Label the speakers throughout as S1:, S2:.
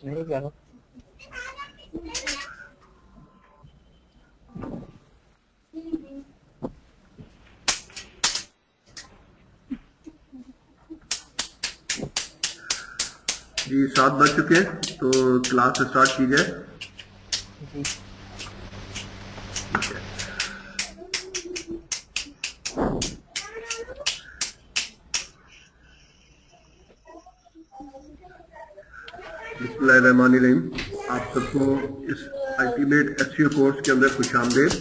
S1: नहीं करो।
S2: जी 7 बज चुके हैं तो क्लास स्टार्ट की जाए।
S1: जी
S2: ठीक है। बिस्मिल्लाहिर्रहमानिर्रहीम। आप सबको इस अल्टीमेट एसईओ कोर्स के अंदर खुशामदीद।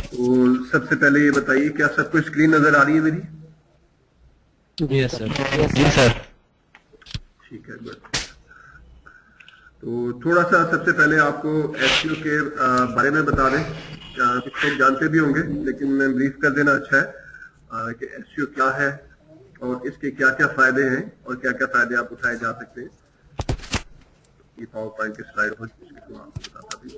S2: तो सबसे पहले ये बताइए, क्या सबको स्क्रीन नजर आ रही है मेरी?
S3: Yes sir.
S1: यस
S3: जी
S1: सर।
S3: सर।
S2: ठीक है, गुड। तो थोड़ा सा सबसे पहले आपको एसईओ के बारे में बता दें। कुछ लोग जानते भी होंगे लेकिन मैं ब्रीफ कर देना अच्छा है कि एसईओ क्या है और इसके क्या क्या फायदे हैं और क्या क्या फायदे आप उठाए जा सकते हैं। ये पावर पॉइंट की स्लाइड हो जिसके थ्रू आपको बताता भी।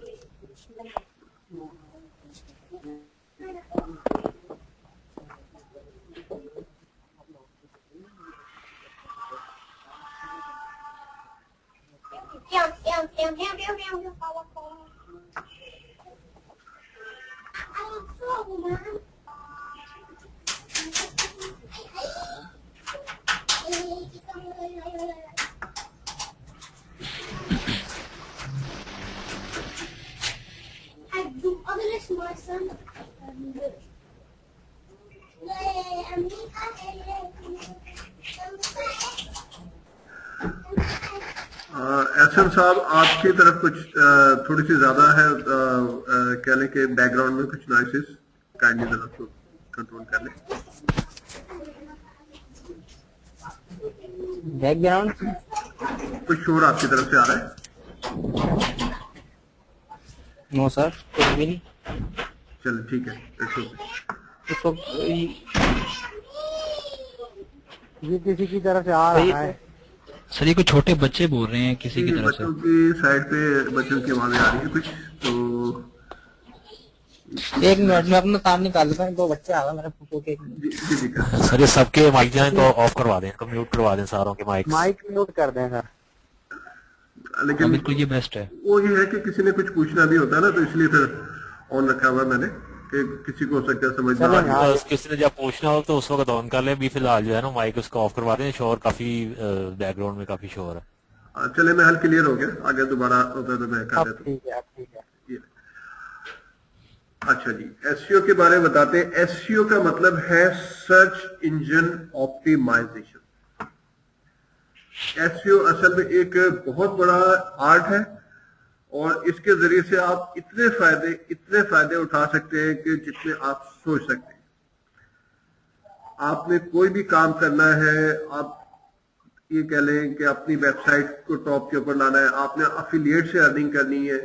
S2: एसएम साहब, आपकी तरफ कुछ थोड़ी सी ज्यादा है, कह लें कि बैकग्राउंड में कुछ नॉइसेस, काइंडली जरा उसको कंट्रोल कर लें।
S1: बैकग्राउंड
S2: कुछ शोर आपकी तरफ से आ रहा है?
S1: नो सर, कुछ भी नहीं।
S2: चलो ठीक है, इट्स ओके।
S1: इसको ये किसी की तरफ से आ रहा है।
S3: सर ये कुछ छोटे बच्चे बोल रहे हैं किसी की तरफ से।
S2: बच्चों की साइड पे बच्चों की आवाजें आ रही है कुछ, तो
S1: एक मिनट में अपना तार निकाल लेता हूँ। दो बच्चे आ गए मेरे फूफो के।
S2: जी जी जी कर
S3: सर ये सबके माइक जो है तो ऑफ करवा दें, इनको म्यूट करवा दें सारों के माइक्स।
S1: माइक म्यूट कर दें सर।
S3: हाँ
S2: लेकिन
S3: बिल्कुल, ये बेस्ट है।
S2: वो ये है कि किसी ने कुछ पूछना भी होता है ना, तो इसलिए फिर ऑन रखा हुआ है मैंने कि किसी को हो सकता है समझ ना आ
S1: चलेगा।
S2: रही हो।
S3: किसी ने जब पूछना हो तो उस वक्त ऑन कर ले। अभी फिलहाल जो है ना माइक उसका ऑफ करवा दें। शोर काफी, बैकग्राउंड में काफी शोर है।
S2: चले, मैं हल क्लियर हो गया, आगे दोबारा होता तो मैं कर
S1: अब
S2: देता हूँ।
S1: ठीक है, अब ठीक है।
S2: ये। अच्छा जी, एसईओ के बारे में बताते हैं। एसईओ का मतलब है सर्च इंजन ऑप्टिमाइजेशन। एसईओ असल में एक बहुत बड़ा आर्ट है और इसके जरिए से आप इतने फायदे उठा सकते हैं कि जितने आप सोच सकते हैं। आपने कोई भी काम करना है, आप ये कह लें कि अपनी वेबसाइट को टॉप के ऊपर लाना है, आपने अफिलिएट से अर्निंग करनी है।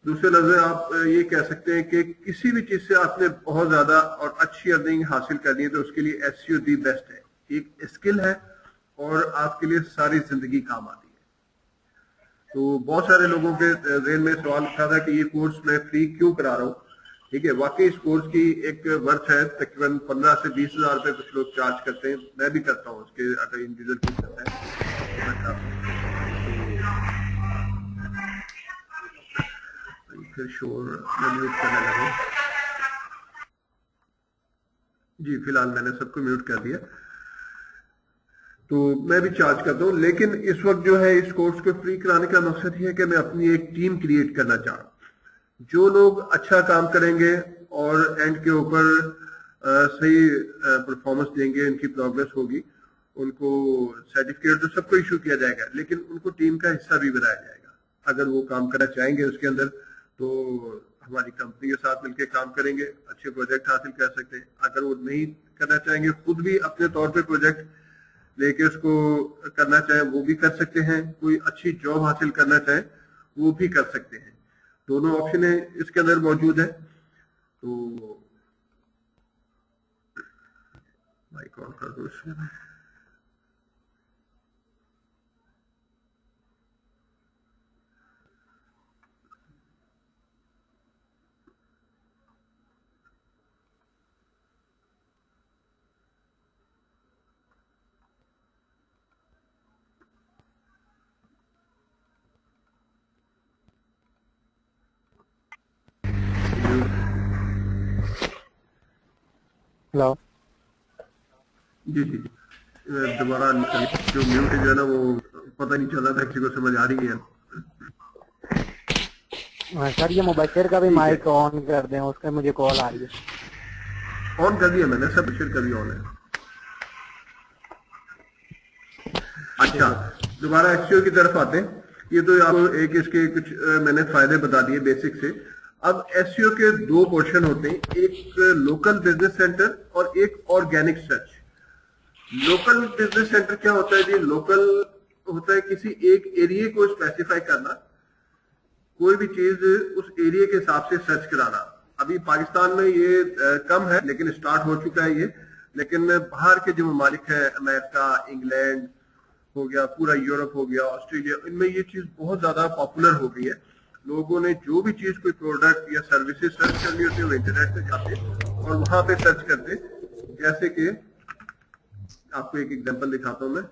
S2: दूसरे लफ्ज में आप ये कह सकते हैं कि किसी भी चीज से आपने बहुत ज्यादा और अच्छी अर्निंग हासिल करनी है तो उसके लिए एसईओ दी बेस्ट है। एक स्किल है और आपके लिए सारी जिंदगी काम आती है। तो बहुत सारे लोगों के जेहन में सवाल उठा था कि ये कोर्स मैं फ्री क्यों करा रहा हूँ। ठीक है, वाकई इस कोर्स की एक वर्थ है, तकरीबन 15 से 20 हजार रुपए कुछ लोग चार्ज करते हैं। मैं भी करता हूँ उसके, अगर इंडिविजुअल कुछ करता है तो मैं कराता हूँ। तो फिर शोर मैं म्यूट करने लगा। जी फिलहाल मैंने सबको म्यूट कर दिया। तो मैं भी चार्ज करता हूँ, लेकिन इस वक्त जो है इस कोर्स को फ्री कराने का मकसद ये है कि मैं अपनी एक टीम क्रिएट करना चाह रहा हूँ। जो लोग अच्छा काम करेंगे और एंड के ऊपर सही परफॉर्मेंस देंगे, इनकी प्रोग्रेस होगी, उनको सर्टिफिकेट तो सबको इशू किया जाएगा, लेकिन उनको टीम का हिस्सा भी बनाया जाएगा। अगर वो काम करना चाहेंगे उसके अंदर तो हमारी कंपनी के साथ मिलकर काम करेंगे, अच्छे प्रोजेक्ट हासिल कर सकते हैं। अगर वो नहीं करना चाहेंगे, खुद भी अपने तौर पे प्रोजेक्ट लेके उसको करना चाहे वो भी कर सकते हैं। कोई अच्छी जॉब हासिल करना चाहे वो भी कर सकते हैं। दोनों ऑप्शन है इसके अंदर मौजूद है। तो माइक ऑन कर दो इसमें।
S1: हेलो।
S2: जी जी जी दोबारा जो म्यूट जो है ना वो पता नहीं चल रहा था, किसी को समझ आ रही है?
S1: सर ये मुबशर का भी
S2: ठीक है,
S1: माइक ऑन कर दें, उसका मुझे कॉल आ रही है।
S2: ऑन कर दिया मैंने, सब शेयर कर दिया ऑन है।
S1: ठीक
S2: अच्छा,
S1: है।
S2: दोबारा एसईओ की तरफ आते हैं। ये तो आपको एक इसके कुछ मैंने फायदे बता दिए बेसिक से। अब एसईओ के दो पोर्शन होते हैं, एक लोकल बिजनेस सेंटर और एक organic search. Local business centre क्या होता है जी? लोकल होता है किसी एक एरिया को स्पेसिफाई करना, कोई भी चीज उस एरिया के हिसाब से सर्च कराना। अभी पाकिस्तान में ये कम है, लेकिन स्टार्ट हो चुका है ये। लेकिन बाहर के जो ममालिक है, अमेरिका, इंग्लैंड हो गया, पूरा यूरोप हो गया, ऑस्ट्रेलिया, इनमें ये चीज बहुत ज्यादा पॉपुलर हो गई है। लोगों ने जो भी चीज, कोई प्रोडक्ट या सर्विसेज सर्च करनी होती है, वो इंटरनेट पे जाते और वहां पे सर्च करते। जैसे कि आपको एक एग्जांपल दिखाता हूं मैं।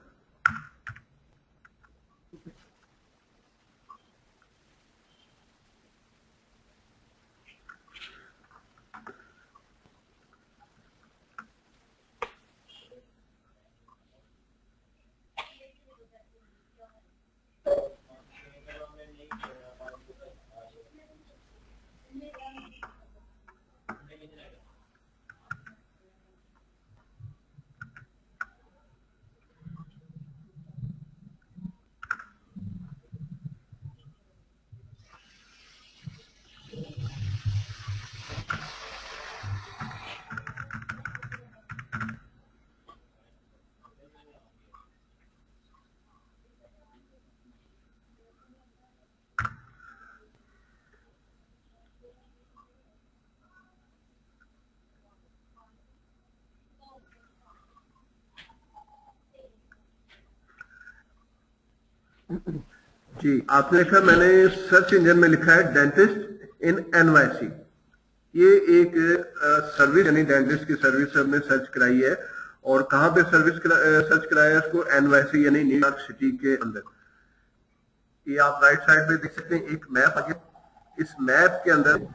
S2: जी, आपने लिखा, मैंने सर्च इंजन में लिखा है डेंटिस्ट इन एनवाईसी। ये एक सर्विस, यानी डेंटिस्ट की सर्विस हमने सर्च कराई है। और कहां पे सर्च कराया है उसको? एनवाईसी यानी न्यूयॉर्क सिटी के अंदर। ये आप राइट साइड पे देख सकते हैं, एक मैप आ गया। इस मैप के अंदर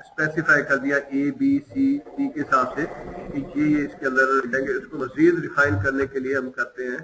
S2: स्पेसिफाई कर दिया ए बी सी डी के हिसाब से कि ये इसके अंदर लेंगे। इसको मजीद रिफाइन करने के लिए हम करते हैं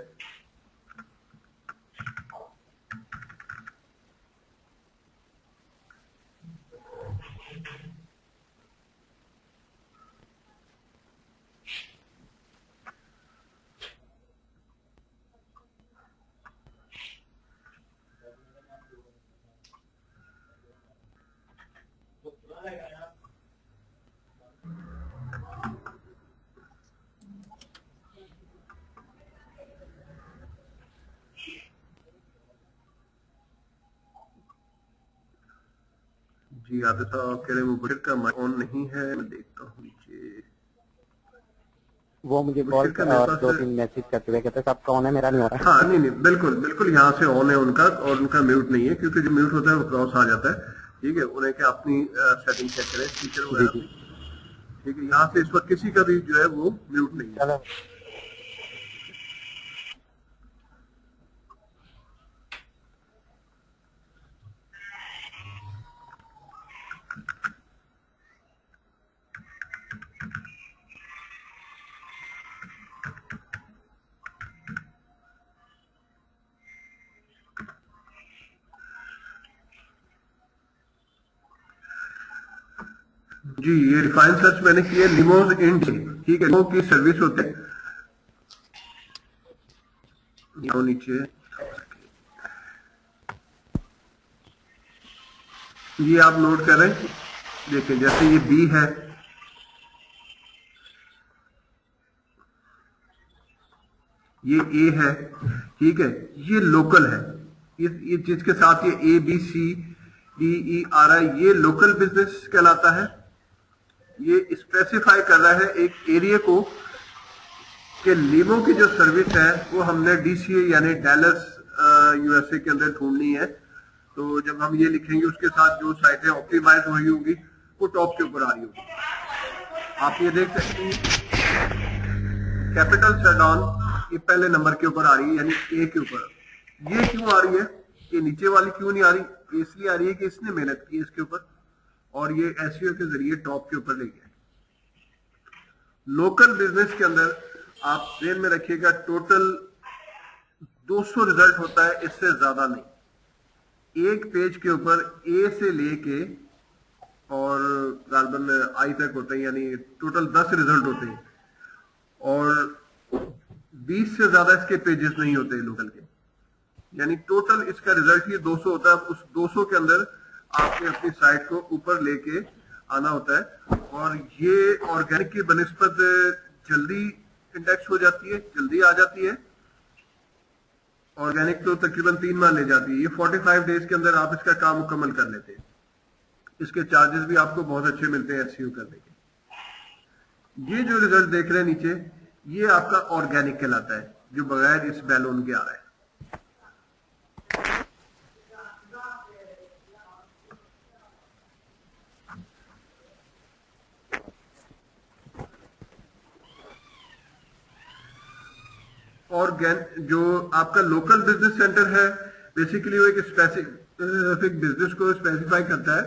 S2: जी। आते साहब कह रहे हैं मुबशिर का माइक ऑन नहीं है, मैं देखता हूँ नीचे।
S1: वो मुझे कॉल
S2: मुबशिर का मेरे
S1: और
S2: पास
S1: 2-3 मैसेज करते हुए कहते सबका ऑन है, मेरा नहीं हो रहा।
S2: हाँ, नहीं नहीं, बिल्कुल बिल्कुल यहाँ से ऑन है उनका, और उनका म्यूट नहीं है, क्योंकि जो म्यूट होता है वो क्रॉस आ जाता है। ठीक है, उन्हें क्या अपनी सेटिंग चेक करें स्पीकर
S1: जी
S2: वगैरह
S1: जी।
S2: की। ठीक है, यहाँ से इस वक्त किसी का भी जो है वो म्यूट नहीं है।
S1: चलो।
S2: जी, ये रिफाइन सर्च मैंने किया लिमोज इंड। ठीक है, लिमो की सर्विस होते हैं यहाँ नीचे। ये आप नोट कर रहे हैं, देखिए जैसे ये बी है, ये ए है। ठीक है, ये लोकल है। ये चीज के साथ ये A B C D E आ रहा है, ये लोकल बिजनेस कहलाता है। ये स्पेसिफाई कर रहा है एक एरिया को कि लीमो की जो सर्विस है वो हमने डीसीए यानी डैलस यूएसए के अंदर ढूंढनी है। तो जब हम ये लिखेंगे, उसके साथ जो साइटें ऑप्टिमाइज हुई होंगी वो टॉप के ऊपर आ रही होगी। आप ये देख सकते हैं, कैपिटल शटडाउन ये पहले नंबर के ऊपर आ रही है, यानी ए के ऊपर। ये क्यों आ रही है? ये नीचे वाली क्यों नहीं आ रही? ये इसलिए आ रही है कि इसने मेहनत की है इसके ऊपर, और ये एसईओ के जरिए टॉप के ऊपर ले गया। लोकल बिजनेस के अंदर आप ध्यान में रखिएगा टोटल 200 रिजल्ट होता है, इससे ज्यादा नहीं। एक पेज के ऊपर ए से लेके और गालबन आई तक होते हैं, यानी टोटल 10 रिजल्ट होते हैं और 20 से ज्यादा इसके पेजेस नहीं होते लोकल के, यानी टोटल इसका रिजल्ट ही 200 होता है। उस 200 के अंदर आपने अपनी साइट को ऊपर लेके आना होता है और ये ऑर्गेनिक की बनिस्बत जल्दी इंडेक्स हो जाती है, जल्दी आ जाती है। ऑर्गेनिक तो तकरीबन 3 माह ले जाती है, ये 45 डेज के अंदर आप इसका काम मुकम्मल कर लेते हैं। इसके चार्जेस भी आपको बहुत अच्छे मिलते हैं एसईओ करने के। ये जो रिजल्ट देख रहे हैं नीचे, ये आपका ऑर्गेनिक कहलाता है, जो बगैर इस बैलून के आ रहा है। जो आपका लोकल बिजनेस सेंटर है, बेसिकली वो एक स्पेसिफिक बिजनेस को स्पेसिफाई करता है।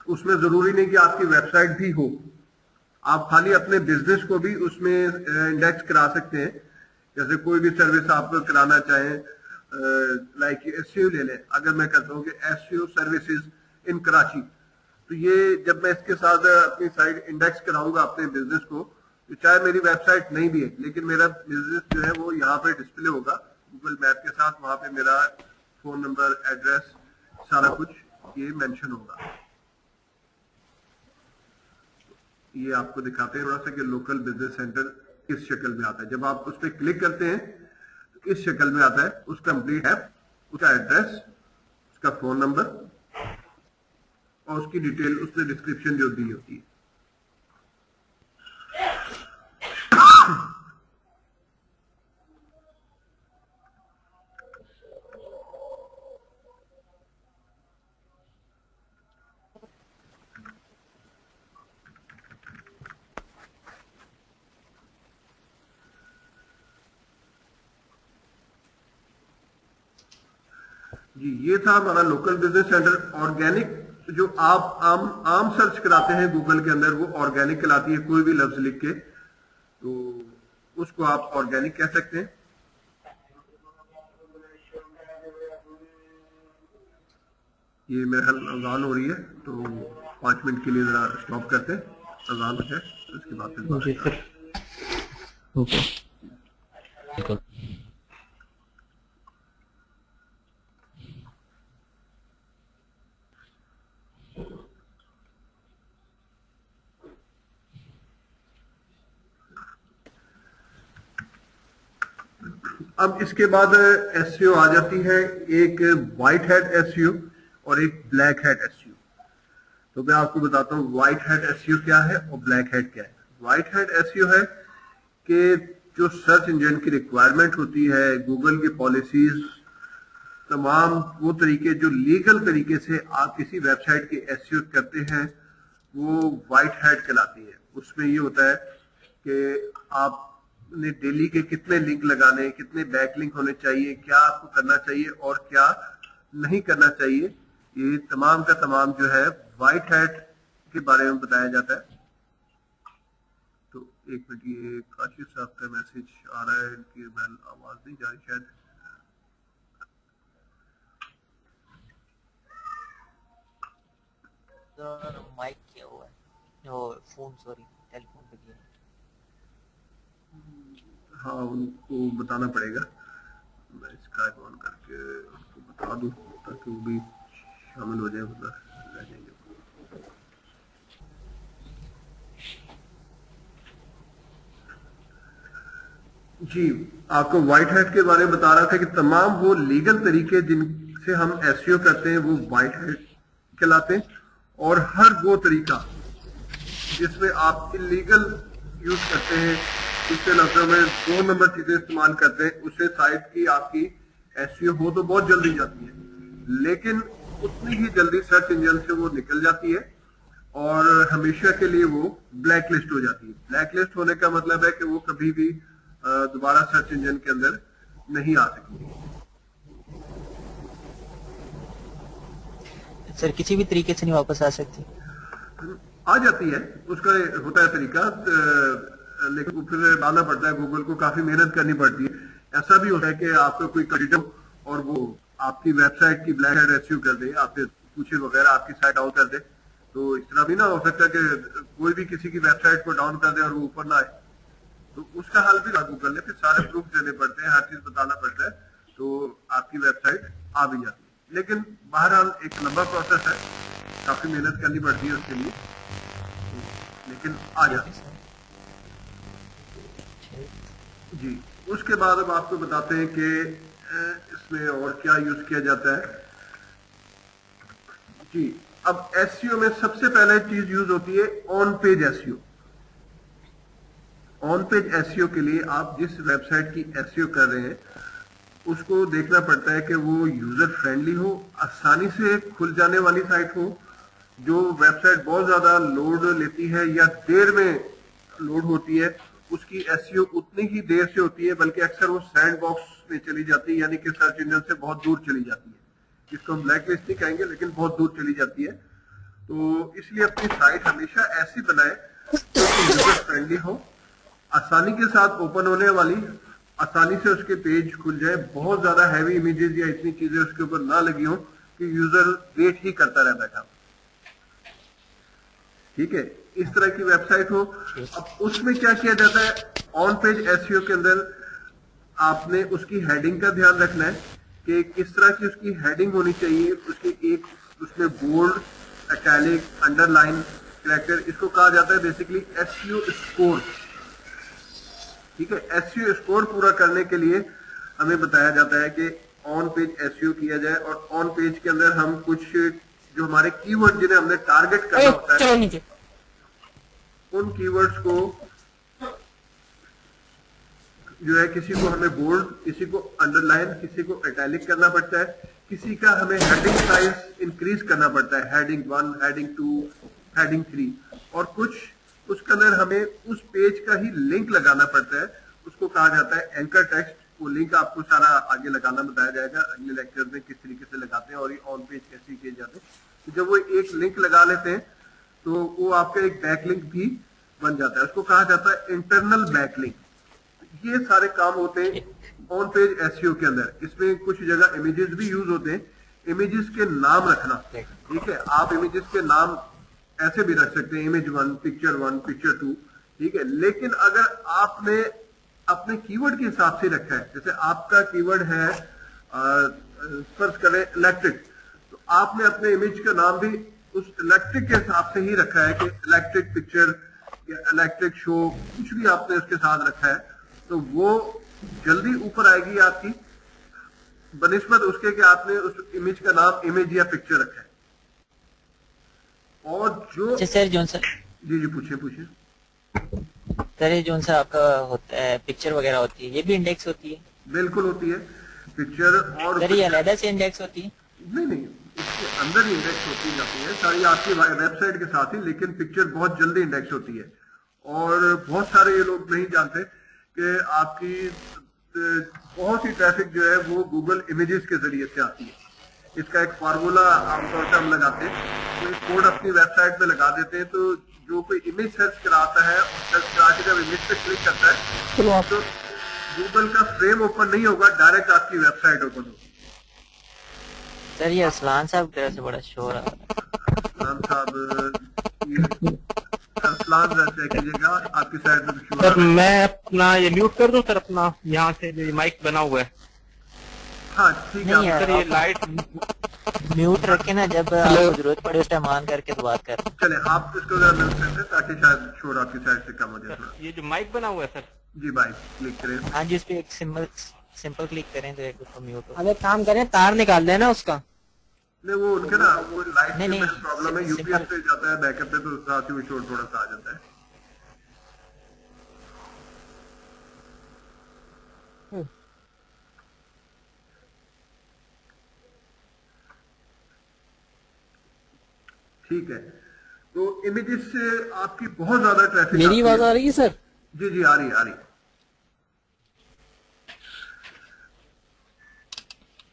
S2: उसमें जरूरी नहीं कि आपकी वेबसाइट भी हो, आप खाली अपने बिजनेस को भी उसमें इंडेक्स करा सकते हैं। जैसे कोई भी सर्विस आप कराना चाहें, लाइक एसईओ ले लें, अगर मैं कहता हूँ कि एसईओ सर्विसेज इन कराची, तो ये जब मैं इसके साथ अपनी साइट इंडेक्स कराऊंगा अपने बिजनेस को, तो चाहे मेरी वेबसाइट नहीं भी है लेकिन मेरा बिजनेस जो है वो यहाँ पे डिस्प्ले होगा गूगल मैप के साथ। वहां पे मेरा फोन नंबर, एड्रेस, सारा कुछ ये मेंशन होगा। ये आपको दिखाते हैं थोड़ा सा कि लोकल बिजनेस सेंटर किस शक्ल में आता है। जब आप उस पर क्लिक करते हैं तो इस शक्ल में आता है, उसका कंप्लीट ऐप, उसका एड्रेस, उसका फोन नंबर और उसकी डिटेल, उसमें डिस्क्रिप्शन जो दी होती है। जी, ये था हमारा लोकल बिजनेस सेंटर। ऑर्गेनिक जो आप आम सर्च कराते हैं गूगल के अंदर, वो ऑर्गेनिक कहलाती है। कोई भी लफ्ज लिख के तो उसको आप ऑर्गेनिक कह सकते हैं। ये मेरे ख्याल अजान हो रही है, तो 5 मिनट के लिए जरा स्टॉप करते हैं। अजान है तो उसके बाद फिर
S3: बिल्कुल।
S2: अब इसके बाद एसईओ आ जाती है, एक व्हाइट हेड एसईओ और एक ब्लैक हेड एसईओ। तो मैं आपको बताता हूँ व्हाइट हेड एसईओ क्या है और ब्लैक हेड क्या है। व्हाइट हेड एसईओ है कि जो सर्च इंजन की रिक्वायरमेंट होती है, गूगल की पॉलिसीज, तमाम वो तरीके जो लीगल तरीके से आप किसी वेबसाइट की एसईओ करते हैं, वो व्हाइट हेड कहलाती है। उसमें ये होता है कि आप ने डेली के कितने लिंक लगाने, कितने बैक लिंक होने चाहिए, क्या आपको करना चाहिए और क्या नहीं करना चाहिए, ये तमाम का तमाम जो है व्हाइट हैट के बारे में बताया जाता है। तो एक मिनट, ये काशिफ साहब का मैसेज आ रहा है, इनकी आवाज नहीं जा रही शायद।
S1: माइक किया हुआ है, और फोन, सॉरी टेलीफोन पे किया।
S2: हाँ, उनको बताना पड़ेगा। मैं स्काइप ऑन करके उनको बता दूं ताकि वो भी शामिल हो जाए, मतलब रह जाएंगे। जी, आपको व्हाइट हैट के बारे में बता रहा था कि तमाम वो लीगल तरीके जिनसे हम एसईओ करते हैं वो व्हाइट हैट कहलाते हैं। और हर वो तरीका जिसमें आप इलीगल यूज करते हैं, दूसरे लफ्जों में 2 नंबर चीजें इस्तेमाल करते हैं, उससे साइट की आपकी एसईओ हो तो बहुत जल्दी जाती है, लेकिन उतनी ही जल्दी सर्च इंजन से वो निकल जाती है और हमेशा के लिए वो ब्लैक लिस्ट हो जाती है। ब्लैक लिस्ट होने का मतलब है कि वो कभी भी दोबारा सर्च इंजन के अंदर नहीं आ सकती।
S1: सर किसी भी तरीके से नहीं वापस आ सकती?
S2: आ जाती है, उसका होता है तरीका। लेकिन वो फिर डालना पड़ता है, गूगल को काफी मेहनत करनी पड़ती है। ऐसा भी होता है कि आपका कोई कंपटीटर और वो आपकी वेबसाइट की ब्लैक हेड एसईओ कर दे, आपके फीचर वगैरह आपकी साइट डाउन कर दे। तो इस तरह भी ना हो सकता है कि कोई भी किसी की वेबसाइट को डाउन कर दे और वो ऊपर ना आए, तो उसका हल भी लागू कर ले। फिर सारे प्रूफ देने पड़ते हैं, हर चीज बताना पड़ता है, तो आपकी वेबसाइट आ भी जाती है। लेकिन बहरहाल एक लंबा प्रोसेस है, काफी मेहनत करनी पड़ती है उसके लिए, लेकिन आ जाती है जी। उसके बाद अब आपको बताते हैं कि इसमें और क्या यूज किया जाता है जी। अब एसईओ में सबसे पहले चीज यूज होती है on page SEO. On page SEO के लिए आप जिस वेबसाइट की एसईओ कर रहे हैं उसको देखना पड़ता है कि वो यूजर फ्रेंडली हो, आसानी से खुल जाने वाली साइट हो। जो वेबसाइट बहुत ज्यादा लोड लेती है या देर में लोड होती है, उसकी एसईओ उतनी ही देर से होती है, बल्कि अक्सर वो सैंड बॉक्स में चली जाती है, यानी कि सर्च इंजन से बहुत दूर चली जाती है। इसको हम ब्लैक लिस्ट नहीं कहेंगे, लेकिन बहुत दूर चली जाती है। तो इसलिए अपनी साइट हमेशा ऐसी बनाए जो यूजर फ्रेंडली हो, आसानी के साथ ओपन होने वाली, आसानी से उसके पेज खुल जाए, बहुत ज्यादा हैवी इमेजेस या इतनी चीजें उसके ऊपर ना लगी हो कि यूजर वेट ही करता रह बैठा। ठीक है, इस तरह की वेबसाइट हो। अब उसमें क्या किया जाता है, ऑन पेज एसईओ के अंदर आपने उसकी हेडिंग का ध्यान रखना है कि किस तरह की उसकी हेडिंग होनी चाहिए। उसकी एक उसमें बोल्ड, इटैलिक, अंडरलाइन, कैरेक्टर, इसको कहा जाता है बेसिकली एसईओ स्कोर। ठीक है, एसईओ स्कोर पूरा करने के लिए हमें बताया जाता है कि ऑन पेज एसईओ किया जाए, और ऑन पेज के अंदर हम कुछ जो हमारे कीवर्ड जिन्हें हमने टारगेट करना होता है, उन कीवर्ड्स को जो है किसी को हमें बोल्ड, किसी को अंडरलाइन, किसी को इटैलिक करना पड़ता है, किसी का हमें हेडिंग साइज इंक्रीज करना पड़ता है, हेडिंग 1, हेडिंग 2, हेडिंग 3, और कुछ उसके अंदर हमें उस पेज का ही लिंक लगाना पड़ता है। उसको कहा जाता है एंकर टेक्स्ट। वो लिंक आपको सारा आगे लगाना बताया जाएगा अगले लेक्चर में, किस तरीके से लगाते हैं और ये ऑन पेज कैसे किए जाते हैं। तो जब वो एक लिंक लगा लेते हैं तो वो आपका एक बैकलिंक भी बन जाता है, उसको कहा जाता है इंटरनल बैकलिंक। ये सारे काम होते हैं ऑन पेज एसईओ के अंदर। इसमें कुछ जगह इमेजेस भी यूज होते हैं, इमेजेस के नाम रखना। ठीक है, आप इमेजेस के नाम ऐसे भी रख सकते हैं, इमेज 1, पिक्चर 2। ठीक है, लेकिन अगर आपने अपने कीवर्ड के हिसाब से रखा है, जैसे आपका कीवर्ड है फर्ज करें इलेक्ट्रिक, तो आपने अपने इमेज का नाम भी उस इलेक्ट्रिक के हिसाब से ही रखा है कि इलेक्ट्रिक पिक्चर या इलेक्ट्रिक शो, कुछ भी आपने उसके साथ रखा है, तो वो जल्दी ऊपर आएगी आपकी बनिस्बत उसके कि आपने उस इमेज का नाम इमेज या पिक्चर रखा है। और जो
S1: सर जोन सर,
S2: जी पूछिए।
S1: सर ये जोन सा आपका होता है पिक्चर वगैरह होती है, ये भी इंडेक्स होती है?
S2: बिल्कुल होती है पिक्चर, और
S1: सर ये अलग से इंडेक्स होती है?
S2: नहीं, इसके अंदर ही इंडेक्स होती जाती है सारी आपकी वेबसाइट के साथ ही, लेकिन पिक्चर बहुत जल्दी इंडेक्स होती है। और बहुत सारे ये लोग नहीं जानते कि आपकी बहुत ही ट्रैफिक जो है वो गूगल इमेजेस के जरिए से आती है। इसका एक फार्मूला आमतौर पर हम लगाते हैं, तो एक कोड अपनी वेबसाइट में लगा देते हैं, तो जो कोई इमेज सर्च कराता है, सर्च करा के जब इमेज पे क्लिक करता है तो गूगल का फ्रेम ओपन नहीं होगा, डायरेक्ट आपकी वेबसाइट ओपन होगी।
S1: सर ये असलान साहब की तरफ से बड़ा शोर आ रहा है।
S2: असलान साहब, असलान रहते कीजिएगा, आपकी साइड में शोर।
S4: सर मैं अपना ये म्यूट कर दूं सर, अपना यहाँ से जो माइक बना हुआ है।
S2: हाँ ठीक है,
S1: नहीं
S4: सर ये लाइट
S1: म्यूट रखे ना, जब आपको जरूरत पड़े उस टाइम ऑन करके तो बात कर।
S2: चले आप इसको जरा म्यूट करते हैं ताकि शायद शोर आपकी साइड से कम हो जाए थोड़ा।
S4: ये जो माइक बना हुआ है सर,
S2: जी भाई क्लिक करें।
S1: हाँ जी, उस पर एक सिंपल क्लिक करें तो एक उसको म्यूट हो।
S5: अब एक काम करें, तार निकाल देना उसका।
S2: नहीं वो उनके ना वो लाइट
S1: नहीं,
S2: में प्रॉब्लम है, यूपीएस
S1: सिंपल।
S2: पे जाता है बैकअप पे, तो साथ ही वो शोर थोड़ा सा आ जाता है। ठीक है, तो इमेजेस से आपकी बहुत ज्यादा ट्रैफिक
S5: मेरी आवाज आ रही है सर?
S2: जी आ रही है।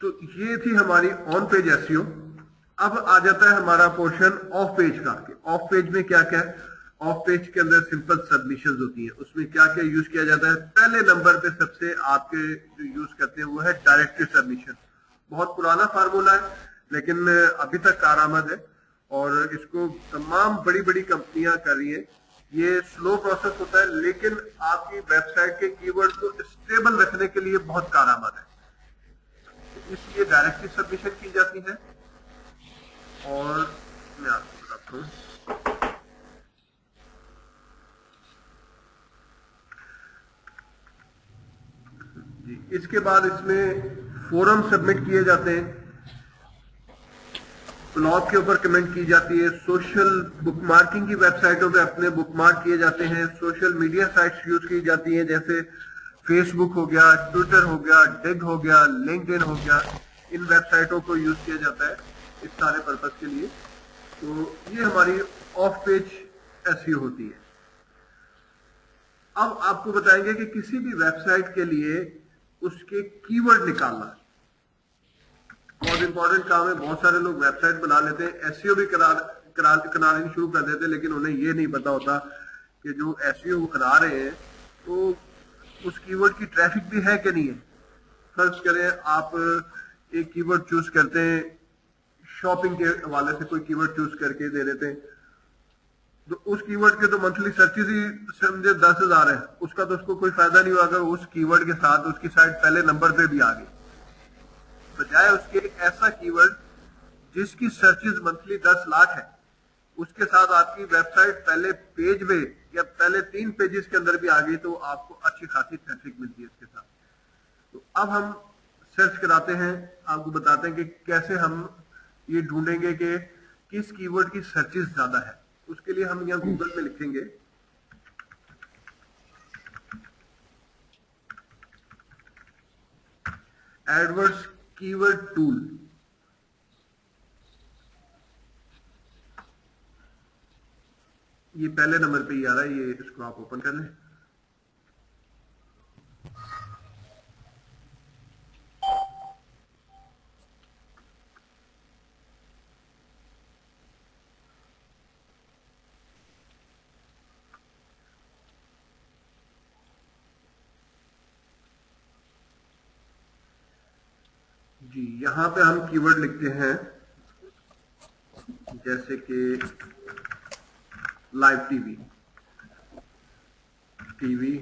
S2: तो ये थी हमारी ऑन पेज एसईओ। अब आ जाता है हमारा पोर्शन ऑफ पेज का। ऑफ पेज में क्या क्या है? ऑफ पेज के अंदर सिंपल सबमिशन होती है। उसमें क्या क्या यूज किया जाता है? पहले नंबर पे सबसे आपके जो यूज करते हैं वो है डायरेक्टिव सबमिशन। बहुत पुराना फार्मूला है लेकिन अभी तक कारआमद है और इसको तमाम बड़ी बड़ी कंपनियां कर रही है। ये स्लो प्रोसेस होता है लेकिन आपकी वेबसाइट के कीवर्ड को स्टेबल रखने के लिए बहुत कारआमद है। इसलिए डायरेक्टिव सबमिशन की जाती है। और मैं आपको बताता हूँ, इसके बाद इसमें फोरम सबमिट किए जाते हैं, ब्लॉग के ऊपर कमेंट की जाती है, सोशल बुकमार्किंग की वेबसाइटों पे अपने बुकमार्क किए जाते हैं, सोशल मीडिया साइट्स यूज की जाती हैं जैसे फेसबुक हो गया, ट्विटर हो गया, डिग हो गया, लिंक्डइन हो गया। इन वेबसाइटों को यूज किया जाता है इस सारे पर्पस के लिए। तो ये हमारी ऑफ पेज एसईओ होती है। अब आपको बताएंगे कि किसी भी वेबसाइट के लिए उसके कीवर्ड निकालना बहुत इंपॉर्टेंट काम है। बहुत सारे लोग वेबसाइट बना लेते हैं, एसईओ भी करानी शुरू कर देते हैं, लेकिन उन्हें ये नहीं पता होता कि जो एसईओ वो करा रहे हैं तो उस कीवर्ड की ट्रैफिक भी है कि नहीं है। फर्ज करें आप एक कीवर्ड चूज करते हैं, शॉपिंग के हवाले से कोई कीवर्ड चूज करके दे देते हैं, तो उस कीवर्ड के तो मंथली सर्चेज ही समझे 10,000 है, उसका तो उसको कोई फायदा नहीं हुआ अगर उस कीवर्ड के साथ उसकी साइट पहले नंबर पे भी आ गई। बजाय उसके ऐसा कीवर्ड जिसकी सर्चेज मंथली 10 लाख है, उसके साथ आपकी वेबसाइट पहले पेज में या पहले 3 पेजेस के अंदर भी आ गई तो आपको अच्छी खासी ट्रैफिक मिलती है इसके साथ। तो अब हम सर्च कराते हैं, आपको बताते हैं कि कैसे हम ये ढूंढेंगे कि किस कीवर्ड की सर्चेज ज्यादा है। उसके लिए हम यहाँ गूगल में लिखेंगे एडवर्ड्स कीवर्ड टूल। ये पहले नंबर पे ही आ रहा है, ये इसको आप ओपन कर लें। जी, यहां पे हम कीवर्ड लिखते हैं जैसे कि live TV, TV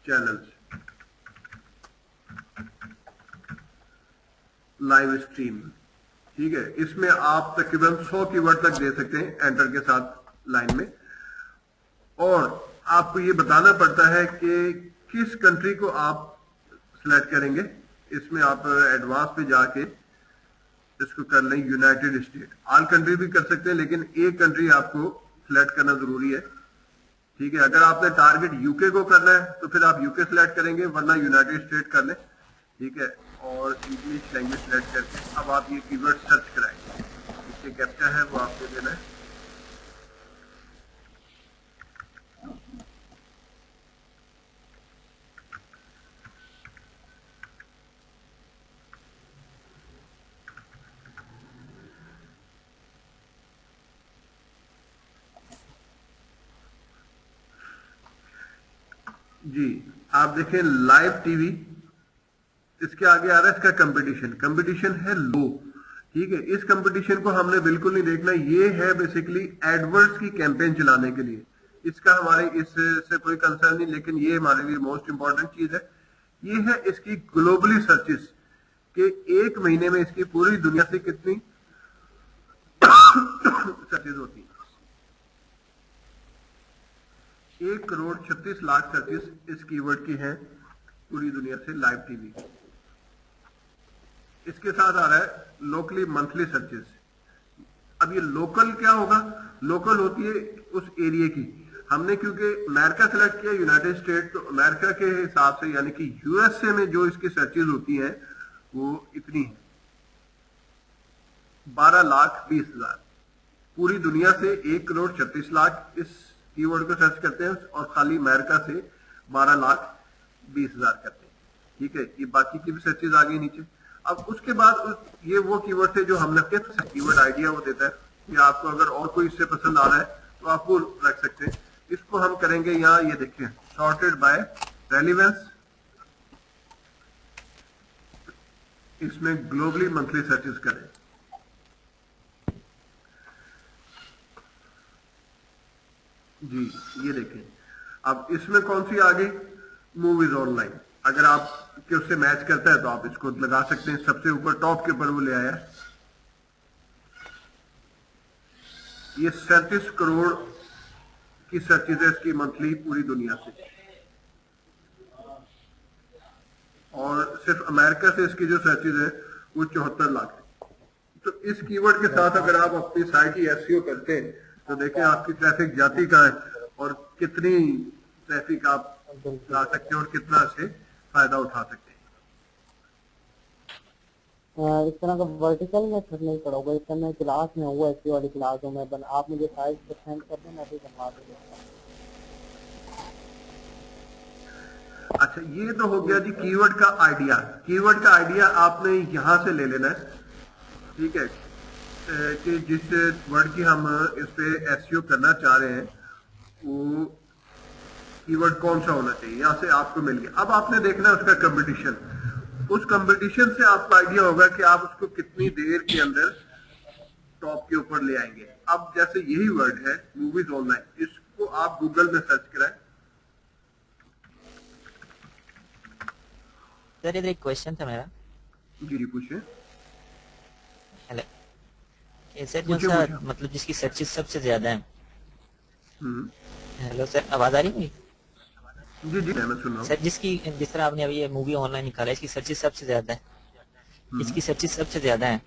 S2: channels, live stream. ठीक है, इसमें आप तकरीबन 100 कीवर्ड तक दे सकते हैं एंटर के साथ लाइन में। और आपको ये बताना पड़ता है कि किस कंट्री को आप सिलेक्ट करेंगे। इसमें आप एडवांस पे जाके इसको कर लें यूनाइटेड स्टेट। ऑल कंट्री भी कर सकते हैं लेकिन एक कंट्री आपको सिलेक्ट करना जरूरी है। ठीक है, अगर आपने टारगेट यूके को करना है तो फिर आप यूके सिलेक्ट करेंगे, वरना यूनाइटेड स्टेट कर लें। ठीक है, और इंग्लिश लैंग्वेज सिलेक्ट करके अब आप ये कीवर्ड सर्च कराएंगे। इसके कैप्चा है वो आपको देना है। जी, आप देखें लाइव टीवी, इसके आगे आ रहा है इसका कंपटीशन। कंपटीशन है लो। ठीक है, इस कंपटीशन को हमने बिल्कुल नहीं देखना। ये है बेसिकली एडवर्ड्स की कैंपेन चलाने के लिए। इसका हमारे इससे कोई कंसर्न नहीं, लेकिन ये हमारे लिए मोस्ट इंपॉर्टेंट चीज है। ये है इसकी ग्लोबली सर्चेस कि एक महीने में इसकी पूरी दुनिया से कितनी सर्चेस होती है। 1,36,00,000 सर्चेस इस कीवर्ड की हैं पूरी दुनिया से लाइव टीवी। इसके साथ आ रहा है लोकली मंथली सर्चेस। अब ये लोकल क्या होगा? लोकल होती है उस एरिया की। हमने क्योंकि अमेरिका सेलेक्ट किया, यूनाइटेड स्टेट, तो अमेरिका के हिसाब से यानी कि यूएसए में जो इसकी सर्चेस होती हैं वो इतनी है 12,20,000। पूरी दुनिया से 1,36,00,000 इस कीवर्ड को सर्च करते हैं और खाली अमेरिका से 12,20,000 करते हैं। ठीक है, ये बाकी की भी सर्चेज आ गई नीचे। अब उसके बाद ये वो कीवर्ड थे जो हमने कीवर्ड आइडिया वो देता है या आपको अगर और कोई इससे पसंद आ रहा है तो आप वो रख सकते हैं। इसको हम करेंगे यहाँ, ये देखिए सॉर्टेड बाय रेलिवेंस, इसमें ग्लोबली मंथली सर्चेस करें। जी ये देखें, अब इसमें कौन सी आ गई, मूवीज ऑनलाइन। अगर आप के उससे मैच करता है तो आप इसको लगा सकते हैं। सबसे ऊपर टॉप के ऊपर वो ले आया, ये 37 करोड़ की सर्चेज है इसकी मंथली पूरी दुनिया से, और सिर्फ अमेरिका से इसकी जो सर्चेज है वो 74 लाख है। तो इस कीवर्ड के साथ अगर आप अपनी साइट की एसईओ करते हैं तो देखें आपकी ट्रैफिक जाती कहाँ है और कितनी ट्रैफिक आप ला सकते हैं और कितना से फायदा उठा सकते हैं।
S5: इस तरह का वर्टिकल में नहीं पड़ा होगा, इस तरह मैं क्लास में हुआ, ऐसी वाली क्लास हूँ मैं आप मुझे साइज पर सेंड कर दें, मैं भी बनवा दूंगा।
S2: अच्छा, ये तो हो गया जी कीवर्ड का आइडिया। कीवर्ड का आइडिया आपने यहां से ले लेना है, ठीक है, कि जिस वर्ड की हम इस पे एसईओ करना चाह रहे हैं वो कीवर्ड कौन सा होना चाहिए, यहां से आपको मिल गया। अब आपने देखना है उसका कंपटीशन, उस कंपटीशन से आपको आइडिया होगा कि आप उसको कितनी देर के अंदर टॉप के ऊपर ले आएंगे। अब जैसे यही वर्ड है मूवीज ऑनलाइन, इसको आप गूगल में सर्च कराएं।
S1: सर इधर एक क्वेश्चन था मेरा।
S2: जी जी पूछिए।
S1: हेलो, सर जो
S2: पूछिए,
S1: सा
S2: पूछिए।
S1: मतलब जिसकी सर्चेस सबसे ज्यादा है।
S2: हम्म,
S1: हेलो सर, आवाज आ रही है मेरी?
S2: जी जी मैं सुन रहा हूँ।
S1: सर जिस तरह आपने अभी ये मूवी ऑनलाइन निकाला, इसकी सर्चेस सबसे ज्यादा है, इसकी सर्चेस सबसे ज्यादा है,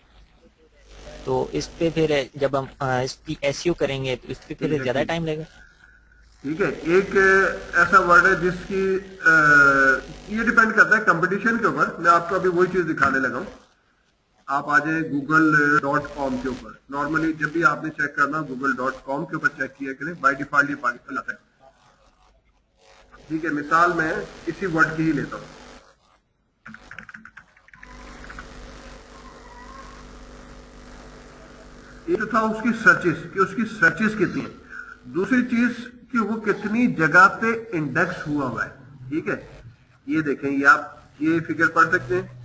S1: तो इस पे फिर जब हम इसकी एसईओ करेंगे तो इस पे फिर ज्यादा टाइम लगेगा।
S2: ठीक है, एक ऐसा वर्ड है जिसकी ये डिपेंड करता है कंपटीशन के ऊपर। मैं आपको अभी वही चीज दिखाने लगा हूँ। आप आ जाए google.com के ऊपर। नॉर्मली जब भी आपने चेक करना google.com के ऊपर चेक किया करें, बाय डिफॉल्ट ये पाकिस्तान आता है। ठीक है, मिसाल मैं इसी वर्ड की ही लेता हूँ। ये तो था उसकी सर्चेस, कि उसकी सर्चेस कितनी है। दूसरी चीज कि वो कितनी जगह पे इंडेक्स हुआ है। ठीक है, ये देखें, ये आप ये फिगर पढ़ सकते हैं,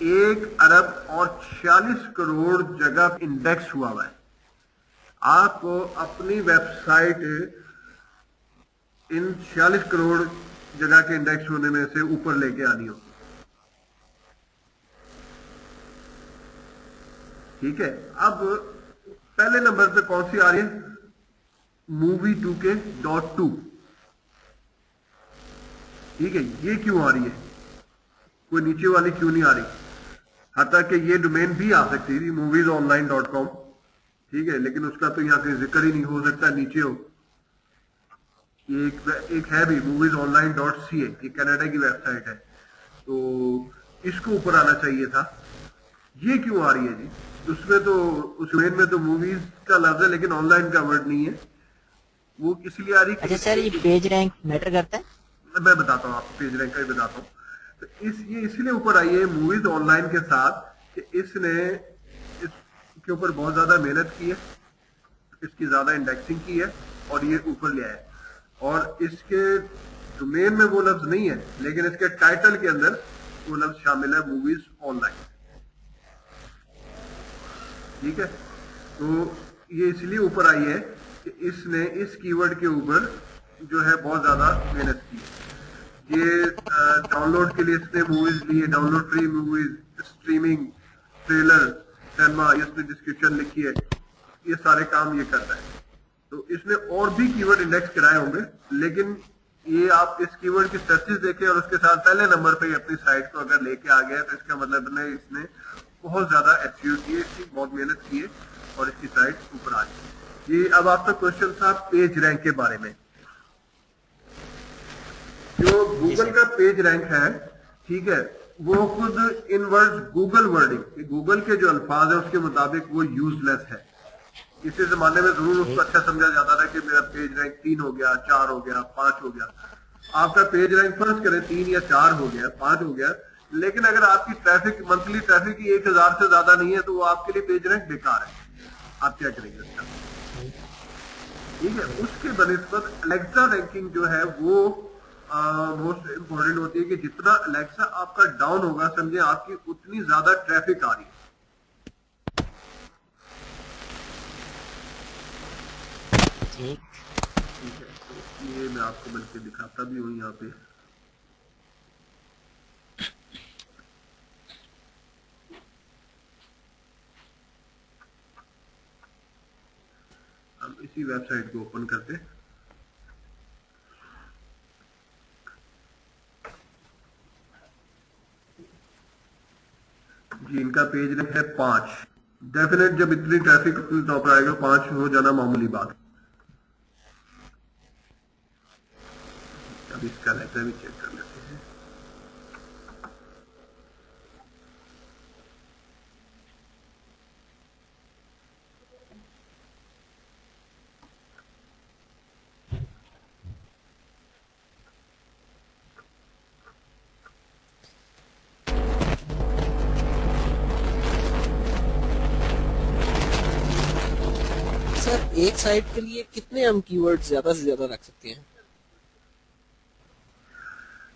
S2: 1 अरब और 46 करोड़ जगह इंडेक्स हुआ है। आपको अपनी वेबसाइट इन 46 करोड़ जगह के इंडेक्स होने में से ऊपर लेके आनी हो। ठीक है, अब पहले नंबर पे कौन सी आ रही है, movie2k.2। ठीक है, ये क्यों आ रही है, कोई नीचे वाली क्यों नहीं आ रही। हत्ता कि ये डोमेन भी आ सकती थी moviesonline.com, ठीक है, लेकिन उसका तो यहाँ कहीं जिक्र ही नहीं, हो सकता नीचे हो। ये एक है भी moviesonline.ca, ये कनाडा की वेबसाइट है, तो इसको ऊपर आना चाहिए था। ये क्यों आ रही है जी, उसमें तो उस डोमेन में तो मूवीज का लफ्ज है लेकिन ऑनलाइन का वर्ड नहीं है, वो इसलिए आ रही है।
S1: अच्छा सर, ये पेज रैंक मैटर करता है?
S2: मैं बताता हूँ आपको, पेज रैंक का ही बताता हूँ। तो ये इसलिए ऊपर आई है मूवीज ऑनलाइन के साथ कि इसने इसके ऊपर बहुत ज्यादा मेहनत की है, इसकी ज्यादा इंडेक्सिंग की है और ये ऊपर ले आया। और इसके डोमेन में वो लफ्ज नहीं है लेकिन इसके टाइटल के अंदर वो लफ्ज शामिल है, मूवीज ऑनलाइन। ठीक है, तो ये इसलिए ऊपर आई है कि इसने इस कीवर्ड के ऊपर जो है बहुत ज्यादा मेहनत की है। ये डाउनलोड के लिए इसने मूवीज ली है, download free movies, streaming, trailer, cinema, इसने डिस्क्रिप्शन लिखी है, ये सारे काम ये करता है। तो इसने और भी कीवर्ड इंडेक्स कराए होंगे, लेकिन ये आप इस कीवर्ड की सर्चेस देखें और उसके साथ पहले नंबर पे अपनी साइट को अगर लेके आ गया तो इसका मतलब नहीं, इसने बहुत ज्यादा एसईओ की है, इसकी बहुत मेहनत की है और इसकी साइट ऊपर आ गई। ये अब आपका क्वेश्चन था पेज रैंक के बारे में। जो गूगल का पेज रैंक है, ठीक है, वो खुद इन वर्ड्स गूगल वर्डिंग, गूगल के जो अल्फाज है उसके मुताबिक वो यूजलेस है। इसी जमाने में जरूर उसको अच्छा समझा जाता था कि मेरा पेज रैंक 3 हो गया, 4 हो गया, 5 हो गया। आपका पेज रैंक फर्ज करें 3 या 4 हो गया, 5 हो गया, लेकिन अगर आपकी ट्रैफिक मंथली ट्रैफिक ही 1000 से ज्यादा नहीं है तो वो आपके लिए पेज रैंक बेकार है। आप क्या करेंगे उसका? ठीक है, उसके बनिस्बत अलेक्सा रैंकिंग जो है वो मोस्ट इंपॉर्टेंट होती है कि जितना अलेक्सा आपका डाउन होगा, समझे आपकी उतनी ज्यादा ट्रैफिक आ रही है।
S1: ठीक
S2: ठीक है, तो ये मैं आपको बल्कि दिखाता भी हूँ यहाँ पे। हम इसी वेबसाइट को ओपन करते हैं। जी, इनका पेज रैंक है 5। डेफिनेट जब इतनी ट्रैफिक उतनी टॉप आएगा 5 हो जाना मामूली बात। अब इसका लेटर भी चेक कर लेते हैं।
S6: सर एक साइट के लिए कितने हम कीवर्ड ज्यादा से ज्यादा रख सकते हैं?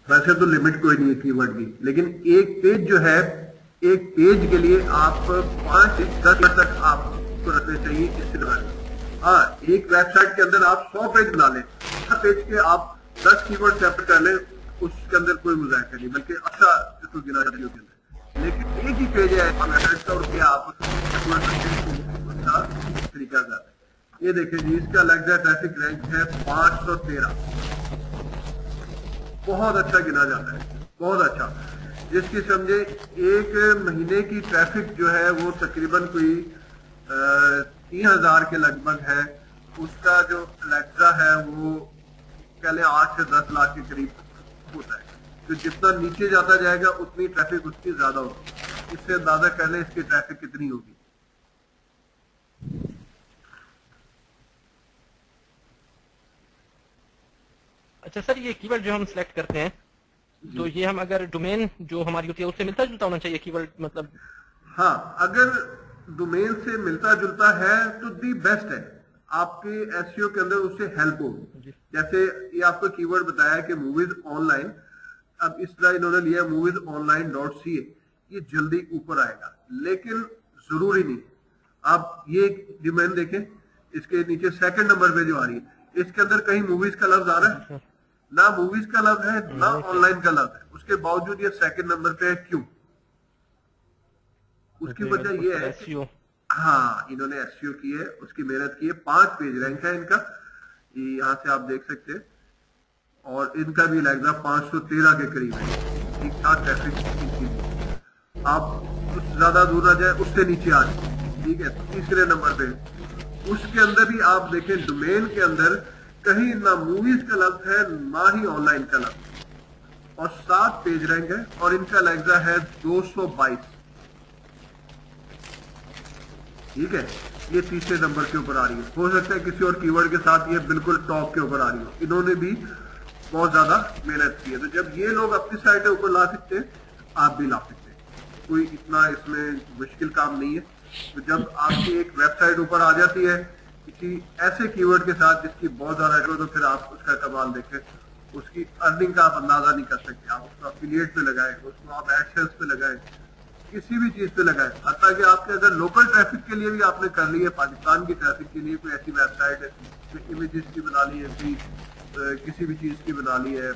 S2: वैसे तो लिमिट कोई नहीं है कीवर्ड की, लेकिन एक पेज जो है, एक पेज के लिए आप 5 से 10 तक आपको रखने चाहिए। इससे हाँ, एक वेबसाइट के अंदर आप 100 पेज बना लें, हर पेज के आप 10 कीवर्ड सेपरेट कर लें, उसके अंदर कोई मुजाहिदा नहीं, बल्कि अच्छा इसको गिना जाती है। लेकिन एक ही पेज है वेबसाइट का, उसके आप उसका तरीका जाता है। ये देखिए जी, इसका अलेक्सा ट्रैफिक रैंक है 513। बहुत अच्छा गिना जाता है, बहुत अच्छा। जिसकी समझे एक महीने की ट्रैफिक जो है वो तकरीबन कोई 3000 के लगभग है। उसका जो अलेक्सा है वो कह लें 8 से 10 लाख के करीब होता है। तो जितना नीचे जाता जाएगा उतनी ट्रैफिक उसकी ज्यादा होगी। इससे अंदाजा कर लें इसकी ट्रैफिक कितनी होगी।
S4: अच्छा सर, ये कीवर्ड जो हम सिलेक्ट करते हैं, तो ये हम अगर डोमेन जो हमारी होती है उससे मिलता जुलता होना चाहिए कीवर्ड, मतलब?
S2: हाँ, अगर डोमेन से मिलता जुलता है तो दी बेस्ट है, आपके एसईओ के अंदर उससे हेल्प होगी। जैसे ये आपको कीवर्ड बताया कि मूवीज ऑनलाइन, अब इस तरह इन्होंने लिया moviesonline.ca, ये जल्दी ऊपर आएगा, लेकिन जरूरी नहीं। आप ये डोमेन देखें, इसके नीचे सेकंड नंबर पे जो आ रही है, इसके अंदर कहीं मूवीज का लफ्ज आ रहा है? ना मूवीज का लफ्ज है, ना ऑनलाइन का लफ्ज है, उसके बावजूद ये सेकंड नंबर पे है। क्यों? उसकी वजह ये है कि हाँ, इन्होंने एसईओ की है, उसकी मेहनत की है। 5 पेज रैंक है इनका, ये यहाँ से आप देख सकते हैं। और इनका भी अलेक्सा 513 के करीब है। ठीक ठाक ट्रैफिक, आप कुछ ज्यादा दूर ना जाए, उससे नीचे आ जाए। ठीक है, तीसरे नंबर पे उसके अंदर भी आप देखें, डोमेन के अंदर कहीं ना मूवीज का लफ्ज है, ना ही ऑनलाइन का लफ्ज, और 7 पेज रैंक है, और इनका अलेक्सा है 222। ठीक है, ये तीसरे नंबर के ऊपर आ रही है। हो सकता है किसी और कीवर्ड के साथ ये बिल्कुल टॉप के ऊपर आ रही हो। इन्होंने भी बहुत ज्यादा मेहनत की है। तो जब ये लोग अपनी साइट ऊपर ला सकते हैं, आप भी ला सकते हैं। कोई इतना इसमें मुश्किल काम नहीं है। तो जब आपकी एक वेबसाइट ऊपर आ जाती है किसी ऐसे कीवर्ड के साथ जिसकी बहुत ज्यादा है, तो फिर आप उसका कमाल देखें। उसकी अर्निंग का आप अंदाजा नहीं कर सकते। आप उसको एफिलिएट पे लगाएं, उसको आप एडसेंस पे लगाएं, किसी भी चीज पे लगाएं। हत्ता कि आपके अगर लोकल ट्रैफिक के लिए भी आपने कर ली है, पाकिस्तान की ट्रैफिक के लिए कोई ऐसी वेबसाइट है जो इमेजेस की बना ली है, किसी भी चीज की बना ली है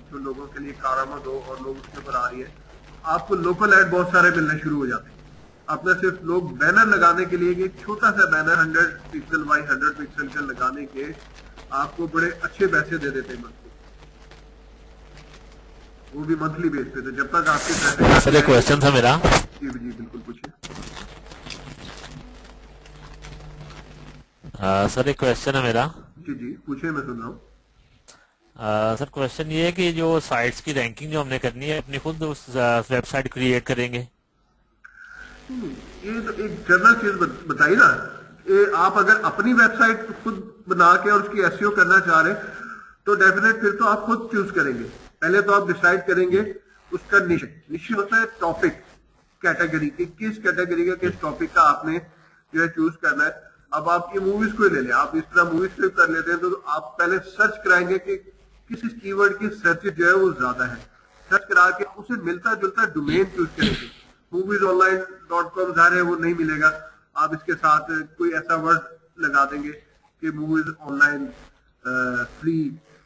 S2: जो लोगों के लिए कारामद हो और लोग उसके ऊपर आ रही है, आपको लोकल ऐड बहुत सारे मिलने शुरू हो जाते हैं। अपने सिर्फ लोग बैनर लगाने के लिए, एक छोटा सा बैनर 100 पिक्सल बाई 100 पिक्सल का लगाने के आपको बड़े अच्छे पैसे दे देते हैं मंथली, वो भी मंथली बेस पे। तो जब तक आपके
S3: सर एक क्वेश्चन था मेरा।
S2: जी जी बिल्कुल पूछिए।
S3: सर एक क्वेश्चन है मेरा।
S2: जी जी पूछिए, मैं सुन रहा हूँ।
S3: सर क्वेश्चन ये है कि जो साइट्स की रैंकिंग जो हमने करनी है, अपनी खुद उस वेबसाइट क्रिएट करेंगे?
S2: ये तो एक जनरल चीज बताई ना। ये आप अगर अपनी वेबसाइट खुद बना के और उसकी एसईओ करना चाह रहे हैं तो डेफिनेट फिर तो आप खुद चूज करेंगे। पहले तो आप डिसाइड करेंगे उसका निश होता है टॉपिक, कैटेगरी की, किस कैटेगरी का किस टॉपिक का आपने जो है चूज करना है। अब आप ये मूवीज को ही ले लें, आप इस तरह मूवीज को कर लेते हैं तो आप पहले सर्च कराएंगे कि किस कीवर्ड की सर्च जो है वो ज्यादा है। सर्च करा के उसे मिलता जुलता डोमेन चूज करेंगे। moviesonline.com ज़ाहिर है वो नहीं मिलेगा, आप इसके साथ कोई ऐसा वर्ड लगा देंगे कि movies online free,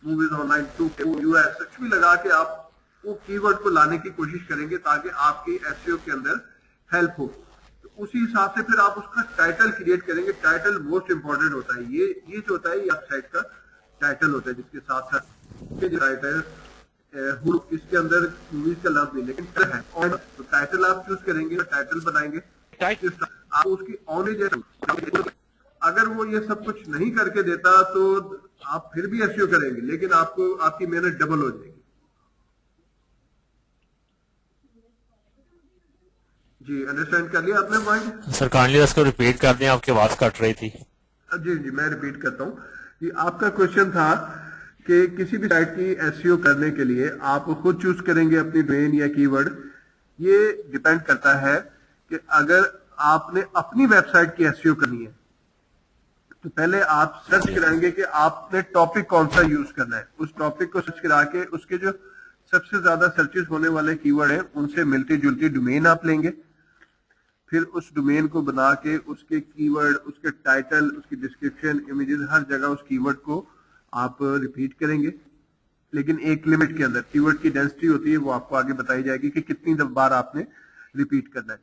S2: movies online 2 US, कुछ भी लगा के आप वो कीवर्ड को लाने की कोशिश करेंगे ताकि आपकी एसईओ के अंदर हेल्प हो। तो उसी हिसाब से फिर आप उसका टाइटल क्रिएट करेंगे। टाइटल मोस्ट इंपॉर्टेंट होता है। ये जो होता है ये वेबसाइट का टाइटल होता है, जिसके साथ साथ टाइटल इसके अंदर मूवीज का लफ्ज नहीं लेकिन है। तो टाइटल आप चूज करेंगे, टाइटल बनाएंगे, आप उसकी ऑनलाइन, अगर वो ये सब कुछ नहीं करके देता तो आप फिर भी एसईओ करेंगे लेकिन आपको आपकी मेहनत डबल हो जाएगी। जी अंडरस्टैंड कर लिया आपने पॉइंट?
S3: सर काइंडली उसको रिपीट कर दें, आपकी आवाज कट रही थी।
S2: जी जी मैं रिपीट करता हूँ कि आपका क्वेश्चन था कि किसी भी साइट की एसईओ करने के लिए आप खुद चूज करेंगे अपनी डोमेन या कीवर्ड। ये डिपेंड करता है कि अगर आपने अपनी वेबसाइट की एसईओ करनी है तो पहले आप सर्च कराएंगे कि आपने टॉपिक कौन सा यूज करना है। उस टॉपिक को सर्च करा के उसके जो सबसे ज्यादा सर्चेस होने वाले कीवर्ड हैं उनसे मिलती जुलती डोमेन आप लेंगे। फिर उस डोमेन को बना के उसके कीवर्ड, उसके टाइटल, उसकी डिस्क्रिप्शन, इमेजेस, हर जगह उस कीवर्ड को आप रिपीट करेंगे, लेकिन एक लिमिट के अंदर। कीवर्ड की डेंसिटी होती है वो आपको आगे बताई जाएगी कि कितनी बार आपने रिपीट करना है।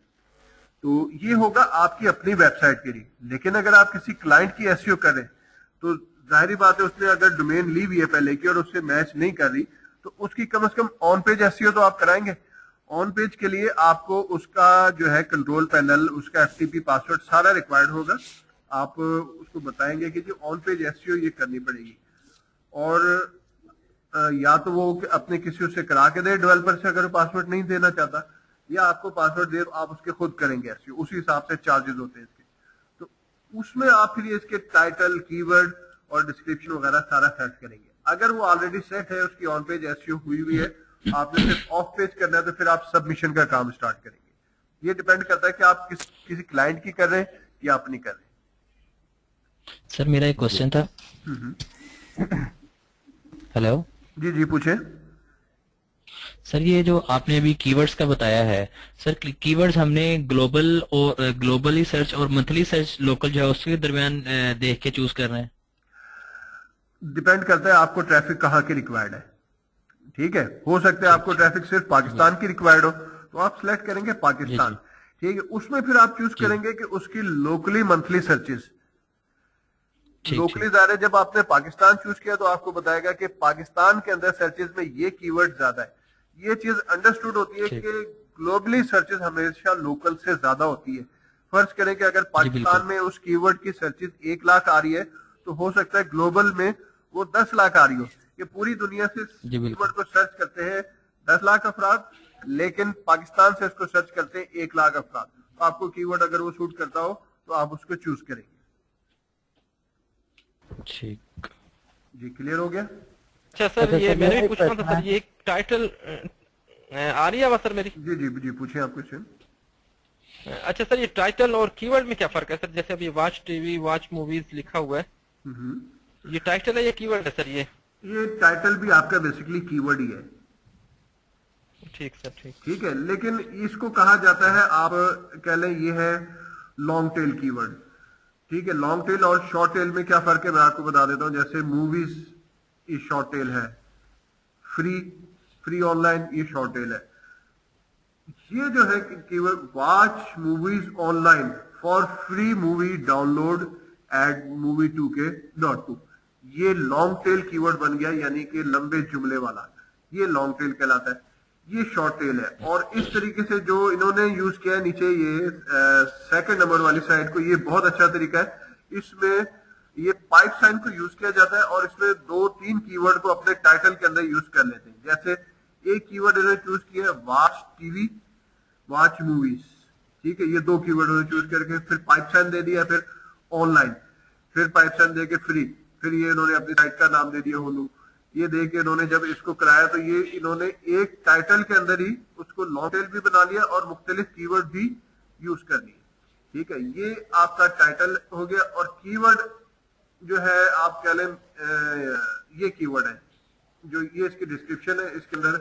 S2: तो ये होगा आपकी अपनी वेबसाइट के लिए। लेकिन अगर आप किसी क्लाइंट की एसईओ करें तो जाहिर बात है उसने अगर डोमेन ली हुई है पहले की और उससे मैच नहीं कर रही तो उसकी कम से कम ऑन पेज एसईओ तो आप कराएंगे। ऑन पेज के लिए आपको उसका जो है कंट्रोल पैनल, उसका एफटीपी पासवर्ड सारा रिक्वायर्ड होगा। आप उसको बताएंगे कि जो ऑन पेज एसईओ ये करनी पड़ेगी। और या तो वो अपने किसी से करा के दे डेवलपर से अगर पासवर्ड नहीं देना चाहता, या आपको पासवर्ड दे आप उसके खुद करेंगे एसईओ। उसी हिसाब से चार्जेस होते हैं इसके। तो उसमें आप फिर इसके टाइटल, कीवर्ड और डिस्क्रिप्शन वगैरह सारा सेट करेंगे। अगर वो ऑलरेडी सेट है, उसकी ऑन पेज एसईओ हुई हुई है, आपने सिर्फ ऑफ पेज करना है तो फिर आप सबमिशन का काम स्टार्ट करेंगे। ये डिपेंड करता है कि आप किसी क्लाइंट की कर रहे हैं या अपनी कर रहे हैं।
S7: सर मेरा एक क्वेश्चन था। हेलो
S2: जी जी पूछें।
S7: सर ये जो आपने अभी कीवर्ड्स का बताया है, सर कीवर्ड्स हमने ग्लोबल और ग्लोबली सर्च और मंथली सर्च लोकल जो है उसके दरमियान देख के चूज करना है?
S2: डिपेंड करता है आपको ट्रैफिक कहाँ की रिक्वायर्ड है। ठीक है, हो सकता है आपको ट्रैफिक सिर्फ पाकिस्तान की रिक्वायर्ड हो तो आप सिलेक्ट करेंगे पाकिस्तान। ठीक है, उसमें फिर आप चूज करेंगे कि उसकी लोकली मंथली सर्चेस। लोकली ज़ाहिर है जब आपने पाकिस्तान चूज किया तो आपको बताएगा कि पाकिस्तान के अंदर सर्चेस में ये कीवर्ड ज्यादा है। ये चीज अंडरस्टूड होती है कि ग्लोबली सर्चेस हमेशा लोकल से ज्यादा होती है। फर्ज करें कि अगर पाकिस्तान में उस कीवर्ड की सर्चेस 1 लाख आ रही है तो हो सकता है ग्लोबल में वो 10 लाख आ रही हो। कि पूरी दुनिया से कीवर्ड को सर्च करते हैं 10 लाख अफराद, लेकिन पाकिस्तान से इसको सर्च करते हैं 1 लाख अफराद। तो आपको कीवर्ड अगर वो सूट करता हो तो आप उसको चूज करेंगे।
S7: ठीक
S2: जी क्लियर हो गया?
S4: अच्छा सर ये मैंने भी पूछना था सर, ये एक टाइटल आ रही है आवाज सर मेरी?
S2: जी जी जी पूछें आप क्वेश्चन।
S4: अच्छा सर ये टाइटल और कीवर्ड में क्या फर्क है सर? जैसे अभी वॉच टीवी, वॉच मूवीज लिखा हुआ है, ये टाइटल है या कीवर्ड है सर? ये
S2: टाइटल भी आपका बेसिकली कीवर्ड ही है।
S4: ठीक सर
S2: ठीक है, लेकिन इसको कहा जाता है, आप कह लें ये है लॉन्ग टेल कीवर्ड। ठीक है, लॉन्ग टेल और शॉर्ट टेल में क्या फर्क है मैं आपको बता देता हूं। जैसे मूवीज ये शॉर्ट टेल है, फ्री ऑनलाइन ये शॉर्ट टेल है। ये जो है keyword watch movies online for free movie download at movie2k.2, ये लॉन्ग टेल कीवर्ड बन गया, यानी कि लंबे जुमले वाला। ये लॉन्ग टेल कहलाता है, ये शॉर्ट टेल है। और इस तरीके से जो इन्होंने यूज किया है नीचे ये सेकंड नंबर वाली साइड को, ये बहुत अच्छा तरीका है। इसमें ये पाइप साइन को यूज किया जाता है और इसमें 2-3 कीवर्ड को अपने टाइटल के अंदर यूज कर लेते हैं। जैसे एक कीवर्ड इन्होंने चूज किया है वॉच टीवी, वॉच मूवीज। ठीक है, ये 2 कीवर्ड उन्होंने चूज करके फिर पाइप साइन दे दिया, फिर ऑनलाइन, फिर पाइप साइन दे के फ्री, फिर ये इन्होंने अपनी साइट का नाम दे दिया हुलू। ये देख के इन्होंने जब इसको कराया तो ये इन्होंने एक टाइटल के अंदर ही उसको लॉन्ग टेल भी बना लिया और मुख्तलिफ कीवर्ड भी यूज कर लिए। ठीक है, ये आपका टाइटल हो गया। और कीवर्ड जो है आप कह लें ये कीवर्ड है, जो ये इसकी डिस्क्रिप्शन है, इसके अंदर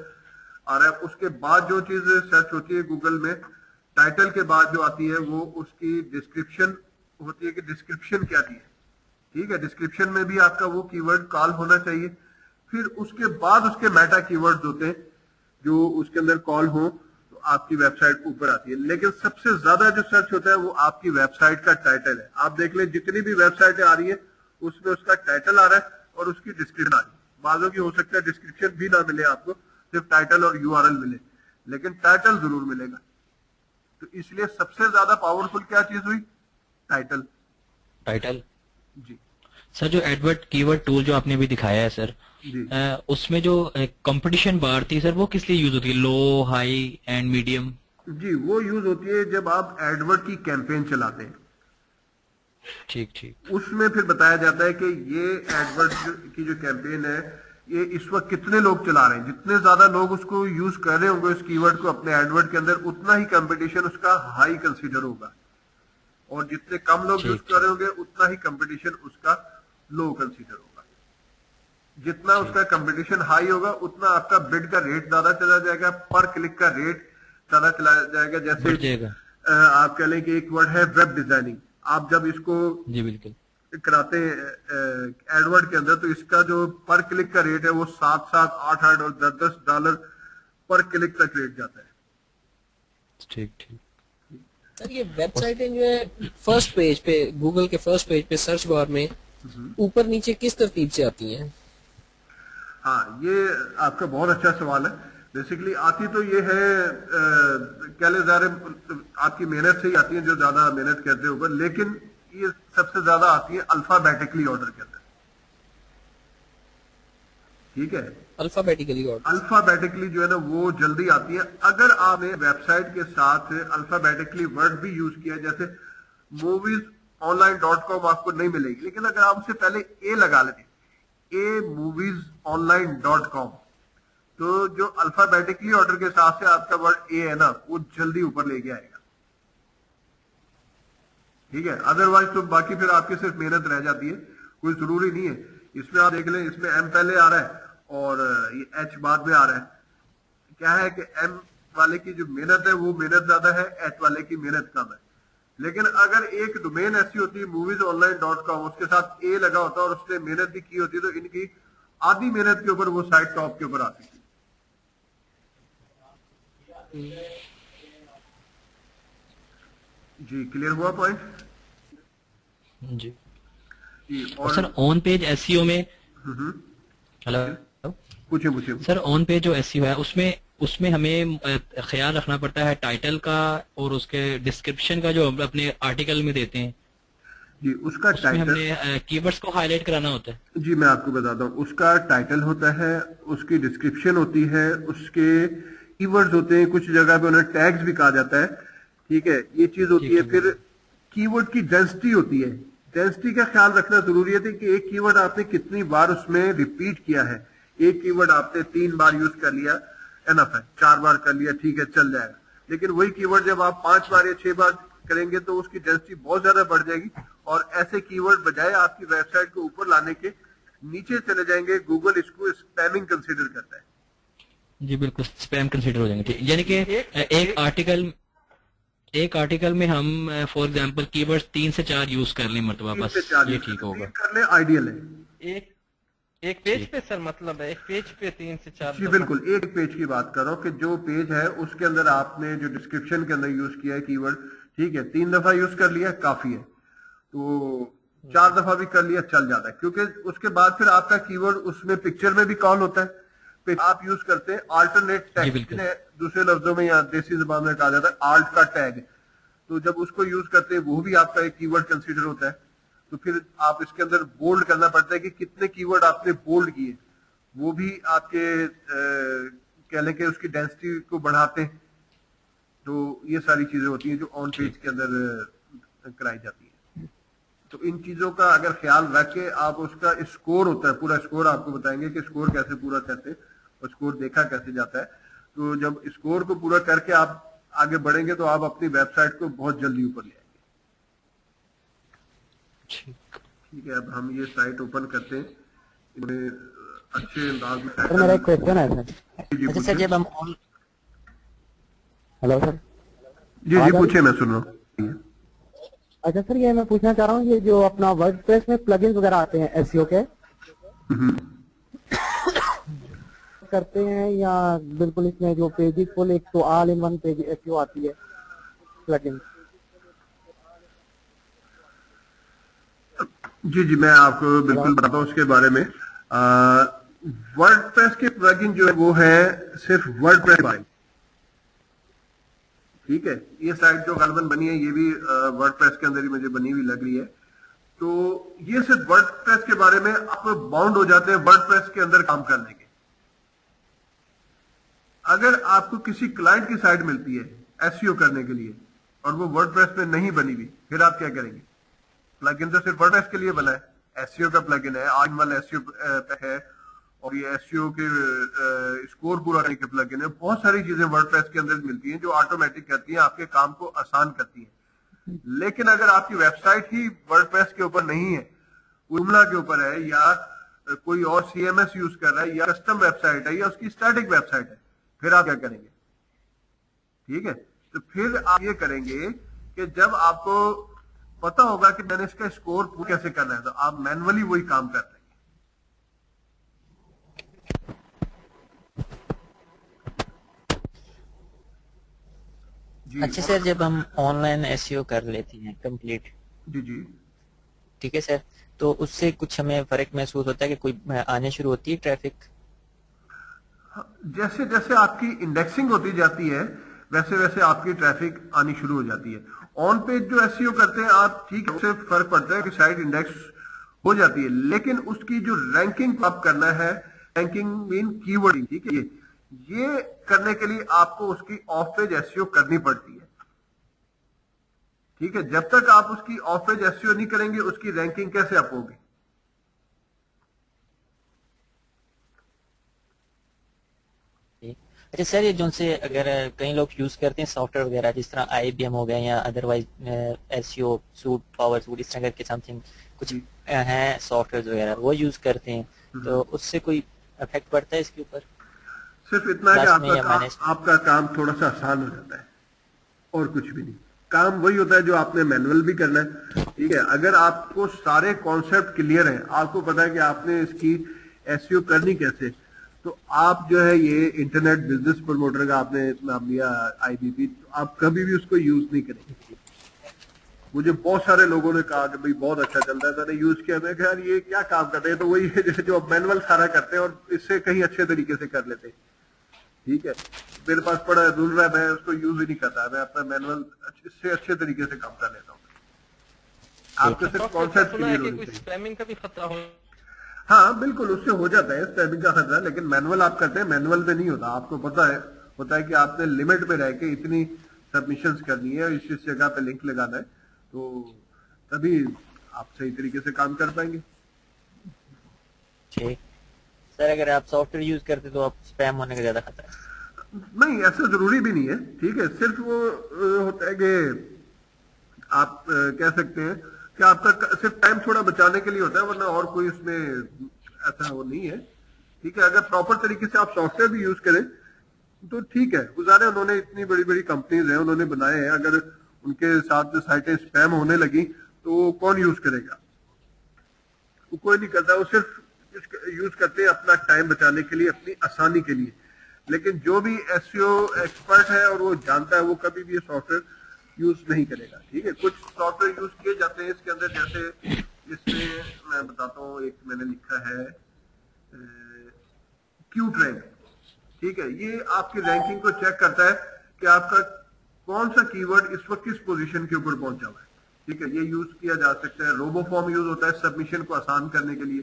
S2: आ रहा है। उसके बाद जो चीज सर्च होती है गूगल में, टाइटल के बाद जो आती है वो उसकी डिस्क्रिप्शन होती है कि डिस्क्रिप्शन क्या दी है। ठीक है, डिस्क्रिप्शन में भी आपका वो कीवर्ड कॉल होना चाहिए। फिर उसके बाद उसके मेटा कीवर्ड्स होते हैं जो उसके अंदर कॉल हो तो आपकी वेबसाइट ऊपर आती है। लेकिन सबसे ज्यादा जो सर्च होता है वो आपकी वेबसाइट का टाइटल है। आप देख लें जितनी भी वेबसाइटें आ रही है उसमें उसका टाइटल आ रहा है और उसकी डिस्क्रिप्शन आ रही है। बाजों की हो सकता है डिस्क्रिप्शन भी ना मिले आपको, सिर्फ टाइटल और यूआरएल मिले, लेकिन टाइटल जरूर मिलेगा। तो इसलिए सबसे ज्यादा पावरफुल क्या चीज हुई? टाइटल।
S7: टाइटल
S2: जी
S7: सर, जो एडवर्ड कीवर्ड टूल जो आपने अभी दिखाया है सर,
S2: जी
S7: उसमें जो कंपटीशन बार थी सर, वो किस लिए यूज होती है? लो, हाई एंड मीडियम?
S2: जी, वो यूज होती है जब आप एडवर्ड की कैंपेन चलाते हैं।
S7: ठीक ठीक।
S2: उसमें फिर बताया जाता है कि ये एडवर्ड की जो कैंपेन है ये इस वक्त कितने लोग चला रहे हैं। जितने ज्यादा लोग उसको यूज कर रहे होंगे इस कीवर्ड को अपने एडवर्ड के अंदर, उतना ही कंपटीशन उसका हाई कंसीडर होगा। और जितने कम लोग यूज कर रहे होंगे उतना ही कंपटीशन उसका लो कंसीडर होगा। जितना उसका कंपटीशन हाई होगा उतना आपका बिड का रेट ज्यादा चला जाएगा, पर क्लिक का रेट ज्यादा चला जाएगा। जैसे आप कह लें कि एक वर्ड है वेब डिजाइनिंग, आप जब इसको
S7: जी बिल्कुल
S2: कराते हैं एडवर्ड के अंदर तो इसका जो पर क्लिक का रेट है वो 7-7, 8-8 और 10-10 डॉलर पर क्लिक तक रेट जाता है।
S7: ठीक ठीक।
S6: सर ये वेबसाइटें जो है फर्स्ट पेज पे, गूगल के फर्स्ट पेज पे सर्च बार में ऊपर नीचे किस तरतीब से आती हैं?
S2: हाँ, ये आपका बहुत अच्छा सवाल है। बेसिकली आती तो ये है कह ले आपकी मेहनत से ही आती है, जो ज्यादा मेहनत करते हैं ऊपर, लेकिन ये सबसे ज्यादा आती है अल्फाबेटिकली ऑर्डर के अंदर। ठीक है,
S6: अल्फाबेटिकली ऑर्डर,
S2: अल्फाबेटिकली जो है ना वो जल्दी आती है। अगर आपने वेबसाइट के साथ अल्फाबेटिकली वर्ड भी यूज किया, जैसे moviesonline.com आपको नहीं मिलेगी, लेकिन अगर आप उससे पहले ए लगा लेते, moviesonline.com, तो जो अल्फाबेटिकली ऑर्डर के साथ से आपका वर्ड ए है ना वो जल्दी ऊपर लेके आएगा। ठीक है, अदरवाइज तो बाकी फिर आपकी सिर्फ मेहनत रह जाती है, कोई जरूरी नहीं है। इसमें आप देख लें, इसमें एम पहले आ रहा है और ये एच बाद में आ रहा है। क्या है कि एम वाले की जो मेहनत है वो मेहनत ज्यादा है, एच वाले की मेहनत कम है। लेकिन अगर एक डोमेन ऐसी होती है moviesonline.com, उसके साथ ए लगा होता है और उसने मेहनत भी की होती है, तो इनकी आधी मेहनत के ऊपर वो साइट टॉप के ऊपर आती है। जी, क्लियर हुआ पॉइंट?
S7: जी।
S2: और
S7: सर ऑन पेज एसईओ में, हेलो
S2: पूछिए पूछिए
S7: सर, ऑन पेज जो एसईओ है उसमें हमें ख्याल रखना पड़ता है टाइटल का और उसके डिस्क्रिप्शन का जो हम अपने आर्टिकल में देते हैं।
S2: जी, उसका
S7: उसमें
S2: टाइटल
S7: हमने कीवर्ड्स को हाईलाइट कराना होता है।
S2: जी, मैं आपको बताता हूँ। उसका टाइटल होता है, उसकी डिस्क्रिप्शन होती है, उसके कीवर्ड्स होते हैं, कुछ जगह पे उन्हें टैग्स भी कहा जाता है। ठीक है, ये चीज होती है। फिर कीवर्ड की डेंसिटी होती है। डेंसिटी का ख्याल रखना जरूरी है कि एक कीवर्ड आपने कितनी बार उसमें रिपीट किया है। एक कीवर्ड आपने 3 बार यूज कर लिया, एनफ है, 4 बार कर लिया, ठीक है, चल जाएगा। लेकिन वही कीवर्ड जब आप 5 बार या 6 बार करेंगे तो उसकी डेंसिटी बहुत ज्यादा बढ़ जाएगी और ऐसे कीवर्ड बजाय आपकी वेबसाइट को ऊपर लाने के नीचे चले जाएंगे। गूगल इसको स्पैमिंग कंसीडर करता है।
S7: जी बिल्कुल, स्पैम कंसीडर हो जाएंगे। ठीक, यानी कि एक आर्टिकल में हम फॉर एग्जांपल कीवर्ड्स 3 से 4 यूज कर लें मरतबा, बस ये ठीक होगा,
S2: कर ले, आइडियल है।
S4: एक पेज पे सर, मतलब है एक पेज पे 3 से 4?
S2: जी बिल्कुल, एक पेज की बात कर रहा हूँ कि जो पेज है उसके अंदर आपने जो डिस्क्रिप्शन के अंदर यूज किया है कीवर्ड, ठीक है, 3 दफा यूज कर लिया काफी है, तो 4 दफा भी कर लिया चल जाता है। क्योंकि उसके बाद फिर आपका कीवर्ड उसमें पिक्चर में भी कॉल होता है। आप यूज करते हैं अल्टरनेट टैग, दूसरे लफ्जों में या देसी जबान में कहा जाता है आल्ट का टैग। तो जब उसको यूज करते हैं वो भी आपका एक कीवर्ड कंसीडर होता है। तो फिर आप इसके अंदर बोल्ड करना पड़ता है कि कितने कीवर्ड आपने बोल्ड किए, वो भी आपके कह लें कि उसकी डेंसिटी को बढ़ाते हैं। तो ये सारी चीजें होती हैं जो ऑन पेज के अंदर कराई जाती है। तो इन चीजों का अगर ख्याल रख के आप उसका स्कोर होता है, पूरा स्कोर आपको बताएंगे कि स्कोर कैसे पूरा करते हैं और स्कोर देखा कैसे जाता है। तो जब स्कोर को पूरा करके आप आगे बढ़ेंगे तो आप अपनी वेबसाइट को बहुत जल्दी ऊपर ले आएंगे। ठीक है, अब हम ये साइट ओपन करते हैं, इन्हें अच्छे अंदाज में।
S5: सर मेरा एक क्वेश्चन है सर।
S1: अच्छा सर, जब हम
S5: हेलो सर।
S2: जी पूछे, मैं सुन रहा हूँ।
S5: अच्छा सर, ये मैं पूछना चाह रहा हूँ, ये जो अपना वर्डप्रेस में प्लगइन्स वगैरह आते हैं एसईओ के, करते हैं या बिल्कुल इसमें जो पेजेस फुल एक तो all in one page SEO आती है प्लगइन?
S2: जी मैं आपको बिल्कुल बताता हूँ उसके बारे में। वर्डप्रेस के प्लगइन जो है वो है सिर्फ वर्डप्रेस बाय। ठीक है, ये साइट जो गलबन बनी है ये भी वर्डप्रेस के अंदर ही मुझे बनी हुई लग रही है। तो ये सिर्फ वर्डप्रेस के बारे में आप बाउंड हो जाते हैं वर्डप्रेस के अंदर काम करने के। अगर आपको किसी क्लाइंट की साइट मिलती है एसईओ करने के लिए और वो वर्डप्रेस में नहीं बनी हुई, फिर आप क्या करेंगे? प्लगइन तो सिर्फ वर्डप्रेस के लिए बना है, एसईओ का प्लगइन है, ऑल इन वन एसईओ है, और ये एसईओ के स्कोर पूरा करने के प्लगइन है। बहुत सारी चीजें वर्डप्रेस के अंदर मिलती हैं जो ऑटोमेटिक करती हैं, आपके काम को आसान करती हैं। लेकिन अगर आपकी वेबसाइट ही वर्डप्रेस के ऊपर नहीं है, उमला के ऊपर है, या कोई और सीएमएस यूज कर रहा है, या कस्टम वेबसाइट है, या उसकी स्टैटिक वेबसाइट है, फिर आप क्या करेंगे? ठीक है, तो फिर आप ये करेंगे कि जब आपको पता होगा कि मैंने इसका स्कोर पूरा कैसे करना है, तो आप मैनुअली वही काम कर रहे हैं।
S1: अच्छा सर, जब हम ऑनलाइन एसईओ कर लेते हैं कंप्लीट,
S2: जी
S1: ठीक है सर, तो उससे कुछ हमें फर्क महसूस होता है कि कोई आने शुरू होती है ट्रैफिक?
S2: जैसे जैसे आपकी इंडेक्सिंग होती जाती है वैसे वैसे आपकी ट्रैफिक आनी शुरू हो जाती है। ऑन पेज जो एसईओ करते हैं आप, ठीक है, उससे फर्क पड़ता है कि साइट इंडेक्स हो जाती है, लेकिन उसकी जो रैंकिंग आप करना है, रैंकिंग मीन कीवर्डिंग, ठीक है, ये करने के लिए आपको उसकी ऑफ पेज एसईओ करनी पड़ती है। ठीक है, जब तक आप उसकी ऑफ पेज एसईओ नहीं करेंगे उसकी रैंकिंग कैसे अप होगी?
S1: अच्छा सर, ये जो से अगर कई लोग यूज करते हैं सॉफ्टवेयर वगैरह जिस तरह आईबीएम हो गया या otherwise SEO suit, power suit, इस तरह करके समथिंग कुछ हैं सॉफ्टवेयर वगैरह, वो यूज करते हैं, तो उससे कोई इफेक्ट पड़ता है इसके ऊपर?
S2: सिर्फ इतना है कि आपका काम थोड़ा सा आसान हो जाता है और कुछ भी नहीं। काम वही होता है जो आपने मैनुअल भी करना है। ठीक है, अगर आपको सारे कॉन्सेप्ट क्लियर हैं, आपको पता है कि आपने इसकी एसईओ करनी कैसे, तो आप जो है ये इंटरनेट बिजनेस प्रमोटर का आपने नाम लिया आईबीपी, तो आप कभी भी उसको यूज नहीं करेंगे। मुझे बहुत सारे लोगों ने कहा कि भाई बहुत अच्छा चल रहा है, मैंने यूज किया, मैं यार ये क्या काम करते हैं, तो वही है जो मैनुअल सारा करते हैं और इससे कहीं अच्छे तरीके से कर लेते हैं। ठीक है, मेरे पास पड़ा है रूल, मैं उसको यूज ही नहीं करता, मैं अपना मैनुअल इससे अच्छे तरीके से काम कर लेता हूँ। आपके सिर्फ कॉन्सेप्ट क्लियर होने चाहिए।
S4: स्पैमिंग का भी खतरा हो?
S2: हाँ बिल्कुल, उससे हो जाता है स्पैमिंग का खतरा, लेकिन मैनुअल आप करते हैं, मैनुअल पे नहीं होता। आपको पता है होता है कि आपने लिमिट पे रह के इतनी सबमिशंस करनी है, इस जगह पे लिंक लगाना है, तो तभी आप सही तरीके से काम कर पाएंगे।
S1: ठीक सर, अगर आप सॉफ्टवेयर यूज करते तो आप स्पैम होने का ज्यादा खतरा है?
S2: नहीं, ऐसा जरूरी भी नहीं है। ठीक है, सिर्फ वो होता है कि आप कह सकते हैं कि आपका सिर्फ टाइम थोड़ा बचाने के लिए होता है, वरना और कोई उसमें ऐसा वो नहीं है। ठीक है, अगर प्रॉपर तरीके से आप सॉफ्टवेयर भी यूज करें तो ठीक है। गुजारे उन्होंने इतनी बड़ी बड़ी कंपनीज हैं, उन्होंने बनाए हैं, अगर उनके साथ जो साइटें स्पैम होने लगी तो कौन यूज करेगा? वो कोई नहीं करता, वो सिर्फ यूज करते हैं अपना टाइम बचाने के लिए, अपनी आसानी के लिए। लेकिन जो भी एसईओ एक्सपर्ट है और वो जानता है, वो कभी भी ये सॉफ्टवेयर यूज नहीं करेगा। ठीक है, कुछ सॉफ्टवेयर यूज किए जाते हैं इसके अंदर, जैसे इसमें मैं बताता हूँ, एक मैंने लिखा है क्यू ट्रैक। ठीक है, ये आपकी रैंकिंग को चेक करता है कि आपका कौन सा कीवर्ड इस वक्त किस पोजीशन के ऊपर पहुंचा हुआ है। ठीक है, ये यूज किया जा सकता है। रोबोफॉर्म यूज होता है सबमिशन को आसान करने के लिए।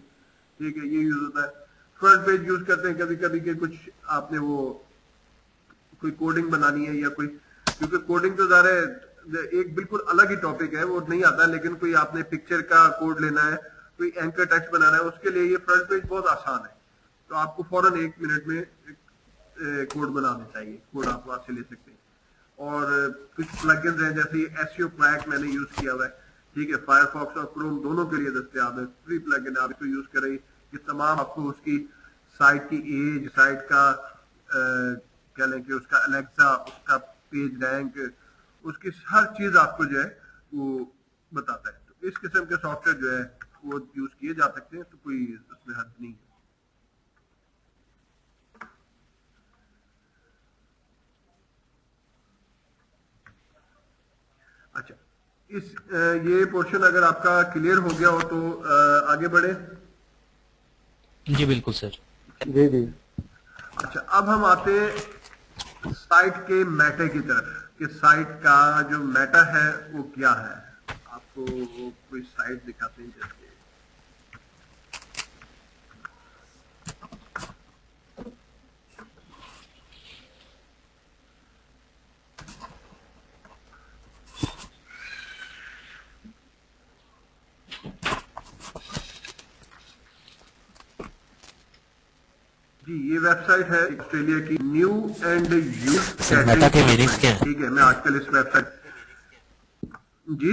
S2: ठीक है, ये यूज होता है। फ्रंट पेज यूज करते हैं कभी कभी के, कुछ आपने वो कोई कोडिंग बनानी है या कोई, क्योंकि कोडिंग तो ज़्यादा एक बिल्कुल अलग ही टॉपिक है, वो नहीं आता, लेकिन कोई आपने पिक्चर का कोड लेना है, कोई एंकर टेक्स्ट बनाना है, उसके लिए ये फ्रंट पेज बहुत आसान है। तो आपको फौरन 1 मिनट में कोड बनाना चाहिए, कोड आप वहां से ले सकते हैं। और कुछ प्लगइन्स हैं, जैसे एसईओ क्रैक मैंने यूज किया हुआ है, ठीक है, फायरफॉक्स और क्रोम दोनों के लिए दस्तयाब है, फ्री प्लगइन, आप इसको यूज करें। ये तमाम आपको उसकी साइट की एज, साइट का कह लें कि उसका अलेक्सा, उसका पेज रैंक, उसकी हर चीज आपको जो है वो बताता है। तो इस किस्म के सॉफ्टवेयर जो है वो यूज किए जा सकते हैं, तो कोई उसमें हद नहीं है। अच्छा, इस ये पोर्शन अगर आपका क्लियर हो गया हो तो आगे बढ़े।
S7: जी बिल्कुल सर।
S5: जी जी।
S2: अच्छा, अब हम आते साइट के मेटा की तरफ, कि साइट का जो मेटा है वो क्या है। आपको वो कोई साइट दिखाते हैं, जैसे जी, ये वेबसाइट है ऑस्ट्रेलिया की, न्यू एंड यूज
S3: मेटा के मीनिंग्स क्या हैं?
S2: ठीक है, मैं आजकल इस वेबसाइट जी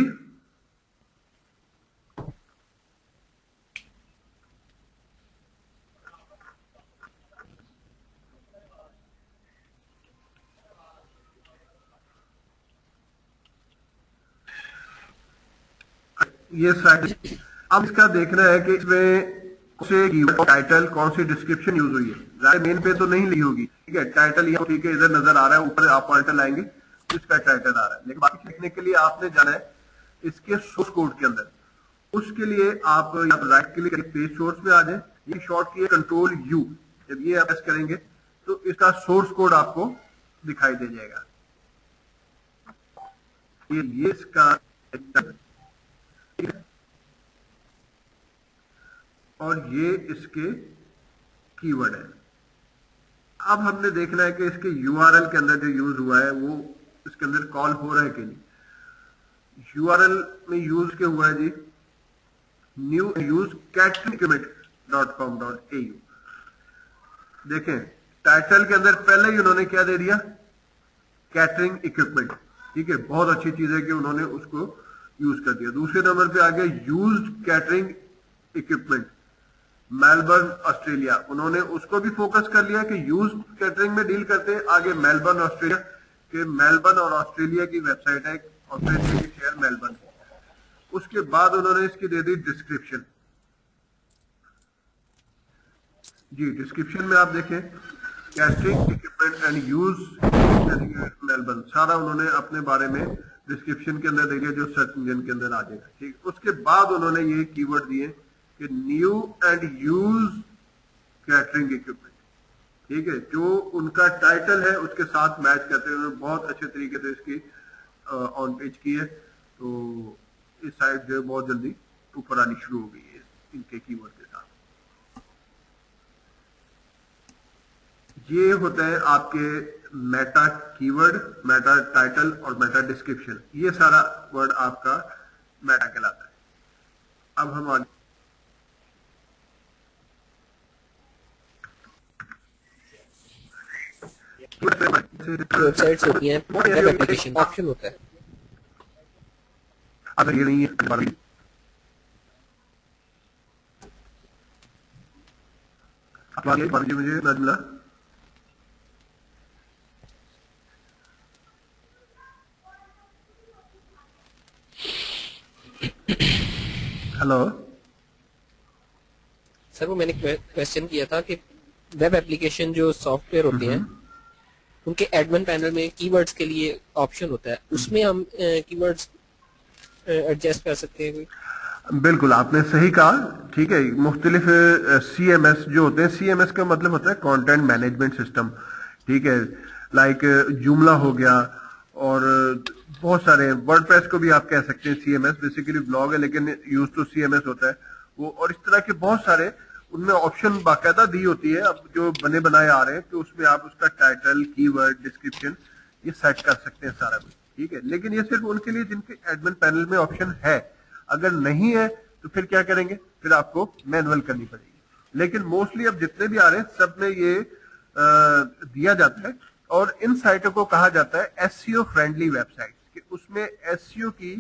S2: ये साइट, अब इसका देखना है कि इसमें कौन से कीवर्ड, टाइटल, कौन सी डिस्क्रिप्शन यूज हुई है। मेन पे तो नहीं ली होगी, ठीक है, टाइटल यहाँ ठीक है इधर नजर आ रहा है, ऊपर आप पॉइंटर लाएंगे तो इसका टाइटल आ रहा है, लेकिन बाकी लिखने के लिए आपने जाना है इसके सोर्स कोड के अंदर। उसके लिए आप राइट क्लिक करके पेज सोर्स में आ जाए, ये शॉर्ट की है कंट्रोल यू, जब ये आप प्रेस करेंगे तो इसका सोर्स कोड आपको दिखाई दे जाएगा। ये इसका और ये इसके कीवर्ड है। अब हमने देखना है कि इसके यूआरएल के अंदर जो यूज हुआ है वो इसके अंदर कॉल हो रहा है कि नहीं। यूआरएल में यूज क्या हुआ है जी, न्यू यूज catringdocument.com.au। देखें, टाइटल के अंदर पहले ही उन्होंने क्या दे दिया, कैटरिंग इक्विपमेंट, ठीक है, बहुत अच्छी चीज है कि उन्होंने उसको यूज कर दिया। दूसरे नंबर पे आ गया used catering equipment, Melbourne Australia, उन्होंने उसको भी फोकस कर लिया कि यूज कैटरिंग में डील करते हैं। आगे मेलबर्न ऑस्ट्रेलिया, के मेलबर्न और ऑस्ट्रेलिया की वेबसाइट है, ऑस्ट्रेलिया की शहर मेलबर्न। उसके बाद उन्होंने इसकी दे दी डिस्क्रिप्शन। जी, डिस्क्रिप्शन में आप देखें catering equipment and use Melbourne, सारा उन्होंने अपने बारे में डिस्क्रिप्शन के अंदर दे दिया, जो सर्च इंजन के अंदर आ जाएगा, ठीक। उसके बाद उन्होंने ये कीवर्ड दिए कि new and use catering equipment, ठीक है, जो उनका टाइटल है उसके साथ मैच करते हुए बहुत अच्छे तरीके से इसकी ऑन पेज की है। तो इस साइट जो है बहुत जल्दी ऊपर आनी शुरू हो गई है इनके कीवर्ड के साथ। ये होता है आपके मेटा कीवर्ड, मेटा टाइटल और मेटा डिस्क्रिप्शन, ये सारा वर्ड आपका मेटा कहलाता है। अब हम आगे
S6: वेबसाइट्स होती हैं, वेब एप्लीकेशन ऑप्शन होता है।
S2: अगर ये नहीं है, मुझे नजला हेलो
S6: सर, वो मैंने क्वेश्चन किया था कि वेब एप्लीकेशन जो सॉफ्टवेयर होते हैं उनके एडमिन पैनल में कीवर्ड्स के लिए ऑप्शन होता है, उसमें हम कीवर्ड्स एडजस्ट कर सकते हैं कोई?
S2: बिल्कुल, आपने सही कहा, ठीक है। मुख्तलिफ CMS जो होते हैं, CMS का मतलब होता है कंटेंट मैनेजमेंट सिस्टम, ठीक है, लाइक जुमला हो गया और बहुत सारे, वर्डप्रेस को भी आप कह सकते हैं CMS, बेसिकली ब्लॉग है लेकिन यूज तो CMS होता है वो, और इस तरह के बहुत सारे उनमें ऑप्शन बाकायदा दी होती है। अब जो बने बनाए आ रहे हैं तो उसमें आप उसका टाइटल, कीवर्ड, डिस्क्रिप्शन ये सेट कर सकते हैं सारा कुछ। ठीक है, लेकिन ये सिर्फ उनके लिए जिनके एडमिन पैनल में ऑप्शन है। अगर नहीं है तो फिर क्या करेंगे, फिर आपको मैनुअल करनी पड़ेगी। लेकिन मोस्टली अब जितने भी आ रहे हैं सब में ये दिया जाता है, और इन साइटों को कहा जाता है एसईओ फ्रेंडली वेबसाइट, कि उसमें एसईओ की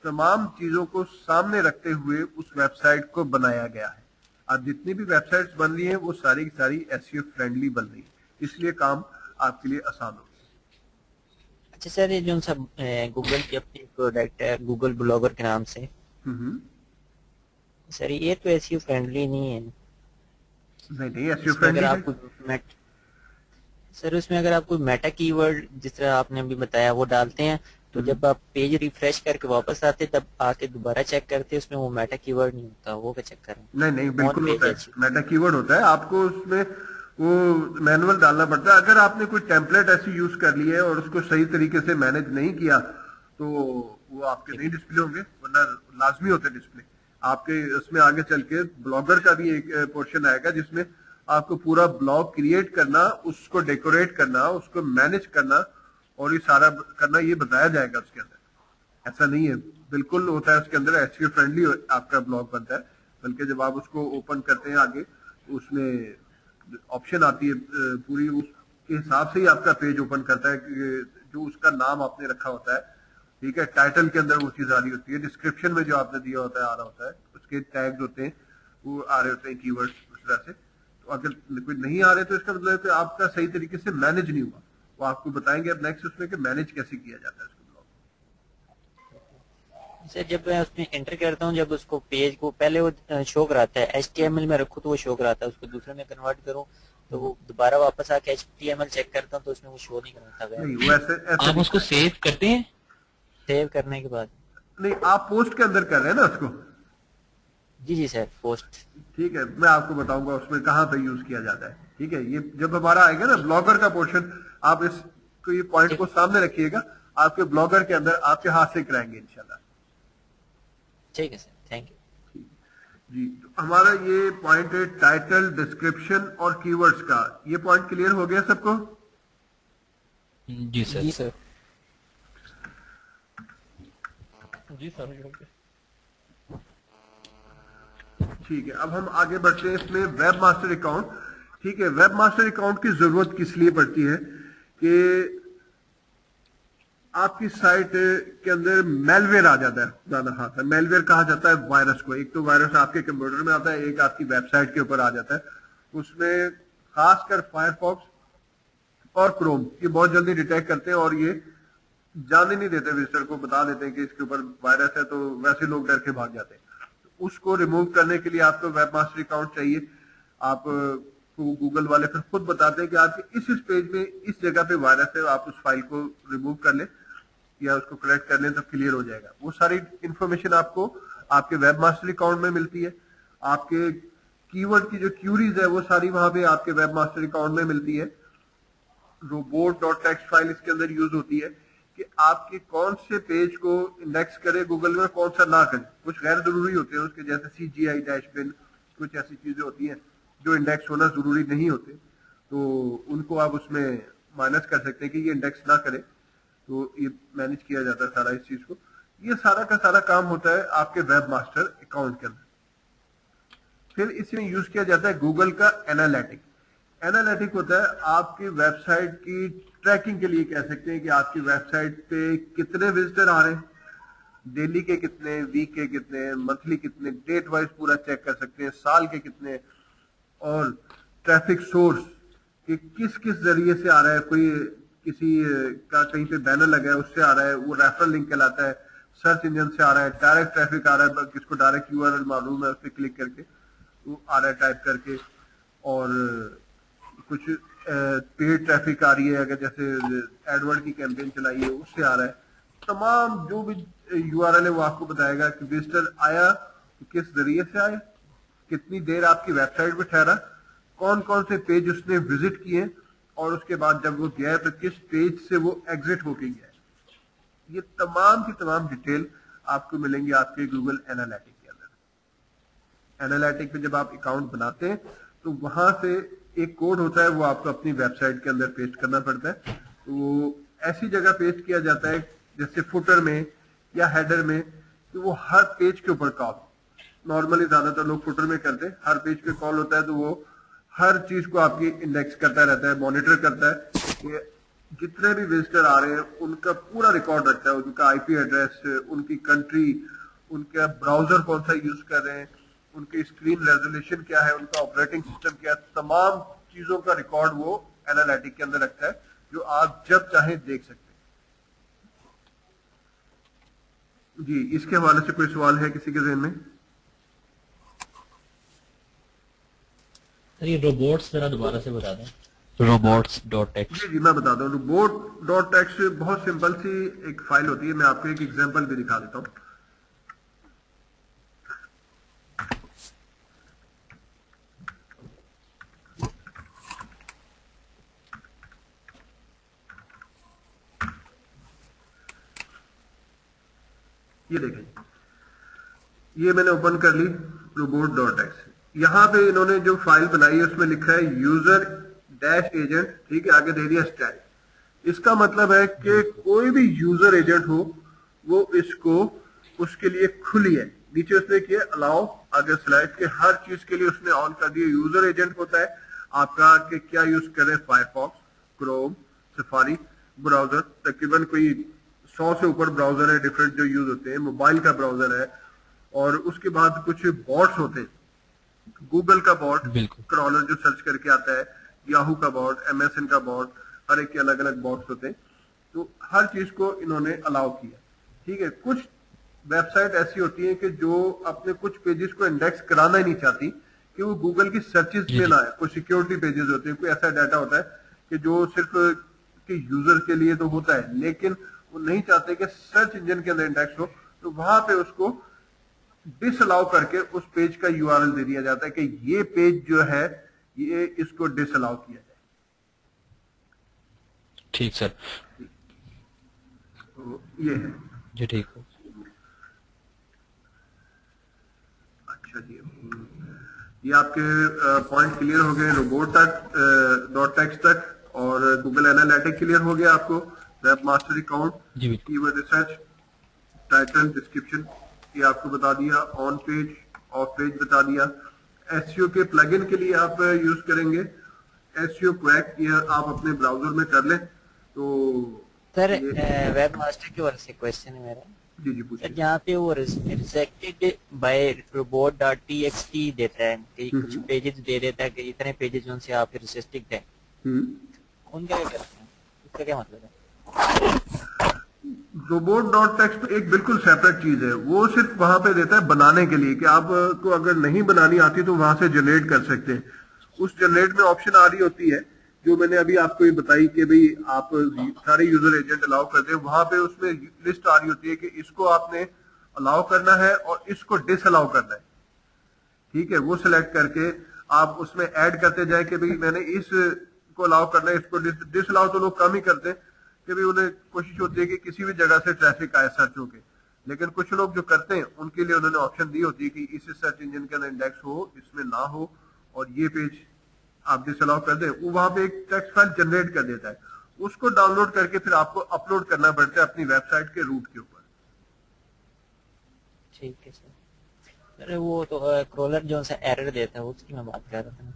S2: तमाम चीजों को सामने रखते हुए उस वेबसाइट को बनाया गया है। अब जितनी भी वेबसाइट्स बन रही हैं वो सारी की सारी एसईओ फ्रेंडली बन रही है, इसलिए काम आपके लिए आसान हो।
S1: अच्छा सर, ये जो सब गूगल की अपनी प्रोडक्ट है गूगल ब्लॉगर के नाम से, सर ये तो एसईओ फ्रेंडली नहीं है।
S2: नहीं एसईओ फ्रेंडली
S1: आपको सर उसमें अगर आप कोई मेटा कीवर्ड जिस तरह आपने अभी बताया वो डालते हैं, तो जब आप पेज रिफ्रेश करके वापस आते तब आके दोबारा चेक करते उसमें वो मेटा कीवर्ड नहीं होता, वो क्या चेक करें?
S2: नहीं बिल्कुल होता है, मेटा कीवर्ड होता है। आपको उसमें वो मैनुअल डालना पड़ता है। अगर आपने कोई टेम्पलेट ऐसी यूज कर ली है और उसको सही तरीके से मैनेज नहीं किया तो वो आपके नहीं डिस्प्ले होंगे, वरना लाजमी होते डिस्प्ले आपके। उसमें आगे चल के ब्लॉगर का भी एक पोर्शन आएगा जिसमें आपको पूरा ब्लॉग क्रिएट करना, उसको डेकोरेट करना, उसको मैनेज करना और ये सारा करना ये बताया जाएगा उसके अंदर। ऐसा नहीं है, बिल्कुल होता है उसके अंदर एसईओ फ्रेंडली आपका ब्लॉग बनता है। बल्कि जब आप उसको ओपन करते हैं आगे उसमें ऑप्शन आती है पूरी, उसके हिसाब से ही आपका पेज ओपन करता है कि जो उसका नाम आपने रखा होता है, ठीक है। टाइटल के अंदर वो चीज आ रही होती है, डिस्क्रिप्शन में जो आपने दिया होता है आ रहा होता है, उसके टैग्स होते हैं वो आ रहे होते हैं, कीवर्ड्स उस तरह से। तो अगर कोई नहीं आ रहे तो इसका मतलब है कि आपका सही तरीके से मैनेज नहीं हुआ। वो आपको बताएंगे अब नेक्स्ट उसमें कि मैनेज कैसे किया जाता है उसको ब्लॉग।
S1: सर जब मैं उसमें एंटर करता हूँ, जब उसको पेज को पहले वो शो कराता है HTML में रखूँ तो वो शो कराता है, उसको दूसरे में कन्वर्ट करूँ तो वो दोबारा वापस आके HTML चेक करता हूँ तो उसमें वो शो नहीं कराता।
S2: नहीं वो ऐसे
S7: आप उसको सेव करते हैं?
S1: सेव करने के बाद
S2: नहीं, आप पोस्ट के अंदर कर रहे हैं ना उसको?
S1: जी सर पोस्ट।
S2: ठीक है, मैं आपको बताऊंगा उसमें कहाँ पे यूज किया जाता है। ठीक है, ये जब हमारा आएगा ना ब्लॉगर का पोर्शन, आप इसको ये पॉइंट को सामने रखिएगा, आपके ब्लॉगर के अंदर आपके हाथ से कराएंगे इंशाल्लाह।
S1: ठीक है सर, थैंक यू
S2: जी। तो हमारा ये पॉइंट है टाइटल, डिस्क्रिप्शन और कीवर्ड्स का। ये पॉइंट क्लियर हो गया सबको?
S7: जी सर।
S6: जी सर।
S4: जी सर।
S2: ठीक है, अब हम आगे बढ़ते हैं इसमें वेब मास्टर अकाउंट। ठीक है, वेब मास्टर अकाउंट की जरूरत किस लिए पड़ती है कि आपकी साइट के अंदर मेलवेयर आ जाता है, ज्यादा हाथ है। मेलवेयर कहा जाता है वायरस को। एक तो वायरस आपके कंप्यूटर में आता है, एक आपकी वेबसाइट के ऊपर आ जाता है। उसमें खासकर फायरफॉक्स और क्रोम ये बहुत जल्दी डिटेक्ट करते हैं और ये जानने नहीं देते, विजिटर को बता देते हैं कि इसके ऊपर वायरस है, तो वैसे लोग डर के भाग जाते हैं। उसको रिमूव करने के लिए आपको वेब मास्टर अकाउंट चाहिए। आप गूगल वाले फिर खुद बताते हैं कि आपके इस पेज में इस जगह पे वायरस है, आप उस फाइल को रिमूव कर लें या उसको करेक्ट कर लें तो क्लियर हो जाएगा। वो सारी इंफॉर्मेशन आपको आपके वेब मास्टर अकाउंट में मिलती है। आपके कीवर्ड की जो क्यूरीज है वो सारी वहां पे आपके वेब मास्टर अकाउंट में मिलती है। robot.txt फाइल इसके अंदर यूज होती है कि आपके कौन से पेज को इंडेक्स करे गूगल में, कौन सा ना करे। कुछ गैर जरूरी होते हैं उसके, जैसे CGI डैशबिन, कुछ ऐसी चीजें होती हैं जो इंडेक्स होना जरूरी नहीं होते, तो उनको आप उसमें माइनस कर सकते हैं कि ये इंडेक्स ना करे। तो ये मैनेज किया जाता है सारा इस चीज को। ये सारा का सारा काम होता है आपके वेब मास्टर अकाउंट के अंदर। फिर इसमें यूज किया जाता है गूगल का एनालिटिक। एनालिटिक होता है आपकी वेबसाइट की ट्रैकिंग के लिए, कह सकते हैं कि आपकी वेबसाइट पे कितने विजिटर आ रहे हैं, डेली के कितने, वीक के कितने, मंथली कितने, डेट वाइज पूरा चेक कर सकते हैं, साल के कितने, और ट्रैफिक सोर्स कि किस किस जरिए से आ रहा है। कोई किसी का कहीं पे बैनर लगा है उससे आ रहा है, वो रेफरल लिंक कहलाता है। सर्च इंजन से आ रहा है, डायरेक्ट ट्रैफिक आ रहा है, किसको डायरेक्ट URL मालूम है उस पर क्लिक करके वो आ रहा है टाइप करके, और कुछ पेड ट्रैफिक आ रही है, अगर जैसे एडवर्ड की कैंपेन चलाई है उससे आ रहा है। तमाम जो भी URL है वो आपको बताएगा कि विजिटर आया तो किस जरिए से आया, कितनी देर आपकी वेबसाइट पे ठहरा, कौन कौन से पेज उसने विजिट किए, और उसके बाद जब वो गया तो किस पेज से वो एग्जिट होके गया। ये तमाम की तमाम डिटेल आपको मिलेंगी आपके गूगल एनालिटिक के अंदर। एनालिटिक में जब आप अकाउंट बनाते हैं तो वहां से एक कोड होता है, वो आपको अपनी वेबसाइट के अंदर पेस्ट करना पड़ता है। तो ऐसी जगह पेस्ट किया जाता है जैसे फुटर में या हेडर में, कि वो हर पेज के ऊपर कॉल, नॉर्मली ज्यादातर लोग फुटर में करते हैं, हर पेज पे कॉल होता है तो वो हर चीज को आपकी इंडेक्स करता रहता है, मॉनिटर करता है कि जितने भी विजिटर आ रहे हैं उनका पूरा रिकॉर्ड रखता है, उनका आईपी एड्रेस, उनकी कंट्री, उनका ब्राउजर कौन सा यूज कर रहे हैं, उनकी स्क्रीन रेजोल्यूशन क्या है, उनका ऑपरेटिंग सिस्टम क्या है, तमाम चीजों का रिकॉर्ड वो एनालिटिक के अंदर रखता है, जो आप जब चाहें देख सकते हैं। जी, इसके हवाले से कोई सवाल है किसी के ज़हन में?
S7: सर ये रोबोट्स जरा दोबारा से बता दें, robots.txt।
S2: जी जी, मैं बताता हूँ। robot.txt बहुत सिंपल सी एक फाइल होती है, मैं आपको एक एग्जांपल भी दिखा देता हूँ। ये देखें, ये मैंने ओपन कर ली robot.txt। यहां पे इन्होंने जो फाइल बनाई है उसमें लिखा है यूजर डैश एजेंट, ठीक है, आगे दे दिया स्टैक। इसका मतलब है कि कोई भी यूजर एजेंट हो वो इसको उसके लिए खुली है। नीचे उसने किया अलाउ, आगे स्लाइड के हर चीज के लिए उसने ऑन कर दिया। यूजर एजेंट होता है आपका कि क्या यूज कर रहे हैं, फायरफॉक्स, क्रोम, सफारी ब्राउजर, तकरीबन कोई 100 से ऊपर ब्राउजर है डिफरेंट जो यूज होते हैं, मोबाइल का ब्राउजर है, और उसके बाद कुछ बॉट्स होते हैं, गूगल का बॉट, क्रॉलर जो सर्च करके आता है, याहू का बॉट, एमएसएन का बॉट, हर एक के अलग अलग बॉट्स होते हैं। तो हर चीज को इन्होंने अलाउ किया, ठीक है। कुछ वेबसाइट ऐसी होती है कि जो अपने कुछ पेजेस को इंडेक्स कराना ही नहीं चाहती कि वो गूगल की सर्चेस में ना है। कोई सिक्योरिटी पेजेस होते हैं, कोई ऐसा डाटा होता है कि जो सिर्फ कि यूजर के लिए तो होता है, लेकिन वो नहीं चाहते कि सर्च इंजन के अंदर इंडेक्स हो, तो वहां पे उसको डिसअलाउ करके उस पेज का यूआरएल दे दिया जाता है कि ये पेज जो है ये इसको डिसअलाउ किया जाए।
S7: ठीक सर,
S2: तो ये है
S7: जी, ठीक है।
S2: अच्छा जी, ये आपके पॉइंट क्लियर हो गए robot.txt तक, और गूगल एनालिटिक क्लियर हो गया आपको, web master account, keyword research, title, description ये आपको बता दिया, ऑन पेज ऑफ पेज बता दिया। एसईओ के प्लगइन के लिए आप यूज करेंगे एसईओ क्वैक, ये आप अपने ब्राउजर में कर लें। तो
S1: सर वेब मास्टर की ओर से क्वेश्चन है मेरा।
S2: जी जी पूछिए।
S1: यहाँ पे वो रिजेक्टेड बाय robot.txt देता है कि कुछ पेजेस दे देता है कि इतने पेजेस उनसे आप रिजेक्टेड है, उनका क्या करते हैं, इसका क्या मतलब है?
S2: robot.txt एक बिल्कुल सेपरेट चीज है, वो सिर्फ वहां पे देता है बनाने के लिए कि आपको अगर नहीं बनानी आती तो वहां से जनरेट कर सकते हैं। उस जनरेट में ऑप्शन आ रही होती है जो मैंने अभी आपको ये बताई कि भाई आप सारे यूजर एजेंट अलाउ करते हैं, वहां पे उसमें लिस्ट आ रही होती है कि इसको आपने अलाउ करना है और इसको डिसअलाउ करना है, ठीक है। वो सिलेक्ट करके आप उसमें ऐड करते जाए कि भाई मैंने इसको अलाउ करना है, इसको डिसअलाउ तो लोग कम ही करते हैं कि भाई उन्हें कोशिश होती है कि किसी भी जगह से ट्रैफिक आए सर्च होके, लेकिन कुछ लोग जो करते हैं उनके लिए उन्होंने ऑप्शन दी होती है कि इस सर्च इंजन के अंदर इंडेक्स हो, इसमें ना हो, और ये पेज आप डिसअलाउ कर दें। वो वहां पे एक टेक्स्ट फाइल जनरेट कर देता है, उसको डाउनलोड करके फिर आपको अपलोड करना पड़ता है अपनी वेबसाइट के रूट के ऊपर।
S1: ठीक है सर। अरे वो तो क्रॉलर जो सा एरर देता है उसकी मैं बात कर रहा था।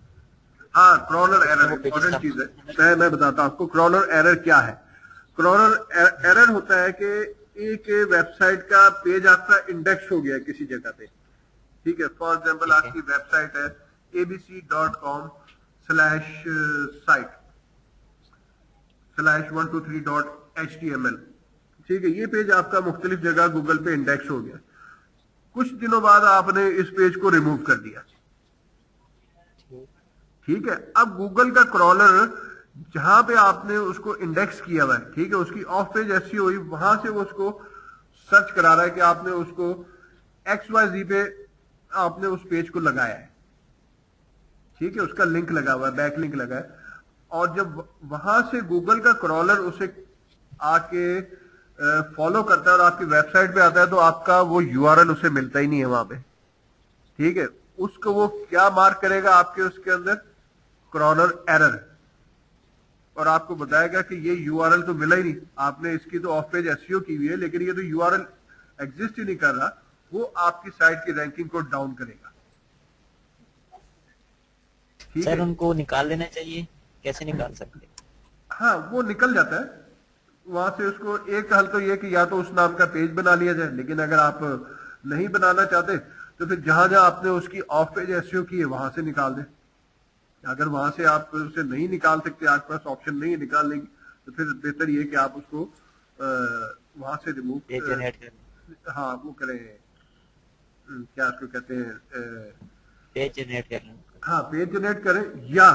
S2: हाँ, क्रॉलर एरर इंपॉर्टेंट चीज है, मैं बताता हूँ आपको क्रॉलर एरर क्या है। क्रॉलर एरर होता है कि एक वेबसाइट का पेज आपका इंडेक्स हो गया किसी जगह पे, ठीक है। फॉर एग्जांपल आपकी वेबसाइट है abc.com/site/123.html, ठीक है। ये पेज आपका मुख्तलिफ जगह गूगल पे इंडेक्स हो गया, कुछ दिनों बाद आपने इस पेज को रिमूव कर दिया, ठीक है। अब गूगल का क्रॉलर जहां पे आपने उसको इंडेक्स किया हुआ है, ठीक है, उसकी ऑफ पेज एसईओ हुई, वहां से वो उसको सर्च करा रहा है कि आपने उसको XYZ पे आपने उस पेज को लगाया है, ठीक है, उसका लिंक लगा हुआ है, बैक लिंक लगा है, और जब वहां से गूगल का क्रॉलर उसे आके फॉलो करता है और आपकी वेबसाइट पे आता है तो आपका वो यूआरएल उसे मिलता ही नहीं है वहां पे, ठीक है। उसको वो क्या मार्क करेगा आपके उसके अंदर, क्रॉलर एरर, और आपको बताएगा कि ये यूआरएल तो मिला ही नहीं, आपने इसकी तो ऑफ पेज एसईओ की हुई है लेकिन ये तो यूआरएल एग्जिस्ट ही नहीं कर रहा, वो आपकी साइट की रैंकिंग को डाउन करेगा।
S1: सर उनको निकाल लेना चाहिए, कैसे निकाल सकते?
S2: हाँ, वो निकल जाता है वहां से। उसको एक हल तो ये कि या तो उस नाम का पेज बना लिया जाए, लेकिन अगर आप नहीं बनाना चाहते तो फिर जहां जहां आपने उसकी ऑफ पेज एसईओ की है वहां से निकाल दें। अगर वहां से आप उसे नहीं निकाल सकते, आपके पास ऑप्शन नहीं है निकालने की, तो फिर बेहतर ये कि आप उसको वहां से रिमूव हाँ वो करें, क्या उसको कहते हैं,
S1: पेज जनरेट कर लें।
S2: हाँ पेज जनरेट करें, या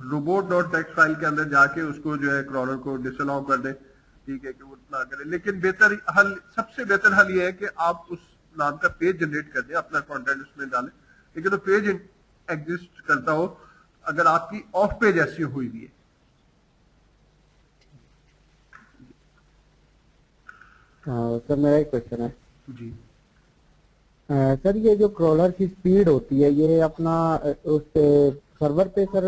S2: robot.txt फाइल के अंदर जाके उसको जो है क्रॉलर को डिसअलाउ कर दें, ठीक है, कि वो ना करें। लेकिन बेहतर हल, सबसे बेहतर हल ये है कि आप उस नाम का पेज जनरेट कर दें, अपना कंटेंट उसमें डालें, लेकिन वो पेज एग्जिस्ट करता हो अगर आपकी ऑफ पेज एसईओ हुई भी है।
S5: सर मेरा एक क्वेश्चन है
S2: जी।
S5: सर ये जो क्रॉलर की स्पीड होती है ये अपना उस सर्वर पे सर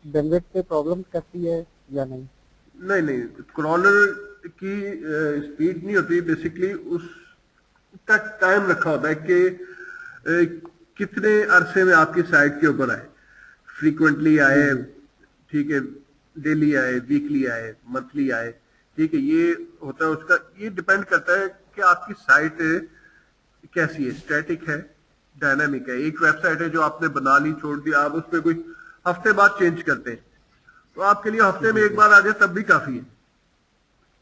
S5: जनरेट पे प्रॉब्लम करती है या नहीं?
S2: नहीं नहीं, क्रॉलर की स्पीड नहीं होती, बेसिकली उसका टाइम रखा होता है कि कितने अरसे में आपकी साइट के ऊपर आए, फ्रीक्वेंटली आए, ठीक है, डेली आए, वीकली आए, मंथली आए, ठीक है, ये होता है उसका। ये डिपेंड करता है कि आपकी साइट कैसी है, स्टैटिक है, डायनामिक है। एक वेबसाइट है जो आपने बना ली, छोड़ दिया, आप उस पर कोई हफ्ते बाद चेंज करते हैं, तो आपके लिए हफ्ते में एक बार आ जाए तब भी काफी है।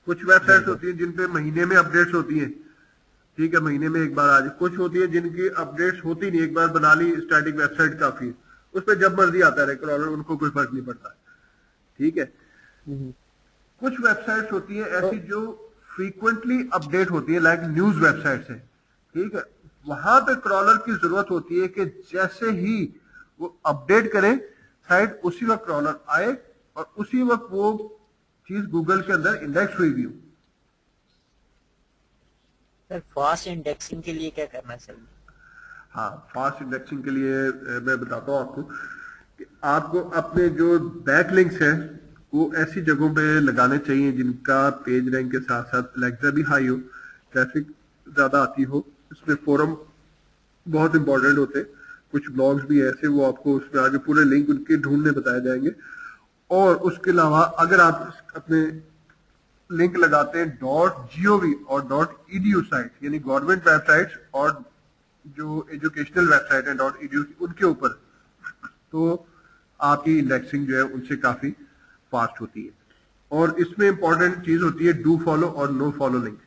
S2: कुछ वेबसाइट्स होती हैं जिन पे महीने में अपडेट्स होती हैं, ठीक है, महीने में एक बार आ जाए। कुछ होती है जिनकी अपडेट्स होती नहीं, एक बार बना ली स्टैटिक वेबसाइट काफी है, उस पर जब मर्जी आता रहे क्रॉलर, उनको कोई फर्क नहीं पड़ता, ठीक है। कुछ वेबसाइट्स होती है ऐसी जो फ्रीक्वेंटली अपडेट होती है, लाइक न्यूज वेबसाइट्स है, ठीक है, वहां पे क्रॉलर की जरूरत होती है कि जैसे ही वो अपडेट करें साइट, उसी वक्त क्रॉलर आए और उसी वक्त वो चीज गूगल के अंदर इंडेक्स हुई भी हो।
S1: सर फास्ट इंडेक्सिंग के लिए क्या करना चाहिए?
S2: हाँ, फास्ट इंडेक्सिंग के लिए मैं बताता हूँ आपको कि आपको अपने जो बैक लिंक्स हैं वो ऐसी जगहों पे लगाने चाहिए जिनका पेज रैंक के साथ साथ एलेक्सा भी हाई हो, ट्रैफिक ज्यादा आती हो। इसमें फोरम बहुत इंपॉर्टेंट होते हैं, कुछ ब्लॉग्स भी ऐसे, वो आपको उसमें आगे पूरे लिंक उनके ढूंढने बताए जाएंगे। और उसके अलावा अगर आप अपने लिंक लगाते हैं .gov और .edu साइट, यानी गवर्नमेंट वेबसाइट्स और जो एजुकेशनल वेबसाइट है .edu, उनके ऊपर, तो आपकी इंडेक्सिंग जो है उनसे काफी फास्ट होती है। और इसमें इंपॉर्टेंट चीज होती है डू फॉलो और no follow link.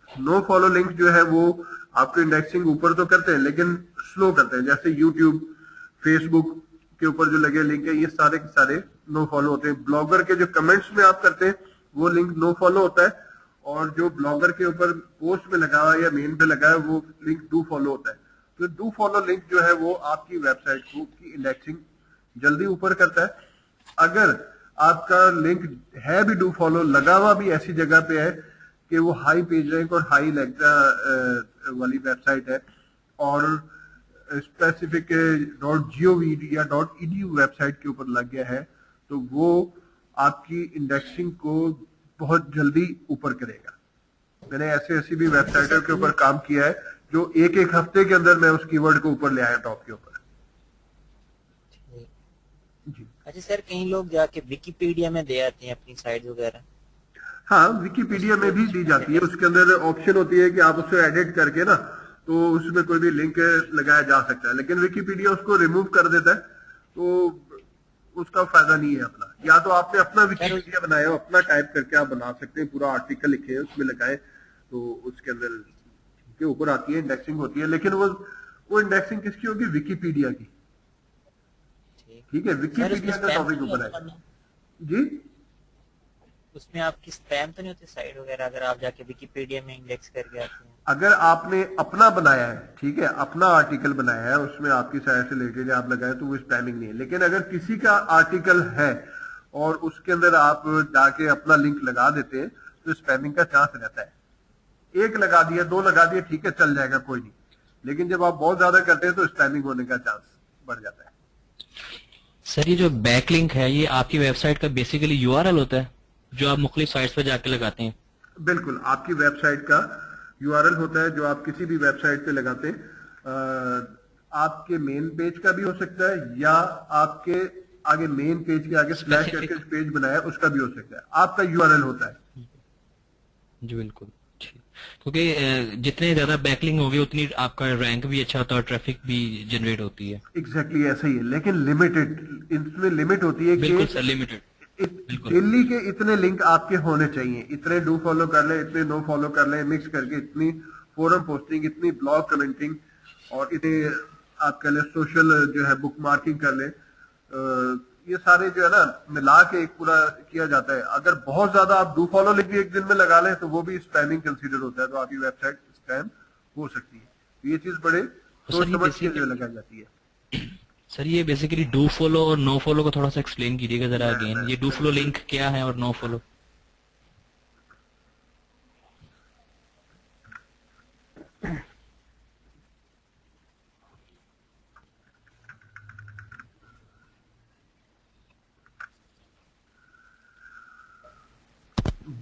S2: No follow link जो है वो आपकी इंडेक्सिंग ऊपर तो करते हैं लेकिन स्लो करते हैं, जैसे यूट्यूब, फेसबुक के ऊपर जो लगे लिंक है, ये सारे के सारे नो फॉलो होते हैं। ब्लॉगर के जो कमेंट्स में आप करते हैं वो लिंक नो फॉलो होता है, और जो ब्लॉगर के ऊपर पोस्ट में लगा हुआ है या मेन पे लगा है वो लिंक डू फॉलो होता है। तो डू फॉलो लिंक जो है वो आपकी वेबसाइट को की इंडेक्सिंग जल्दी ऊपर करता है। अगर आपका लिंक है भी डू फॉलो लगा हुआ भी ऐसी जगह पे है कि वो हाई पेज रैंक और हाई एलेक्सा वाली वेबसाइट है और स्पेसिफिक .gov या .edu वेबसाइट के ऊपर लग गया है, तो वो आपकी इंडेक्सिंग को बहुत जल्दी ऊपर करेगा। मैंने ऐसी भी वेबसाइटों के ऊपर काम किया है जो एक एक हफ्ते के अंदर मैं उस कीवर्ड को ऊपर ले आया टॉप के ऊपर। जी।
S1: अच्छा सर, कई लोग जाके विकिपीडिया में दे आते हैं अपनी साइट वगैरह।
S2: हाँ, विकिपीडिया में भी दी जाती है, उसके अंदर ऑप्शन होती है कि आप उसको एडिट करके ना, तो उसमें कोई भी लिंक लगाया जा सकता है, लेकिन विकिपीडिया उसको रिमूव कर देता है, तो उसका फायदा नहीं है अपना। या तो आपने अपना विकिपीडिया बनाया हो, अपना टाइप करके आप बना सकते हैं, पूरा आर्टिकल लिखे उसमें लगाए, तो उसके अंदर के ऊपर आती है, इंडेक्सिंग होती है, लेकिन वो इंडेक्सिंग किसकी होगी? विकिपीडिया की। ठीक है, विकिपीडिया का टॉपिक ऊपर है जी।
S1: उसमें आपकी स्पैम तो नहीं होती साइट वगैरह अगर आप जाके विकिपीडिया में इंडेक्स करके आते हैं?
S2: अगर आपने अपना बनाया है, ठीक है, अपना आर्टिकल बनाया है, उसमें आपकी साइट से रिलेटेड आप लगाए, तो वो स्पैमिंग नहीं है। लेकिन अगर किसी का आर्टिकल है और उसके अंदर आप जाके अपना लिंक लगा देते हैं तो स्पैमिंग का चांस रहता है। एक लगा दिया, दो लगा दिया, ठीक है, चल जाएगा, कोई नहीं। लेकिन जब आप बहुत ज्यादा करते हैं तो स्पैमिंग होने का चांस बढ़ जाता है।
S7: सर ये जो बैकलिंक है ये आपकी वेबसाइट का बेसिकली यूआरएल होता है जो आप मुख्तलिफ साइट्स पर जाके लगाते हैं?
S2: बिल्कुल, आपकी वेबसाइट का यूआरएल होता है जो आप किसी भी वेबसाइट पे लगाते हैं। आपके मेन पेज का भी हो सकता है या आपके आगे मेन पेज के आगे स्लैश करके पेज बनाया उसका भी हो सकता है, आपका यूआरएल होता है।
S7: जी बिल्कुल, ठीक। क्योंकि जितने ज्यादा बैकलिंक होगी उतनी आपका रैंक भी अच्छा होता है और ट्रैफिक भी जनरेट होती है।
S2: एग्जैक्टली ऐसा ही है, लेकिन लिमिटेड, इसमें लिमिट होती है।
S7: बिल्कुल सर, लिमिटेड।
S2: डेली के इतने लिंक आपके होने चाहिए, इतने डू फॉलो कर ले, इतने नो फॉलो कर ले, मिक्स करके इतनी फोरम पोस्टिंग, इतनी ब्लॉग कमेंटिंग और इतने आप कह ले सोशल जो है बुक मार्किंग कर ले, ये सारे जो है ना मिला के एक पूरा किया जाता है। अगर बहुत ज्यादा आप डू फॉलो लिंक भी एक दिन में लगा लें तो वो भी स्पैमिंग कंसीडर होता है, तो आपकी वेबसाइट स्पैम हो सकती है। ये चीज बड़े सोच समझ के जो लगाई जाती है।
S7: सर ये बेसिकली डू फॉलो और नो फॉलो को थोड़ा सा एक्सप्लेन कीजिएगा जरा अगेन। ये डू फॉलो लिंक क्या है और no follow?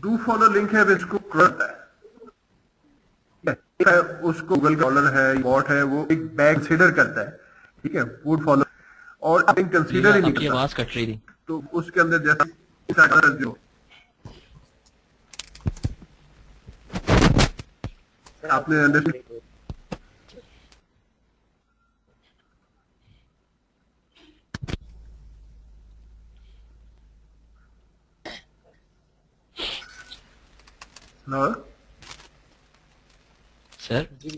S2: Do follow link है जिसको करता है, उसको गूगल कॉलर है, बॉट है, वो एक बैग कंसीडर करता है, ठीक है, वुड फॉलो और कंसीडर ही नहीं करता।
S7: आवाज कट रही थी
S2: तो उसके अंदर जैसा जो आपने अंडरस्टैंड
S7: सर?
S1: जी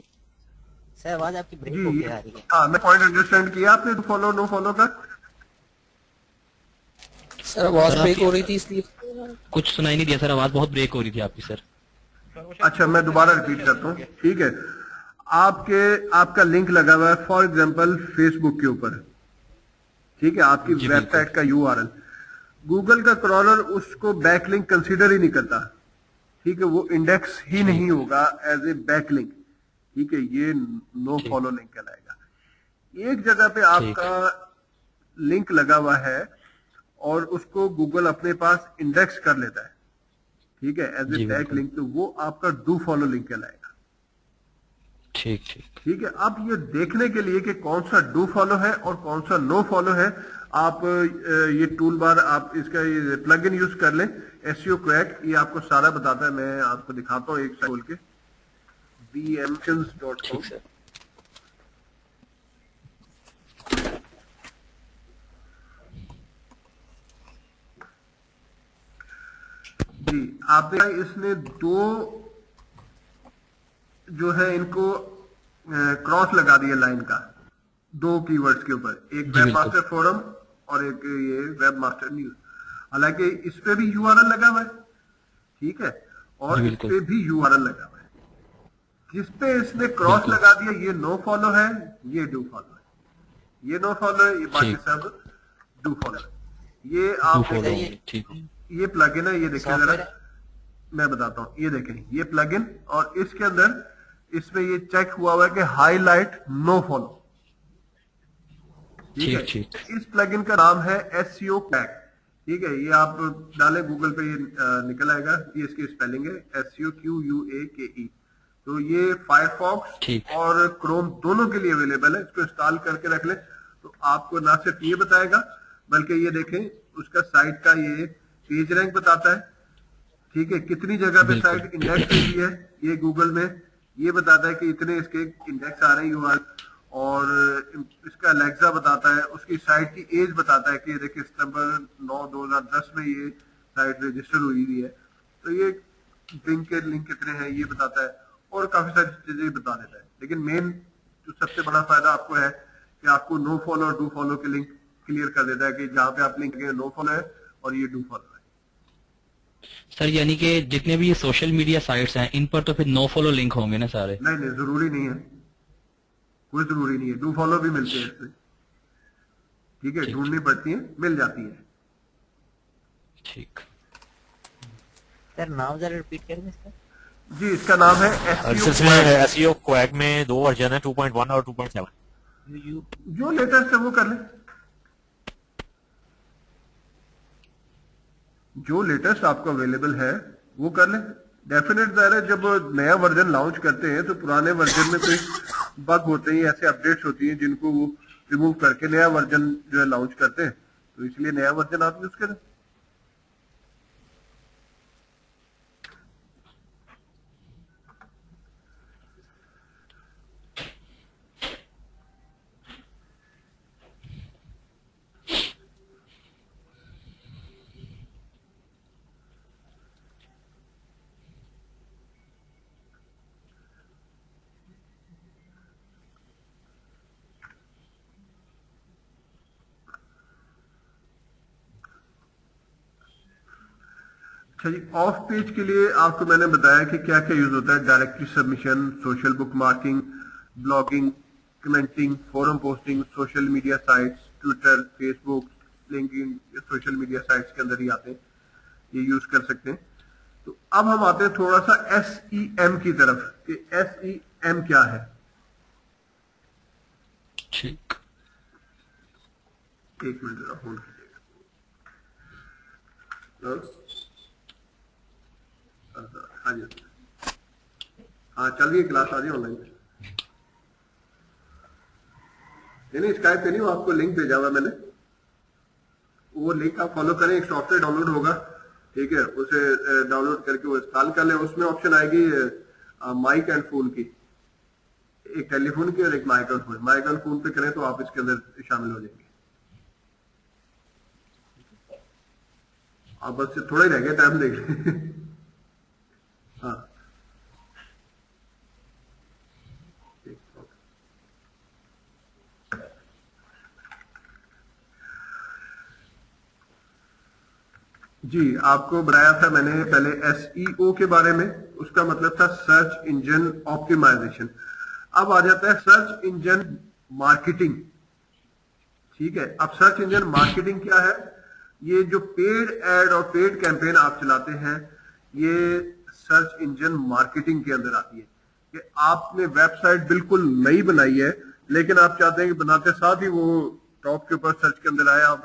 S1: सर, आवाज आपकी ब्रेक हो गई आ रही है।
S2: हाँ, मैं पॉइंट अंडरस्टैंड किया आपने, डू फॉलो नो फॉलो का।
S6: सर आवाज ब्रेक हो रही थी इसलिए
S7: कुछ सुनाई नहीं दिया सर, आवाज बहुत ब्रेक हो रही थी आपकी सर।
S2: अच्छा, मैं दोबारा रिपीट करता हूँ, ठीक है। आपका लिंक लगा हुआ है फॉर एग्जांपल फेसबुक के ऊपर, ठीक है, आपकी वेबसाइट का यूआरएल। गूगल का क्रॉलर उसको बैकलिंक कंसीडर ही नहीं करता, ठीक है, वो इंडेक्स ही नहीं होगा एज ए बैकलिंक, ठीक है, ये नो फॉलो लिंक कहलाएगा। एक जगह पे आपका लिंक लगा हुआ है और उसको गूगल अपने पास इंडेक्स कर लेता है, ठीक है, एज ए बैक लिंक, तो वो आपका डू फॉलो लिंक कहलाएगा।
S7: ठीक ठीक
S2: ठीक है। अब ये देखने के लिए कि कौन सा डू फॉलो है और कौन सा नो फॉलो है, आप ये टूल बार आप इसका ये प्लग इन यूज कर लें, एसईओ क्रैक, ये आपको सारा बताता है। मैं आपको दिखाता हूँ एक साइड खोल के, bmchins.com। जी, आप देखा इसने दो जो है इनको क्रॉस लगा दिया लाइन का, दो कीवर्ड्स के ऊपर, एक वेब मास्टर फोरम और एक ये वेब मास्टर न्यूज। हालांकि इस पे भी यूआरएल लगा हुआ है, ठीक है, और इस पे भी यूआरएल लगा हुआ है। जिस पे इसने क्रॉस लगा दिया ये नो फॉलो है, ये डू फॉलो है, ये नो फॉलो है, ये बाकी सब डू फॉलो है। ये आप ये प्लग इन है, ये देखिए जरा, मैं बताता हूँ, ये देखें, ये प्लग इन, और इसके अंदर इसमें ये चेक हुआ है कि हाईलाइट नो फॉलो, ठीक है। इस प्लगइन का नाम है एसईओ क्रैक, ठीक है, ये आप डालें गूगल पे, ये निकल आएगा, ये इसकी स्पेलिंग है SEO QUAKE। तो ये फायरफॉक्स और क्रोम दोनों के लिए अवेलेबल है, इसको इंस्टॉल करके रख ले, तो आपको ना सिर्फ ये बताएगा बल्कि ये देखें उसका साइट का ये पेज रैंक बताता है, ठीक है, कितनी जगह पे साइट इंडेक्स हुई है, ये गूगल में ये बताता है कि इतने इसके इंडेक्स आ रहे हैं, और इसका अलेक्सा बताता है, उसकी साइट की एज बताता है कि देखिए सितंबर 9 2010 में ये साइट रजिस्टर हुई हुई है, तो ये लिंक के लिंक कितने हैं ये बताता है, और काफी सारी चीजें बता देता है। लेकिन मेन जो सबसे बड़ा फायदा आपको है कि आपको नो फॉलो और डू फॉलो के लिंक क्लियर कर देता है कि जहां पे आप लिंक नो फॉलो है और ये डू फॉलो है।
S7: सर यानी कि जितने भी ये सोशल मीडिया साइट्स हैं इन पर तो फिर नो फॉलो लिंक होंगे ना सारे?
S2: नहीं नहीं, जरूरी नहीं है, कोई जरूरी नहीं है, डू फॉलो भी मिलते हैं इससे, ठीक है, ढूंढनी पड़ती है, मिल जाती है।
S7: ठीक
S1: सर नाम जरा रिपीट करें इसका?
S2: जी, इसका नाम है
S3: SEO क्वैक में 2 वर्जन है, 2.1 और 2.7।
S2: जो लेटेस्ट है वो कर ले। जो लेटेस्ट आपको अवेलेबल है वो कर लें। डेफिनेट ज़ाहिर है जब नया वर्जन लॉन्च करते हैं तो पुराने वर्जन में कोई बग होते हैं, ऐसे अपडेट्स होती हैं जिनको वो रिमूव करके नया वर्जन जो है लॉन्च करते हैं, तो इसलिए नया वर्जन आप यूज करें। अच्छा जी, ऑफ पेज के लिए आपको मैंने बताया कि क्या क्या यूज होता है। Directory submission, social book marking, blogging, commenting, forum posting, social media sites, Twitter, Facebook, LinkedIn, social media sites के अंदर ही आते हैं, ये यूज कर सकते हैं। तो अब हम आते हैं थोड़ा सा SEM की तरफ कि SEM क्या है।
S7: ठीक,
S2: एक मिनट जरा होल्ड कीजिएगा। हाँ जी, हाँ चल रही है क्लास, आ जाए ऑनलाइन। नहीं स्काइप पे नहीं, वो आपको लिंक भेजा हुआ मैंने, वो लिंक आप फॉलो करें। एक सॉफ्टवेयर डाउनलोड होगा, ठीक है, उसे डाउनलोड करके वो इंस्टॉल कर लें। उसमें ऑप्शन आएगी माइक एंड फोन की, एक टेलीफोन की और एक mike and phone. Mike and phone पे करें तो आप इसके अंदर शामिल हो जाएंगे। आप बस थोड़ा ही रह गया, टाइम देख लें। हाँ जी, आपको बताया था मैंने पहले SEO के बारे में, उसका मतलब था सर्च इंजन ऑप्टिमाइजेशन। अब आ जाता है सर्च इंजन मार्केटिंग, ठीक है। अब सर्च इंजन मार्केटिंग क्या है? ये जो पेड एड और पेड कैंपेन आप चलाते हैं, ये सर्च इंजन मार्केटिंग के अंदर आती है। कि आपने वेबसाइट बिल्कुल नई बनाई है, लेकिन आप चाहते हैं कि बनाते साथ ही वो टॉप के ऊपर सर्च के अंदर आए। आप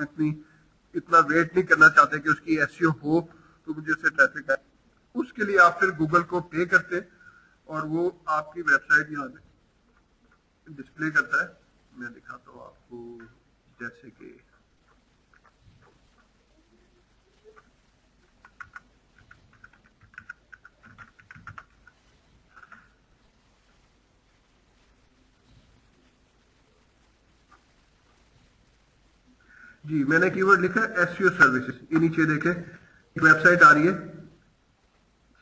S2: इतना वेट नहीं करना चाहते कि उसकी SEO हो तो मुझे उससे ट्रैफिक आए। उसके लिए आप फिर गूगल को पे करते और वो आपकी वेबसाइट यहाँ पे डिस्प्ले करता है। मैं दिखाता हूँ आपको, जैसे कि जी, मैंने कीवर्ड लिखा है SEO सर्विसेज। ये नीचे देखे एक वेबसाइट आ रही है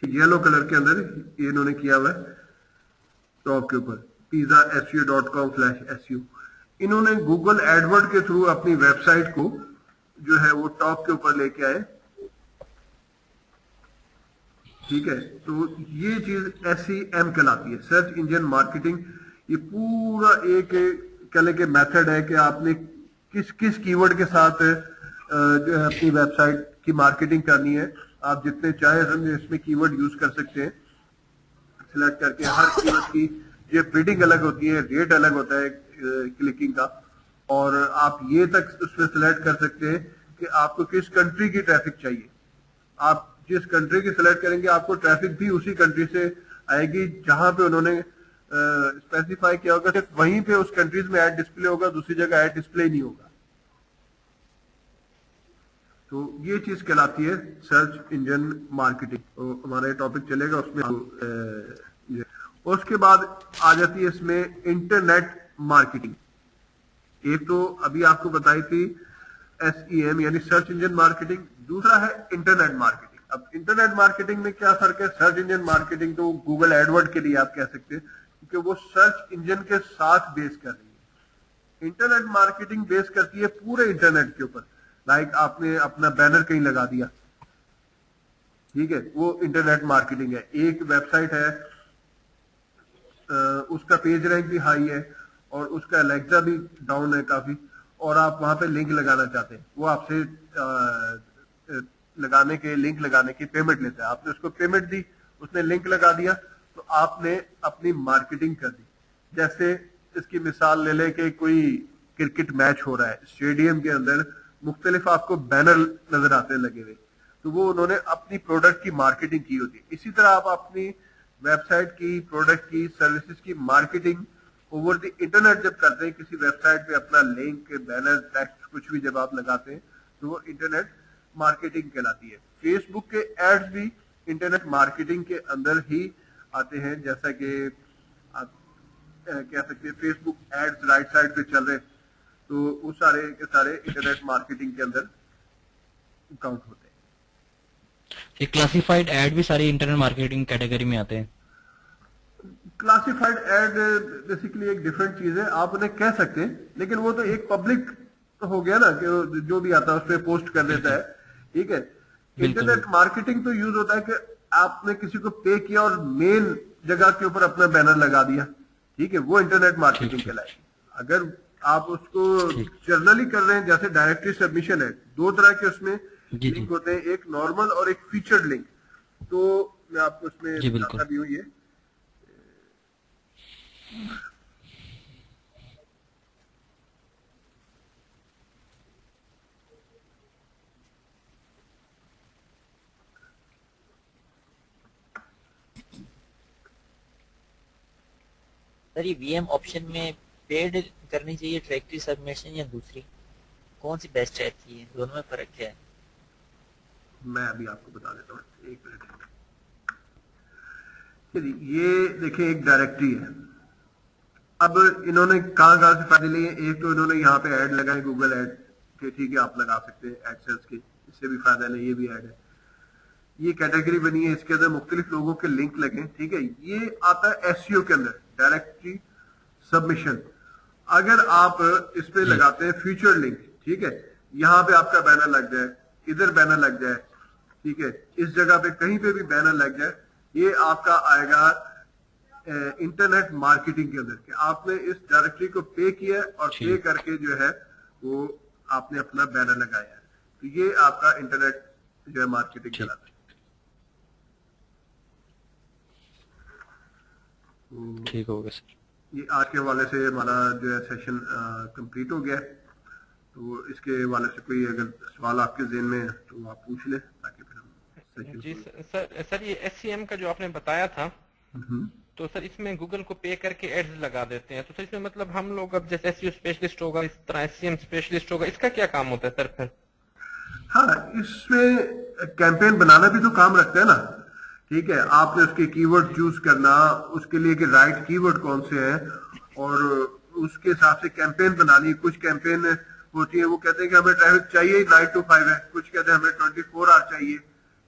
S2: येलो कलर के अंदर, ये इन्होंने किया हुआ है टॉप के ऊपर, pizzaseo.com/SEO। इन्होंने गूगल एडवर्ड के थ्रू अपनी वेबसाइट को जो है वो टॉप के ऊपर लेके आए, ठीक है। तो ये चीज SEM कहलाती है, सर्च इंजन मार्केटिंग। ये पूरा एक कह लें कि मेथड है कि आपने किस किस कीवर्ड के साथ जो है अपनी वेबसाइट की मार्केटिंग करनी है। आप जितने चाहे समझे इसमें कीवर्ड यूज कर सकते हैं, सिलेक्ट करके। हर कीवर्ड की ये बिडिंग अलग होती है, रेट अलग होता है क्लिकिंग का, और आप ये तक उसमें सिलेक्ट कर सकते हैं कि आपको किस कंट्री की ट्रैफिक चाहिए। आप जिस कंट्री की सिलेक्ट करेंगे आपको ट्रैफिक भी उसी कंट्री से आएगी जहां पे उन्होंने स्पेसिफाई किया होगा। सिर्फ वहीं पे उस कंट्रीज में ऐड डिस्प्ले होगा, दूसरी जगह ऐड डिस्प्ले नहीं होगा। तो ये चीज कहलाती है सर्च इंजन मार्केटिंग। तो हमारा टॉपिक चलेगा उसमें। उसके बाद आ जाती है इसमें इंटरनेट मार्केटिंग। एक तो अभी आपको बताई थी SEM यानी सर्च इंजन मार्केटिंग, दूसरा है इंटरनेट मार्केटिंग। अब इंटरनेट मार्केटिंग में क्या फर्क है? सर्च इंजन मार्केटिंग तो गूगल एडवर्ड के लिए आप कह सकते हैं क्योंकि वो सर्च इंजन के साथ बेस कर रही है। इंटरनेट मार्केटिंग बेस करती है पूरे इंटरनेट के ऊपर। लाइक आपने अपना बैनर कहीं लगा दिया, ठीक है, वो इंटरनेट मार्केटिंग है। एक वेबसाइट है, उसका पेज रैंक भी हाई है और उसका एलेक्सा भी डाउन है काफी, और आप वहां पे लिंक लगाना चाहते हैं, वो आपसे लिंक लगाने की पेमेंट लेता है। आपने उसको पेमेंट दी, उसने लिंक लगा दिया, तो आपने अपनी मार्केटिंग कर दी। जैसे इसकी मिसाल ले लें कि कोई क्रिकेट मैच हो रहा है, स्टेडियम के अंदर मुख्तलिफ आपको बैनर नजर आते लगे हुए, तो वो उन्होंने अपनी प्रोडक्ट की मार्केटिंग की होती है। इसी तरह आप अपनी वेबसाइट की, प्रोडक्ट की, सर्विसेज की मार्केटिंग ओवर द इंटरनेट जब करते हैं, किसी वेबसाइट पे अपना लिंक, बैनर, टेक्स्ट कुछ भी जब आप लगाते हैं तो वो इंटरनेट मार्केटिंग कहलाती है। फेसबुक के एड्स भी इंटरनेट मार्केटिंग के अंदर ही आते हैं, जैसा कि आप कह सकते हैं फेसबुक एड्स राइट साइड पे चल रहे हैं, तो वो सारे के सारे इंटरनेट मार्केटिंग के अंदर काउंट होते हैं।
S7: ये क्लासिफाइड ऐड भी सारी इंटरनेट मार्केटिंग कैटेगरी में आते हैं।
S2: क्लासिफाइड एड बेसिकली एक डिफरेंट चीज है, आप उन्हें कह सकते हैं, लेकिन वो तो एक पब्लिक हो गया ना कि जो भी आता है उस पर पोस्ट कर देता है, ठीक है। इंटरनेट मार्केटिंग तो यूज होता है कि आपने किसी को पे किया और मेन जगह के ऊपर अपना बैनर लगा दिया, ठीक है, वो इंटरनेट मार्केटिंग कहलाएगी। अगर आप उसको जर्नली कर रहे हैं, जैसे डायरेक्टरी सबमिशन है, दो तरह के उसमें लिंक होते हैं, एक नॉर्मल और एक फीचर्ड लिंक। तो मैं आपको उसमें बताता भी हूँ ये।
S1: सर ये वीएम ऑप्शन में पेड करनी चाहिए डायरेक्टरी सबमिशन या दूसरी, कौन सी बेस्ट रहती है, दोनों में फर्क क्या है?
S2: मैं अभी आपको बता देता हूँ, एक मिनट। ये देखिए एक डायरेक्टरी है। अब इन्होंने कहाँ कहाँ से फायदे लिए? एक तो इन्होंने यहाँ पे ऐड लगाए, गूगल ऐड के, ठीक है, आप लगा सकते हैं एडसेंस के, इससे भी फायदा है, ये भी ऐड है। ये कैटेगरी बनी है, इसके अंदर मुख्तलिफ लोगों के लिंक लगे, ठीक है। ये आता है एसईओ के अंदर, डायरेक्टरी सबमिशन। अगर आप इस पे लगाते हैं फ्यूचर लिंक, ठीक है, यहाँ पे आपका बैनर लग जाए, इधर बैनर लग जाए, ठीक है, इस जगह पे कहीं पे भी बैनर लग जाए, ये आपका आएगा इंटरनेट मार्केटिंग के अंदर कि आपने इस डायरेक्टरी को पे किया और पे करके जो है वो आपने अपना बैनर लगाया है, तो ये आपका इंटरनेट जो है मार्केटिंग कहलाता है।
S7: ठीक हो गया सर।
S2: ये आज के हवाले से हमारा जो है सेशन कंप्लीट हो गया है, तो इसके हवाले से कोई अगर सवाल आपके ज़हन में है तो आप पूछ लें, ताकि फिर हम सेशन। जी
S4: सर ये एससीएम का जो आपने बताया था, तो सर इसमें गूगल को पे करके एड्स लगा देते हैं, तो सर इसमें मतलब हम लोग अब जैसे एसईओ स्पेशलिस्ट होगा, इस तरह एससीएम स्पेशलिस्ट होगा, इसका क्या काम होता है सर फिर?
S2: हाँ, इसमें कैंपेन बनाना भी तो काम रखता है ना, ठीक है। आपने उसके कीवर्ड चूज करना, उसके लिए कि राइट कीवर्ड कौन से हैं, और उसके हिसाब से कैंपेन बनानी। कुछ कैंपेन होती है वो कहते हैं कि हमें ट्रैफिक चाहिए 9 to 5 है, कुछ कहते हैं हमें 24 आवर चाहिए,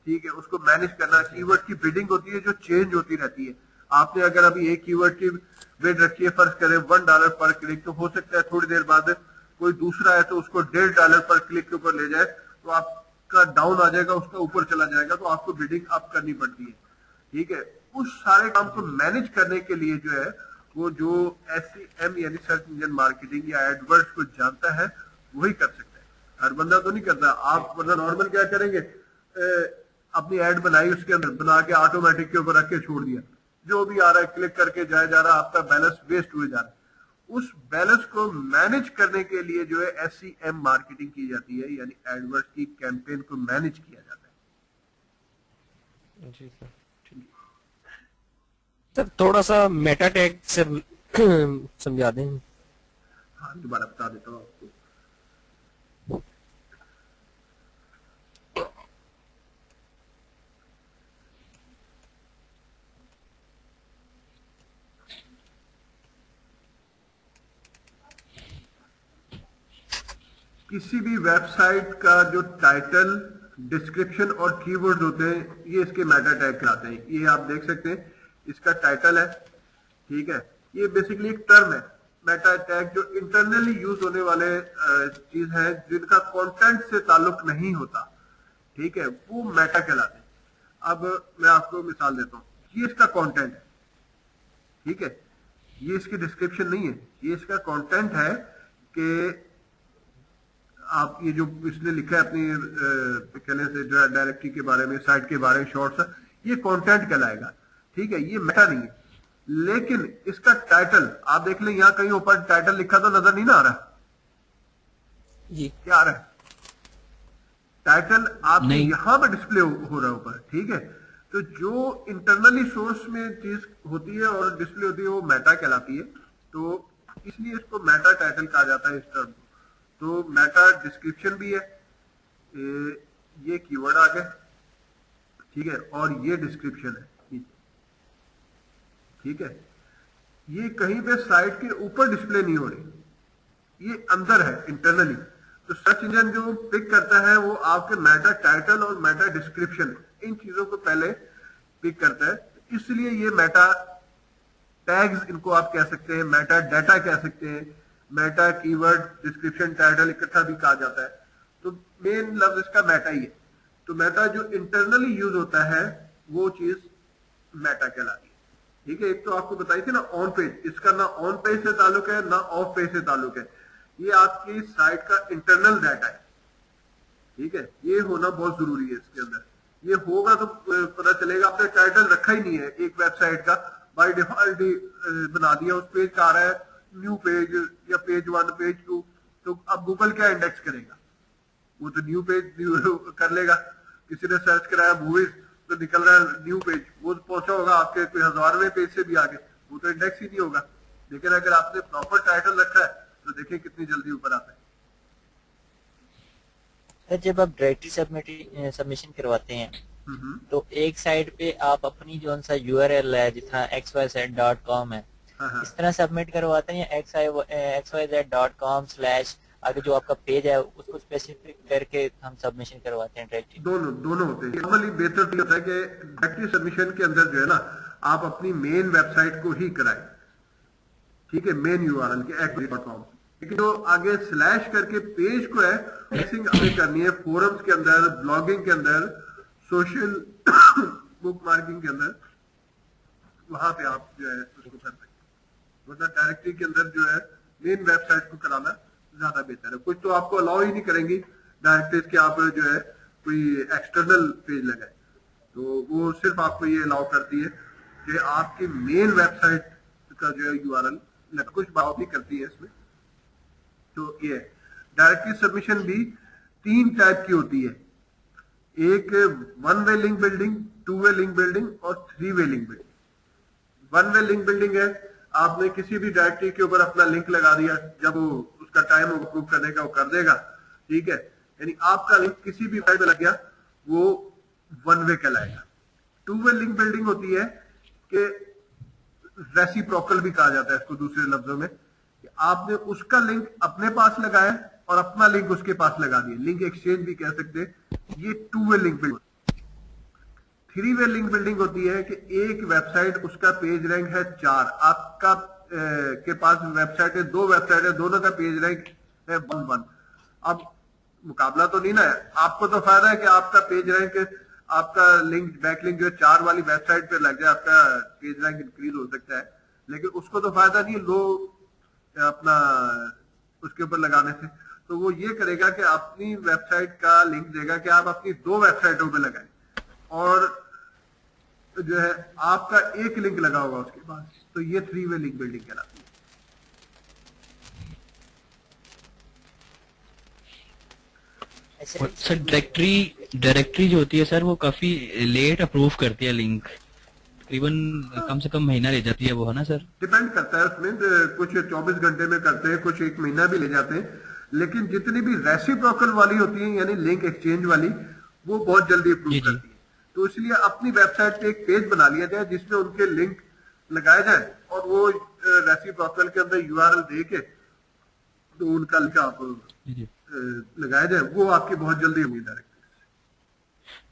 S2: ठीक है। उसको मैनेज करना, कीवर्ड की बिडिंग होती है जो चेंज होती रहती है। आपने अगर अभी एक कीवर्ड की बिड रखी है, फर्ज करें $1 पर क्लिक, तो हो सकता है थोड़ी देर बाद कोई दूसरा है तो उसको $1.5 पर क्लिक के ऊपर ले जाए, तो आपका डाउन आ जाएगा, उसका ऊपर चला जाएगा, तो आपको बिडिंग अप करनी पड़ती है, ठीक है। उस सारे काम को मैनेज करने के लिए जो है वो जो एसईएम यानी सर्च इंजन मार्केटिंग या एडवर्ड्स को जानता है वही कर सकता है, हर बंदा तो नहीं करता। आप मतलब नॉर्मल क्या करेंगे, अपनी एड बनाई, उसके अंदर बना के ऑटोमेटिक के ऊपर रख के छोड़ दिया, जो भी आ रहा है क्लिक करके जाए जा रहा है, आपका बैलेंस वेस्ट हुए जा रहा है। उस बैलेंस को मैनेज करने के लिए जो है एसईएम मार्केटिंग की जाती है, यानी एडवर्ड्स की कैंपेन को मैनेज किया जाता है।
S4: जी सर,
S6: सर थोड़ा सा मेटा टैग से समझा दें।
S2: हाँ, दोबारा बता देता हूँ आपको। किसी भी वेबसाइट का जो टाइटल, डिस्क्रिप्शन और कीवर्ड्स होते हैं, ये इसके मेटा टैग कहलाते हैं। ये आप देख सकते हैं, इसका टाइटल है, ठीक है। ये बेसिकली एक टर्म है मेटा टैग, जो इंटरनली यूज होने वाले चीज है, जिनका कंटेंट से ताल्लुक नहीं होता, ठीक है, वो मेटा कहलाते हैं। अब मैं आपको मिसाल देता हूँ, ये इसका कंटेंट है, ठीक है, ये इसकी डिस्क्रिप्शन नहीं है, ये इसका कंटेंट है कि आप ये जो इसने लिखा है अपनी कहने से डायरेक्टरी के बारे में, साइट के बारे में शॉर्ट्स, ये कंटेंट कहलाएगा, ठीक है, ये मेटा नहीं है। लेकिन इसका टाइटल आप देख लें, यहां कहीं ऊपर टाइटल लिखा तो नजर नहीं ना आ रहा
S6: जी,
S2: क्या आ रहा है? टाइटल आपके
S7: नहीं।
S2: यहाँ पर डिस्प्ले हो रहा है ऊपर, ठीक है। तो जो इंटरनली सोर्स में चीज होती है और डिस्प्ले होती है वो मेटा कहलाती है, तो इसलिए इसको मेटा टाइटल कहा जाता है इस टर्म को। तो मेटा डिस्क्रिप्शन भी है, ये कीवर्ड आ गया, ठीक है, और ये डिस्क्रिप्शन है, ठीक है। ये कहीं पे साइट के ऊपर डिस्प्ले नहीं हो रही, ये अंदर है इंटरनली। तो सर्च इंजन जो पिक करता है वो आपके मेटा टाइटल और मेटा डिस्क्रिप्शन, इन चीजों को पहले पिक करता है। इसलिए ये मेटा टैग्स, इनको आप कह सकते हैं, मेटा डाटा कह सकते हैं, मेटा कीवर्ड डिस्क्रिप्शन टाइटल इकट्ठा भी कहा जाता है। तो मेन लफ्ज इसका मेटा ही है। तो मेटा जो इंटरनली यूज होता है वो चीज मेटा कहलाती है, ठीक है। एक तो आपको बताई थी ना ऑन पेज, इसका ना ऑन पेज से ताल्लुक है ना ऑफ पेज से ताल्लुक है, ये आपकी साइट का इंटरनल डाटा है, ठीक है। ये होना बहुत जरूरी है इसके अंदर। ये होगा तो पता चलेगा। आपने टाइटल रखा ही नहीं है एक वेबसाइट का, बाय डिफॉल्ट बना दिया, उस पेज का आ रहा है न्यू पेज या पेज 1 पेज 2, तो अब गूगल क्या इंडेक्स करेगा? वो तो न्यू पेज कर लेगा। किसी ने सर्च कराया मूवीज तो निकल रहा है न्यू पेज, वो पहुंचा होगा आपके कोई 1000वें पेज से भी आगे, वो तो इंडेक्स ही नहीं होगा। लेकिन अगर आपने प्रॉपर टाइटल रखा है तो देखिए कितनी जल्दी ऊपर आता है।
S1: जब आप डायरेक्टरी सबमिशन करवाते हैं तो एक साइड पे आप अपनी जो सा यूआरएल है, जितना xyz.com है, इस तरह सबमिट करवाते हैं या xyz.com/ आगे जो आपका पेज है उसको स्पेसिफिक करके हम सबमिशन करवाते हैं डायरेक्टली?
S2: दोनों होते हैं। नॉर्मली बेहतर तो होता है कि डायरेक्टरी सबमिशन के अंदर जो है ना, आप अपनी मेन वेबसाइट को ही कराएं, ठीक है, मेन यूआरएल के xyz.com। लेकिन जो आगे स्लैश करके पेज को है, मिक्सिंग हमें करनी है फोरम्स के अंदर, ब्लॉगिंग के अंदर, सोशल बुक मार्किंग के अंदर, वहां पे आप जो है उसको कर सकते हैं। मतलब डायरेक्टरी के अंदर जो है मेन वेबसाइट को कराना ज्यादा बेहतर है। कुछ तो आपको अलाउ ही नहीं करेंगी डायरेक्टरीज के, आप जो है कोई एक्सटर्नल पेज लगाए, तो वो सिर्फ आपको ये अलाउ करती है कि आपकी मेन वेबसाइट का जो है यूआरएल, कुछ बात भी करती है इसमें। तो ये डायरेक्टरी सबमिशन भी 3 टाइप की होती है, एक 1 वे लिंक बिल्डिंग, 2 वे लिंक बिल्डिंग और 3 वे लिंक बिल्डिंग। 1 वे लिंक बिल्डिंग है, आपने किसी भी डायरेक्टरी के ऊपर अपना लिंक लगा दिया, जब वो उसका टाइम हो अप्रूव करने का वो कर देगा, ठीक है। यानी आपका लिंक किसी भी साइट में लग गया वो 1 वे कहलाएगा। 2 वे लिंक बिल्डिंग होती है कि रेसिप्रोकल भी कहा जाता है इसको, दूसरे लफ्जों में कि आपने उसका लिंक अपने पास लगाया और अपना लिंक उसके पास लगा दिया, लिंक एक्सचेंज भी कह सकते हैं। ये 2 वे लिंक बिल्डिंग। 3 वे लिंक बिल्डिंग होती है कि एक वेबसाइट, उसका पेज रैंक है 4, आपका के पास वेबसाइट है 2 वेबसाइट है, दोनों का पेज रैंक है 1। अब मुकाबला तो नहीं ना है, आपको तो फायदा है कि आपका पेज रैंक, आपका लिंक बैकलिंक जो 4 वाली वेबसाइट पे लग जाए, आपका पेज रैंक इंक्रीज हो सकता है। लेकिन उसको तो फायदा नहीं लो अपना उसके ऊपर लगाने से। तो वो ये करेगा कि अपनी वेबसाइट का लिंक देगा कि आप अपनी 2 वेबसाइटों पे लगाएं, और जो है आपका एक लिंक लगा होगा उसके पास। तो ये 3 वे लिंक बिल्डिंग कहलाती है।
S7: सर डायरेक्टरी जो होती है सर, वो काफी लेट अप्रूव करती है लिंक, तकरीबन कम से कम महीना ले जाती है वो, है ना सर?
S2: डिपेंड करता है उसमें, कुछ 24 घंटे में करते हैं, कुछ 1 महीना भी ले जाते हैं। लेकिन जितनी भी रेसिप्रोकल वाली होती है, यानी लिंक एक्सचेंज वाली, वो बहुत जल्दी अप्रूव करती है। तो इसलिए अपनी वेबसाइट पे एक पेज बना लिया जाए जिसमें उनके लिंक लगाए जाए, और वो रेसिप्रोकल के अंदर यूआरएल दे के तो उनका लिंक आप लगाया जाए, वो आपकी बहुत जल्दी उम्मीद है।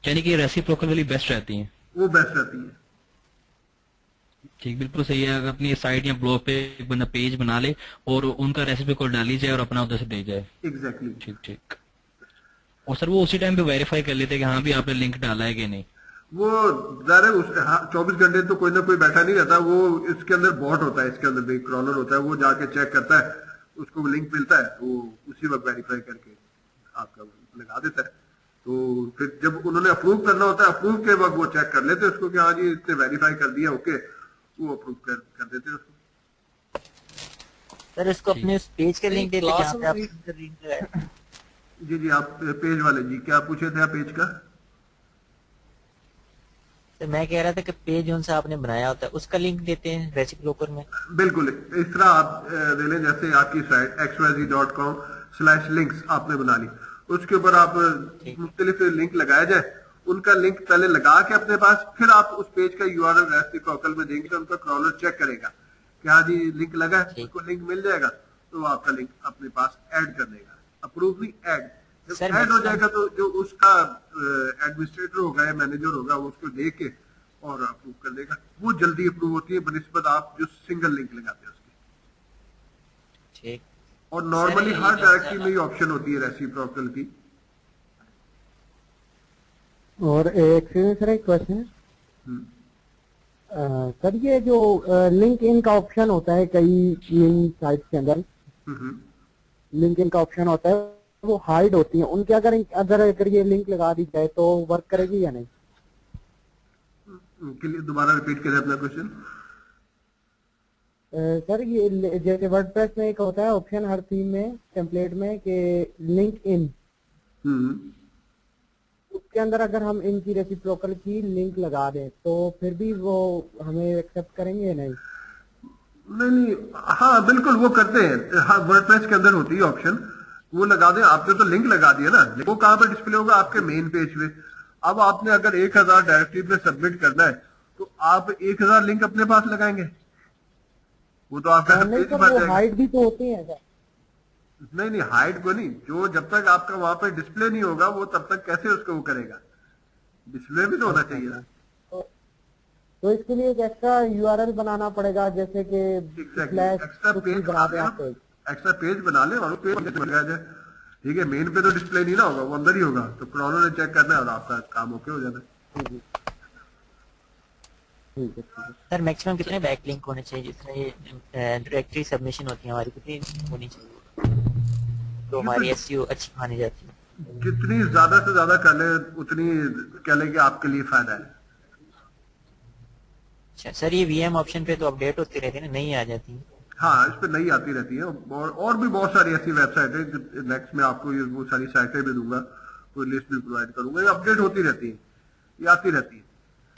S7: यानी कि रेसिप्रोकल वाली बेस्ट रहती है,
S2: वो बेस्ट रहती है।
S7: ठीक, बिल्कुल सही है। अगर अपनी साइट या ब्लॉग पे एक बंदा पेज बना ले और उनका रेसिप्रोकल डाली जाए और अपना उधर से दे जाए।
S2: एग्जैक्टली।
S7: ठीक ठीक। और सर वो उसी टाइम पे वेरीफाई कर लेते हैं कि हाँ भी आपने लिंक डाला है कि नहीं?
S2: वो ज़ाहिर 24 घंटे तो कोई ना कोई बैठा नहीं रहता, वो इसके अंदर बॉट होता है, इसके अंदर भी क्रॉलर होता है, वो जाके चेक करता है, उसको लिंक मिलता है, वो उसी वक्त वेरीफाई करके आपका लगा देता है। तो फिर जब उन्होंने अप्रूव करना होता है, अप्रूव के वक्त वो चेक कर लेते हैं उसको कि हाँ जी इसने वेरीफाई कर दिया, ओके, वो अप्रूव कर देते हैं उसको।
S1: सर इसको अपने उस पेज के लिंक देते जहाँ पे आप लिंक लगाए।
S2: जी जी, आप पेज वाले जी, क्या पूछे थे आप पेज का?
S1: तो मैं कह रहा था कि पेज जो सा आपने बनाया होता है उसका लिंक देते हैं रेसिप्रोकल में।
S2: बिल्कुल इस तरह आप दे लें, जैसे आपकी साइट xyz.com/links आपने बना ली, उसके ऊपर आप
S1: ठीक है।
S2: मुख्तलिफ लिंक लगाया जाए, उनका लिंक पहले लगा के अपने पास, फिर आप उस पेज का यूआरएल रेसिप्रोकल में देंगे तो उनका क्रॉलर चेक करेगा कि हाँ जी लिंक लगा है,
S1: ठीक।
S2: उसको लिंक मिल जाएगा तो वो आपका लिंक अपने पास ऐड कर देगा। अप्रूव नहीं, ऐड। जब
S1: सर
S2: ऐड हो
S1: मैक्सिमम
S2: जाएगा तो जो उसका एडमिनिस्ट्रेटर होगा या मैनेजर होगा वो उसको देख के और अप्रूव कर देगा। वो जल्दी अप्रूव होती है बनिस्बत आप जो सिंगल लिंक लगाते हैं उसकी।
S1: ठीक।
S2: और नॉर्मली
S1: सर,
S2: हर
S1: ये
S2: डायरेक्टरी
S1: जो
S2: में ही ऑप्शन होती है रेसिप्रोकल की।
S5: और एक सर एक क्वेश्चन है सर, ये जो लिंक इन का ऑप्शन होता है कई इन साइट्स के अंदर,
S2: हम्म,
S5: लिंक इन का ऑप्शन होता है, वो हाइड होती है उनके, अगर ये लिंक लगा दी जाए तो वर्क करेगी या नहीं?
S2: के लिए दोबारा रिपीट करें अपना क्वेश्चन।
S5: सर ये जैसे वर्डप्रेस में एक होता है ऑप्शन हर थीम में टेम्पलेट में कि लिंक इन, उसके अंदर अगर हम इनकी रेसिप्रोकल की लिंक लगा दें तो फिर भी वो हमें एक्सेप्ट करेंगे या नहीं?
S2: नहीं, हाँ बिल्कुल वो करते हैं। हाँ, वर्डप्रेस के अंदर होती है ऑप्शन, वो लगा दें। आपने तो लिंक लगा दिया ना, वो कहाँ पर डिस्प्ले होगा? आपके मेन पेज पे। अब आपने अगर 1000 डायरेक्टरी पे सबमिट करना है तो आप 1000 लिंक अपने पास लगाएंगे, वो तो आपका
S5: नहीं
S2: पेज
S5: सर,
S2: भर
S5: वो
S2: जाएगा।
S5: हाइड भी तो होती है सर।
S2: नहीं, हाइड को नहीं, जो जब तक आपका वहां पे डिस्प्ले नहीं होगा वो तब तक कैसे उसको वो करेगा? डिस्प्ले भी तो होना चाहिए ना।
S5: तो इसके लिए एक एक्स्ट्रा यूआरएल बनाना पड़ेगा, जैसे कि
S2: एक्स्ट्रा पेज
S5: बना दे आप पेज।
S2: एक्स्ट्रा पेज बना ले और पेज लगाया जाए। ठीक है, मेन पे तो डिस्प्ले नहीं ना होगा, वो अंदर ही होगा, तो क्रॉलर ने चेक करना है और आपका काम ओके हो जाना है।
S5: ठीक है।
S1: सर मैक्सिमम कितने बैक लिंक होने चाहिए? जिस तरह ये डायरेक्टरी सबमिशन होती है हमारी, कितनी होनी चाहिए तो हमारी एसईओ अच्छी मानी जाती है?
S2: जितनी ज्यादा से ज्यादा कर ले उतनी कह ले कि आपके लिए फायदा है।
S1: अच्छा सर, ये वीएम ऑप्शन पे तो अपडेट होती रहती है ना, नहीं आ जाती?
S2: हाँ, इस पे नई आती रहती है, और भी बहुत सारी ऐसी वेबसाइट है। नेक्स्ट में आपको ये वो सारी साइटें भी दूंगा, कोई लिस्ट भी प्रोवाइड करूंगा, ये अपडेट होती रहती है, ये आती रहती है।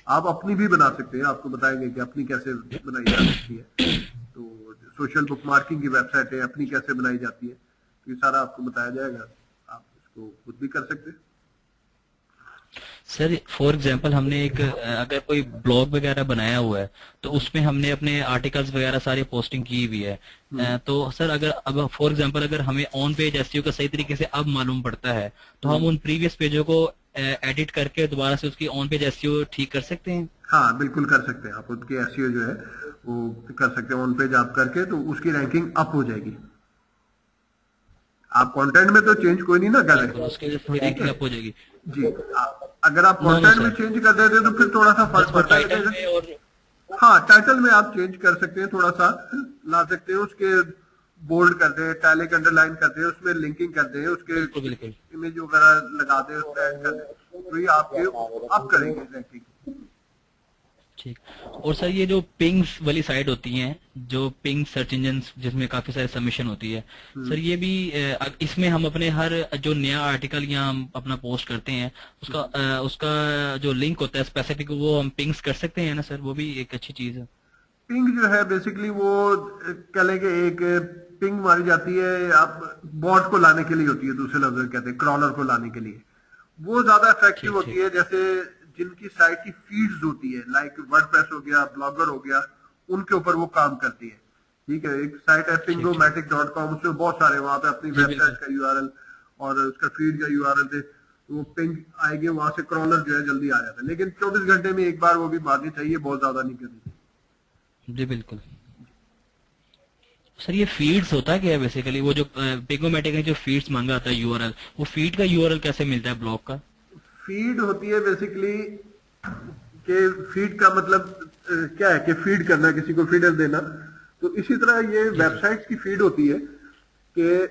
S2: आप अपनी भी बना सकते हैं, आपको बताएंगे कि अपनी कैसे बनाई जा सकती है। तो सोशल बुक मार्किंग की वेबसाइट है, अपनी कैसे बनाई जाती है, तो ये सारा आपको बताया जाएगा, आप इसको खुद भी कर सकते हैं।
S7: सर फॉर एग्जांपल हमने एक अगर कोई ब्लॉग वगैरह बनाया हुआ है तो उसमें हमने अपने आर्टिकल्स वगैरह सारी पोस्टिंग की हुई है, तो सर अगर अब फॉर एग्जांपल अगर हमें ऑन पेज एसईओ का सही तरीके से अब मालूम पड़ता है तो हम उन प्रीवियस पेजों को एडिट करके दोबारा से उसकी ऑन पेज एसईओ ठीक कर सकते हैं?
S2: हाँ बिल्कुल कर सकते हैं, आप उनकी एसईओ जो है वो कर सकते हैं ऑन पेज आप करके, तो उसकी रैंकिंग अप हो जाएगी। आप कंटेंट में तो चेंज कोई नहीं ना कर रहे,
S7: उसके लिए थोड़ी रैंकिंग अप हो जाएगी
S2: जी। अगर आप कंटेंट में चेंज कर देते तो फिर थोड़ा सा फर्क पड़ता
S7: टाइटल में।
S2: है।
S7: और
S2: हाँ, टाइटल में आप चेंज कर सकते हैं, थोड़ा सा ला सकते हैं, उसके बोल्ड कर दें, टैलिक अंडरलाइन कर दें, उसमें लिंकिंग कर दें, उसके
S7: बिल्कुल
S2: इमेज वगैरह लगा दें, उसमें ऐड कर दें, तो ये आपके अप करेंगे रैंकिंग।
S7: ठीक। और सर ये जो पिंग्स वाली साइट होती हैं, जो पिंग सर्च इंजन जिसमें काफी सारे सबमिशन होती है, सर ये भी इसमें हम अपने हर जो नया आर्टिकल या हम अपना पोस्ट करते हैं उसका जो लिंक होता है स्पेसिफिक, वो हम पिंग्स कर सकते हैं ना सर? वो भी एक अच्छी चीज है।
S2: पिंग जो है बेसिकली वो कह लेंगे एक पिंग मारी जाती है, आप बॉट को लाने के लिए होती है, दूसरे लफ्ज कहते हैं क्रॉलर को लाने के लिए। वो ज्यादा इफेक्टिव होती है, जैसे जिनकी साइट की फीड्स होती है, लाइक वर्डप्रेस हो गया, ब्लॉगर हो गया, उनके ऊपर वो काम करती है। ठीक है, एक साइट है pingomatic.com, उसमें बहुत सारे वहां पे अपनी वेबसाइट का यूआरएल और उसका फीड का यूआरएल थे, तो वो पिंग आएगी, वहां से क्रॉलर जो है जल्दी आ जाता है। लेकिन 24 घंटे में एक बार वो भी मारनी चाहिए, बहुत ज्यादा नहीं करनी चाहिए।
S7: जी बिल्कुल। सर ये फीड्स होता क्या है बेसिकली? वो जो पिंगोमेटिक ने जो फीड्स मांगा था यूआरएल, वो फीड का यूआरएल कैसे मिलता है ब्लॉग का?
S2: फीड होती है बेसिकली कि फीड का मतलब क्या है कि फीड करना, किसी को फीडर देना। तो इसी तरह ये वेबसाइट्स की फीड होती है कि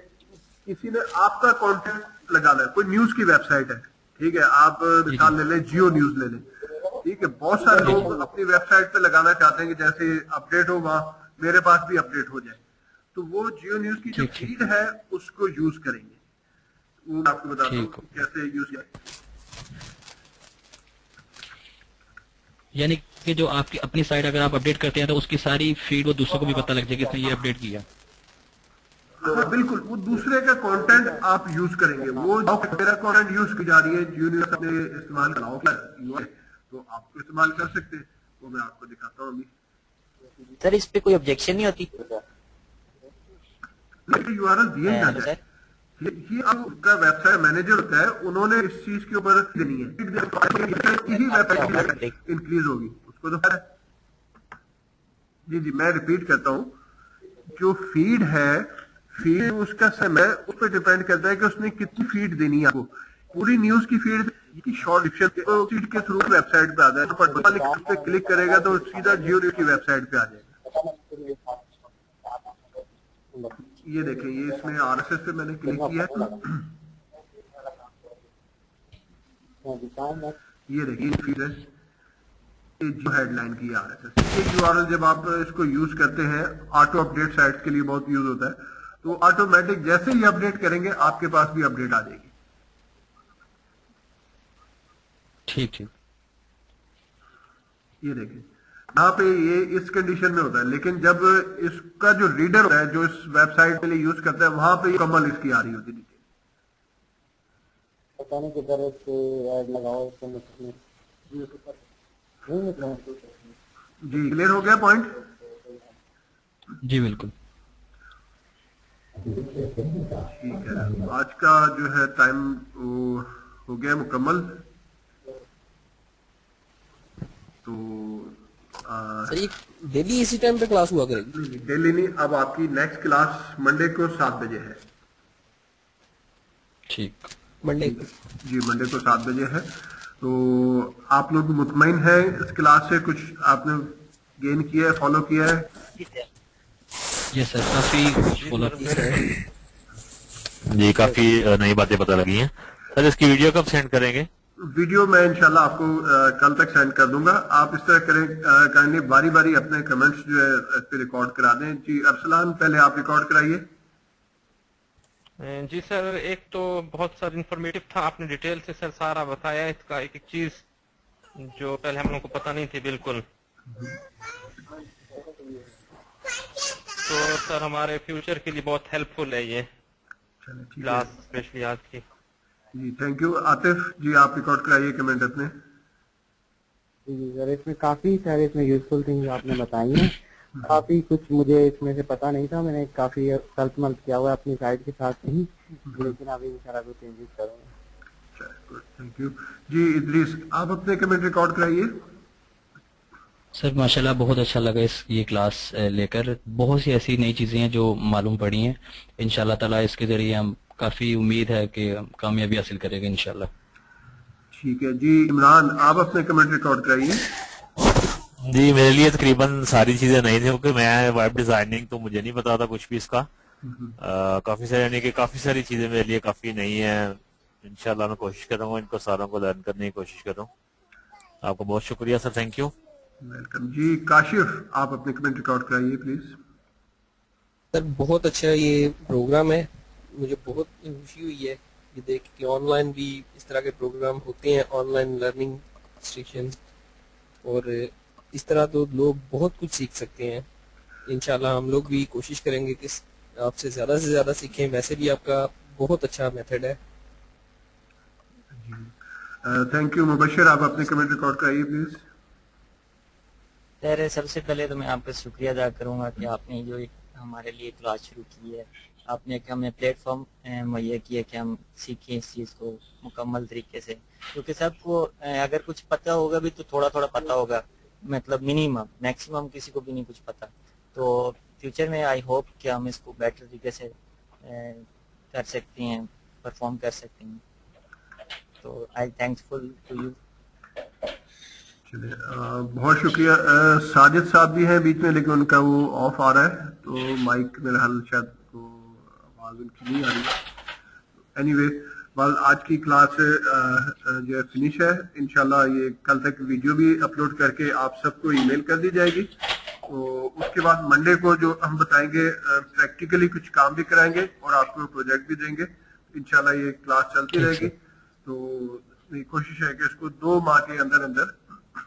S2: किसी ने आपका कंटेंट लगाना है, कोई न्यूज की वेबसाइट है, ठीक है, आप मिसाल ले लें, जियो न्यूज ले लें, ठीक है, बहुत सारे लोग अपनी वेबसाइट पे लगाना चाहते हैं कि जैसे अपडेट हो वहां मेरे पास भी अपडेट हो जाए, तो वो जियो न्यूज की जो फीड है उसको यूज करेंगे। वो मैं आपको बताता हूँ
S7: ठीक।
S2: कैसे यूज किया।
S7: यानी कि जो आपकी अपनी साइट अगर आप अपडेट करते हैं तो उसकी सारी फीड वो दूसरों को भी पता लग जाएगी इसने ये अपडेट किया।
S2: हाँ बिल्कुल, वो दूसरे का कंटेंट आप यूज करेंगे, वो मेरा कंटेंट यूज की जा रही है, यूनिवर्स ने इस्तेमाल करा तो आपको इस्तेमाल कर सकते हैं, वो मैं आपको दिखाता हूँ अभी।
S1: सर इस पे कोई ऑब्जेक्शन नहीं होती?
S2: यूआरएल दिए जाता है, ये आपका वेबसाइट मैनेजर होता है, उन्होंने इस चीज के ऊपर देनी है, यही वेबसाइट इंक्रीज होगी उसको तो है। जी जी मैं रिपीट करता हूँ, जो फीड है, फीड उसका समय उस पर डिपेंड करता है कि उसने कितनी फीड देनी है आपको। पूरी न्यूज की फीड की शॉर्ट डिस्क्रिप्शन फीड के थ्रू वेबसाइट पे आ जाए, तो उस पर क्लिक करेगा तो सीधा जियो न्यूज की वेबसाइट पे आ जाएगा। ये देखें, ये इसमें आरएसएस पे मैंने क्लिक किया है, ये देखिए फीड है, ये जो हेडलाइन की आरएसएस। ये यूआरएल जब आप इसको यूज करते हैं ऑटो अपडेट साइट्स के लिए बहुत यूज होता है, तो ऑटोमेटिक जैसे ही अपडेट करेंगे आपके पास भी अपडेट आ जाएगी।
S7: ठीक ठीक।
S2: ये देखिए यहाँ पे ये इस कंडीशन में होता है, लेकिन जब इसका जो रीडर होता है जो इस वेबसाइट के लिए यूज करता है वहां पे कमल इसकी आ रही होती है नीचे।
S5: पता नहीं किधर से ऐड लगाओ
S2: जी क्लियर हो गया पॉइंट?
S7: जी बिल्कुल।
S2: ठीक है, आज का जो है टाइम हो गया मुकम्मल। तो
S6: सर ये डेली इसी टाइम पे क्लास हुआ करेगी?
S2: डेली नहीं, अब आपकी नेक्स्ट क्लास मंडे को 7 बजे है।
S7: ठीक।
S6: मंडे
S2: जी मंडे को 7 बजे है। तो आप लोग मुतमईन हैं इस क्लास से? कुछ आपने गेन किया है, फॉलो किया है?
S7: यस सर, काफी फॉलो।
S3: जी काफी नई बातें पता लगी हैं। सर इसकी वीडियो कब सेंड करेंगे?
S2: वीडियो मैं इंशाल्लाह आपको कल तक सेंड कर दूंगा। आप इस तरह करें, काइंडली बारी बारी अपने कमेंट्स जो है इस पे रिकॉर्ड करा दें। जी अरसलान पहले आप रिकॉर्ड कराइए।
S4: जी सर, एक तो बहुत सारा इंफॉर्मेटिव था, आपने डिटेल से सर सारा बताया, इसका एक एक चीज जो पहले हम लोगों को पता नहीं थी बिल्कुल। तो सर हमारे फ्यूचर के लिए बहुत हेल्पफुल है ये क्लास, स्पेशली आज की।
S2: जी थैंक यू। आतिफ जी आप रिकॉर्ड कराइए कमेंट अपने।
S5: जी सर, इसमें काफी सारे इसमें यूजफुल थिंग्स आपने बताई हैं। काफी कुछ मुझे इसमें से पता नहीं था, मैंने काफी कंसल्ट किया हुआ है अपनी साइट के साथ ही, लेकिन अभी इंशाल्लाह कुछ चेंजेस करूंगा।
S2: Thank you. जी इदरीस आप अपने कमेंट रिकॉर्ड कराइए।
S7: सर माशाल्लाह बहुत अच्छा लगा ये क्लास लेकर, बहुत सी ऐसी नई चीजें हैं जो मालूम पड़ी हैं। इंशाल्लाह ताला इसके जरिए हम काफी उम्मीद है कि हम कामयाबी हासिल करेंगे इंशाल्लाह।
S2: ठीक है जी। इमरान आप अपने कमेंट रिकॉर्ड कराइए।
S3: जी मेरे लिए तकरीबन सारी चीजें नहीं थी, क्योंकि मैं वेब डिजाइनिंग तो मुझे नहीं पता था कुछ भी इसका। काफी सारी यानी कि काफी सारी चीजें मेरे लिए काफी नई है। इंशाल्लाह मैं कोशिश करूंगा इनको सारों को लर्न करने की कोशिश करूँ। आपको बहुत शुक्रिया सर, थैंक यू।
S2: वेलकम जी। काशिफ आप अपने कमेंट रिकॉर्ड कराइए प्लीज।
S6: सर बहुत अच्छा ये प्रोग्राम है, मुझे बहुत खुशी हुई है ये देख के ऑनलाइन भी इस तरह के प्रोग्राम होते हैं, ऑनलाइन लर्निंग स्टेशन, और इस तरह तो लोग बहुत कुछ सीख सकते हैं। इंशाल्लाह हम लोग भी कोशिश करेंगे कि आपसे ज्यादा से ज्यादा सीखें। वैसे भी आपका बहुत अच्छा मेथड है।
S2: Thank you. मुबशर आप अपने कमेंट रिकॉर्ड कराइए प्लीज।
S1: सर सबसे पहले तो मैं आपका शुक्रिया अदा करूंगा कि आपने जो एक हमारे लिए क्लास शुरू की है, आपने एक हमें प्लेटफॉर्म मुहैया किया कि हम सीखें इस चीज़ को मुकम्मल तरीके से, क्योंकि सबको अगर कुछ पता होगा भी तो थोड़ा थोड़ा पता होगा, मतलब मिनिमम, मैक्सिमम किसी को भी नहीं कुछ पता। तो फ्यूचर में आई होप कि हम इसको बेटर तरीके से कर सकते हैं, परफॉर्म कर सकते हैं। तो आई थैंकफुल टू यू।
S2: बहुत शुक्रिया। साजिद साहब भी हैं बीच में, लेकिन उनका वो ऑफ आ रहा है, तो माइक मेरा हाल शायद तो आवाज उनकी नहीं आ रही है। एनीवे बस आज की क्लास जो है फिनिश है। इंशाल्लाह ये कल तक वीडियो भी अपलोड करके आप सबको ईमेल कर दी जाएगी। तो उसके बाद मंडे को जो हम बताएंगे प्रैक्टिकली कुछ काम भी कराएंगे और आपको प्रोजेक्ट भी देंगे। इंशाल्लाह ये क्लास चलती रहेगी। तो मेरी कोशिश है कि इसको 2 माह के अंदर अंदर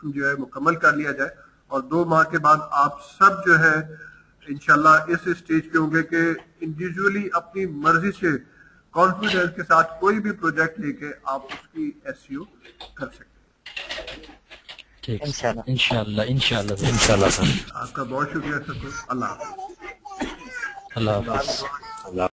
S2: जो है मुकम्मल कर लिया जाए, और 2 माह के बाद आप सब जो है इंशाल्लाह इस स्टेज पे होंगे कि इंडिविजुअली अपनी मर्जी से कॉन्फिडेंस के साथ कोई भी प्रोजेक्ट लेके आप उसकी एसईओ कर सकते हैं।
S7: ठीक,
S1: इंशाल्लाह
S3: इंशाल्लाह सर।
S2: आपका बहुत शुक्रिया सबको। अल्लाह हाफ़िज़।
S7: अल्लाह हाफ़िज़।